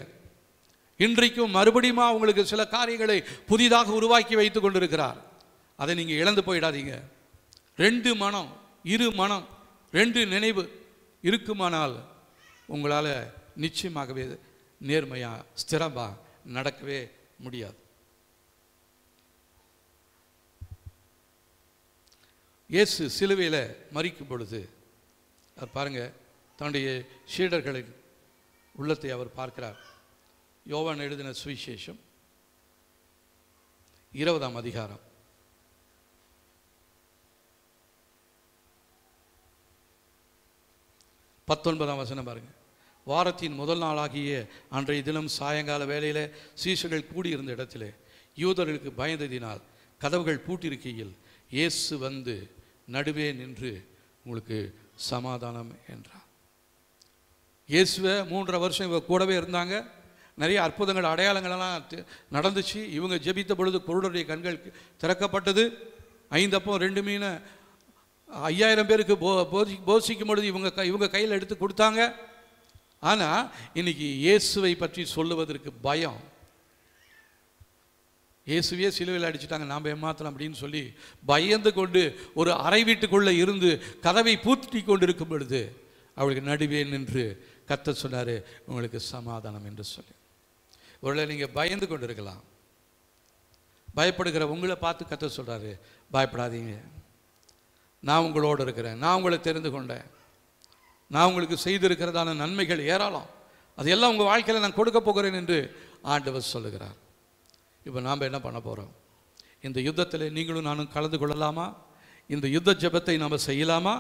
இன்றைக்கும் மறுபடியும் உங்களுக்கு சில காரியங்களை புதிதாக உருவாக்கி வைத்து கொண்டிருக்கிறார். அதை நீங்கள் இழந்து போயிடாதீங்க. 2 மனம், 2 மனம், 2 நினைவு இருக்குமானால் உங்களால் நிச்சயமாகவே நேர்மையாக ஸ்திரமாக நடக்கவே முடியாது. இயேசு சிலுவையில் மரிக்கும் பொழுது அவர் பாருங்க, தன்னுடைய சீடர்களின் உள்ளத்தை அவர் பார்க்கிறார். யோவான் எழுதின சுவிசேஷம் 20ஆம் அதிகாரம் 19ஆம் வசனம் பாருங்க. வாரத்தின் முதல் நாளாகிய அன்றைய தினம் சாயங்கால வேளையில் சீஷர்கள் கூடியிருந்த இடத்திலே யூதர்களுக்கு பயந்ததினால் கதவுகள் பூட்டிருக்கையில் இயேசு வந்து நடுவே நின்று உங்களுக்கு சமாதானம் என்றார். இயேசுவை 3.5 வருஷம் இவங்க கூடவே இருந்தாங்க. நிறைய அற்புதங்கள் அடையாளங்களெல்லாம் நடந்துச்சு. இவங்க ஜெபித்த பொழுது குருடருடைய கண்கள் திறக்கப்பட்டது. 5 அப்பம் 2 மீன் 5000 பேருக்கு போஷிக்கும் பொழுது இவங்க கையில் எடுத்து கொடுத்தாங்க. ஆனால் இன்னைக்கு இயேசுவை பற்றி சொல்லுவதற்கு பயம். இயேசுவே சிலுவையில் அடிச்சுட்டாங்க, நாம் ஏமாத்தலாம் அப்படின்னு சொல்லி பயந்து கொண்டு ஒரு அறை வீட்டுக்குள்ளே இருந்து கதவை பூட்டி கொண்டிருக்கும் பொழுது அவளுக்கு நடுவே நின்று கர்த்தர் சொன்னார், உங்களுக்கு சமாதானம் என்று சொல்லி. ஒருவேளை நீங்கள் பயந்து கொண்டு இருக்கலாம். பயப்படுகிற உங்களை பார்த்து கர்த்தர் சொல்கிறாரு, பயப்படாதீங்க, நான் உங்களோடு இருக்கிறேன், நான் உங்களை தெரிந்து கொண்டேன், நான் உங்களுக்கு செய்திருக்கிறதான நன்மைகள் ஏராளம், அதையெல்லாம் உங்கள் வாழ்க்கையில் நான் கொடுக்க போகிறேன் என்று ஆண்டவர் சொல்லுகிறார். இப்போ நாம் என்ன பண்ண போகிறோம்? இந்த யுத்தத்தில் நீங்களும் நானும் கலந்து கொள்ளலாமா? இந்த யுத்த ஜெபத்தை நாம் செய்யலாமா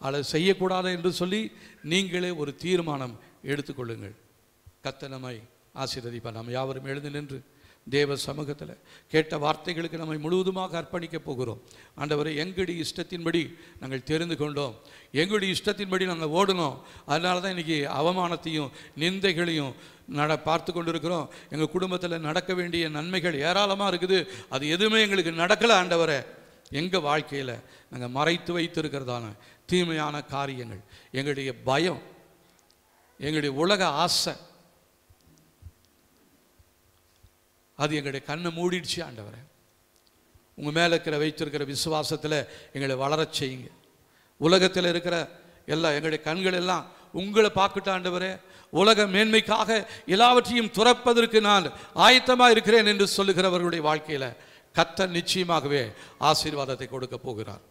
அல்லது செய்யக்கூடாது என்று சொல்லி நீங்களே ஒரு தீர்மானம் எடுத்துக்கொள்ளுங்கள். கர்த்தர் நம்மை ஆசீர்வதிப்பார். நாம் யாவரும் எழுந்து நின்று தேவ சமூகத்தில் கேட்ட வார்த்தைகளுக்கு நம்மை முழுவதுமாக அர்ப்பணிக்கப் போகிறோம். ஆண்டவரை, எங்களுடைய இஷ்டத்தின்படி நாங்கள் தெரிந்து கொண்டோம், எங்களுடைய இஷ்டத்தின்படி நாங்கள் ஓடணும். அதனால தான் இன்றைக்கி அவமானத்தையும் நிந்தைகளையும் பார்த்து கொண்டிருக்கிறோம். எங்கள் குடும்பத்தில் நடக்க வேண்டிய நன்மைகள் ஏராளமாக இருக்குது, அது எதுவுமே எங்களுக்கு நடக்கலை. ஆண்டவரை, எங்கள் வாழ்க்கையில் நாங்கள் மறைத்து வைத்திருக்கிறதான தீமையான காரியங்கள், எங்களுடைய பயம், எங்களுடைய உலக ஆசை, அது எங்களுடைய கண்ணை மூடிடுச்சு. ஆண்டவரை, உங்கள் மேலே வைத்திருக்கிற விசுவாசத்தில் எங்களை வளரச் செய்யுங்க. உலகத்தில் இருக்கிற எங்களுடைய கண்கள் எல்லாம் உங்களை பார்க்கட்ட. ஆண்டவரே, உலக மேன்மைக்காக எல்லாவற்றையும் துறப்பதற்கு நான் ஆயத்தமாக இருக்கிறேன் என்று சொல்லுகிறவர்களுடைய வாழ்க்கையில் கர்த்தர் நிச்சயமாகவே ஆசீர்வாதத்தை கொடுக்க போகிறார்.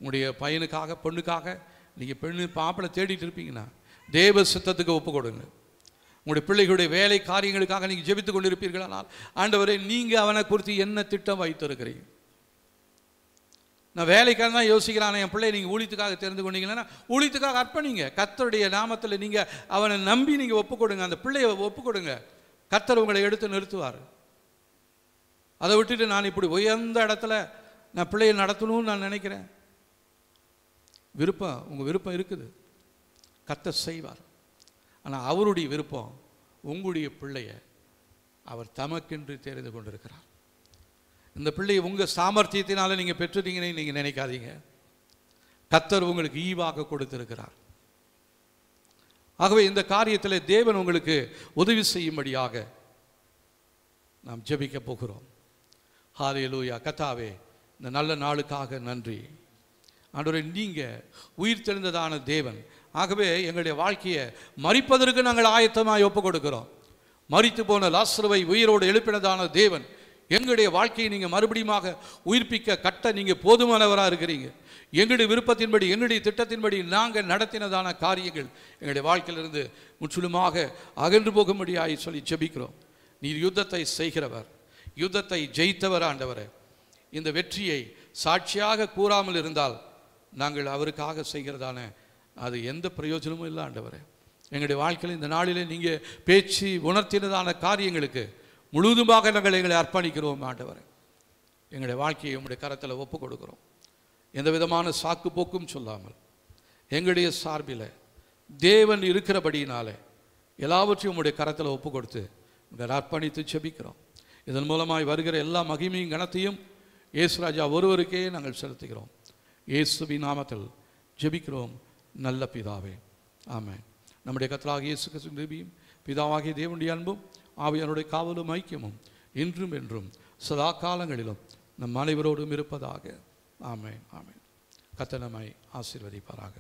உங்களுடைய பையனுக்காக பொண்ணுக்காக நீங்கள் பெண்ணு மாப்பிள்ளை தேடிட்டு இருப்பீங்கன்னா தேவ சித்தத்துக்கு ஒப்பு கொடுங்க. உங்களுடைய பிள்ளைகளுடைய வேலை காரியங்களுக்காக நீங்கள் ஜெபித்து கொண்டிருப்பீர்களானால், ஆண்டவரே, நீங்கள் அவனை குறித்து என்ன திட்டம் வைத்திருக்கிறீங்க? நான் வேலைக்காக தான் யோசிக்கிறான், என் பிள்ளை நீங்கள் ஊழியத்துக்காக தெரிந்து கொண்டீங்கன்னா ஊழியத்துக்காக அர்ப்பணிங்க. கர்த்தருடைய நாமத்தில் நீங்கள் அவனை நம்பி நீங்கள் ஒப்பு கொடுங்க, அந்த பிள்ளையை ஒப்பு கொடுங்க. கர்த்தர் உங்களை எடுத்து நிறுத்துவார். அதை விட்டுட்டு நான் இப்படி உயர்ந்த இடத்துல நான் பிள்ளையை நடத்தணும்னு நான் நினைக்கிறேன். விருப்பம், உங்கள் விருப்பம் இருக்குது, கர்த்தர் செய்வார். ஆனால் அவருடைய விருப்பம் உங்களுடைய பிள்ளையை அவர் தமக்கென்று தெரிந்து கொண்டிருக்கிறார். இந்த பிள்ளையை உங்கள் சாமர்த்தியத்தினால நீங்கள் பெற்றுட்டீங்கன்னு நீங்கள் நினைக்காதீங்க. கர்த்தர் உங்களுக்கு ஈவாக கொடுத்திருக்கிறார். ஆகவே இந்த காரியத்தில் தேவன் உங்களுக்கு உதவி செய்யும்படியாக நாம் ஜெபிக்க போகிறோம். ஹல்லேலூயா. கர்த்தாவே, இந்த நல்ல நாளுக்காக நன்றி. ஆண்டவரே, நீங்கள் உயிர் தெழுந்ததான தேவன். ஆகவே எங்களுடைய வாழ்க்கையை மரிப்பதற்கு நாங்கள் ஆயத்தமாக ஒப்பு கொடுக்கிறோம். மரித்து போன லாசருவை உயிரோடு எழுப்பினதான தேவன், எங்களுடைய வாழ்க்கையை நீங்கள் மறுபடியும் உயிர்ப்பிக்க கட்ட நீங்கள் போதுமானவராக இருக்கிறீங்க. எங்களுடைய விருப்பத்தின்படி, எங்களுடைய திட்டத்தின்படி நாங்கள் நடத்தினதான காரியங்கள் எங்களுடைய வாழ்க்கையிலிருந்து முற்றிலுமாக அகன்று போகும்படியாய் சொல்லி ஜெபிக்கிறோம். நீர் யுத்தத்தை செய்கிறவர், யுத்தத்தை ஜெயித்தவர். ஆண்டவரே, இந்த வெற்றியை சாட்சியாக கூறாமல் இருந்தால் நாங்கள் அவருக்காக செய்கிறதான அது எந்த பிரயோஜனமும் இல்லை. ஆண்டவரே, எங்களுடைய வாழ்க்கையில் இந்த நாளிலே நீங்கள் பேச்சு உணர்த்தினதான காரியங்களுக்கு முழுவதுமாக நாங்கள் எங்களை அர்ப்பணிக்கிறோம். ஆண்டவரே, எங்களுடைய வாழ்க்கையை உங்களுடைய கரத்தில் ஒப்பு கொடுக்கிறோம். எந்த விதமான சாக்கு போக்கும் சொல்லாமல் எங்களுடைய சார்பில் தேவன் இருக்கிறபடியினாலே எல்லாவற்றையும் உங்களுடைய கரத்தில் ஒப்பு கொடுத்து உங்களை அர்ப்பணித்து ஜெபிக்கிறோம். இதன் மூலமாய் வருகிற எல்லா மகிமையும் கனத்தையும் இயேசுராஜா ஒருவருக்கே நாங்கள் செலுத்துகிறோம். இயேசுவின் நாமத்தில் ஜெபிக்கிறோம் நல்ல பிதாவே, ஆமென். நம்முடைய கர்த்தராகிய இயேசு கிறிஸ்துவின் கிருபையும் பிதாவாகிய தேவனுடைய அன்பும் ஆவியானவருடைய காவலும் ஐக்கியமும் இன்றும் என்றும் சதா காலங்களிலும் நம் அனைவரோடும் இருப்பதாக. ஆமென், ஆமென். கர்த்தர் நம்மை ஆசீர்வதிப்பாராக.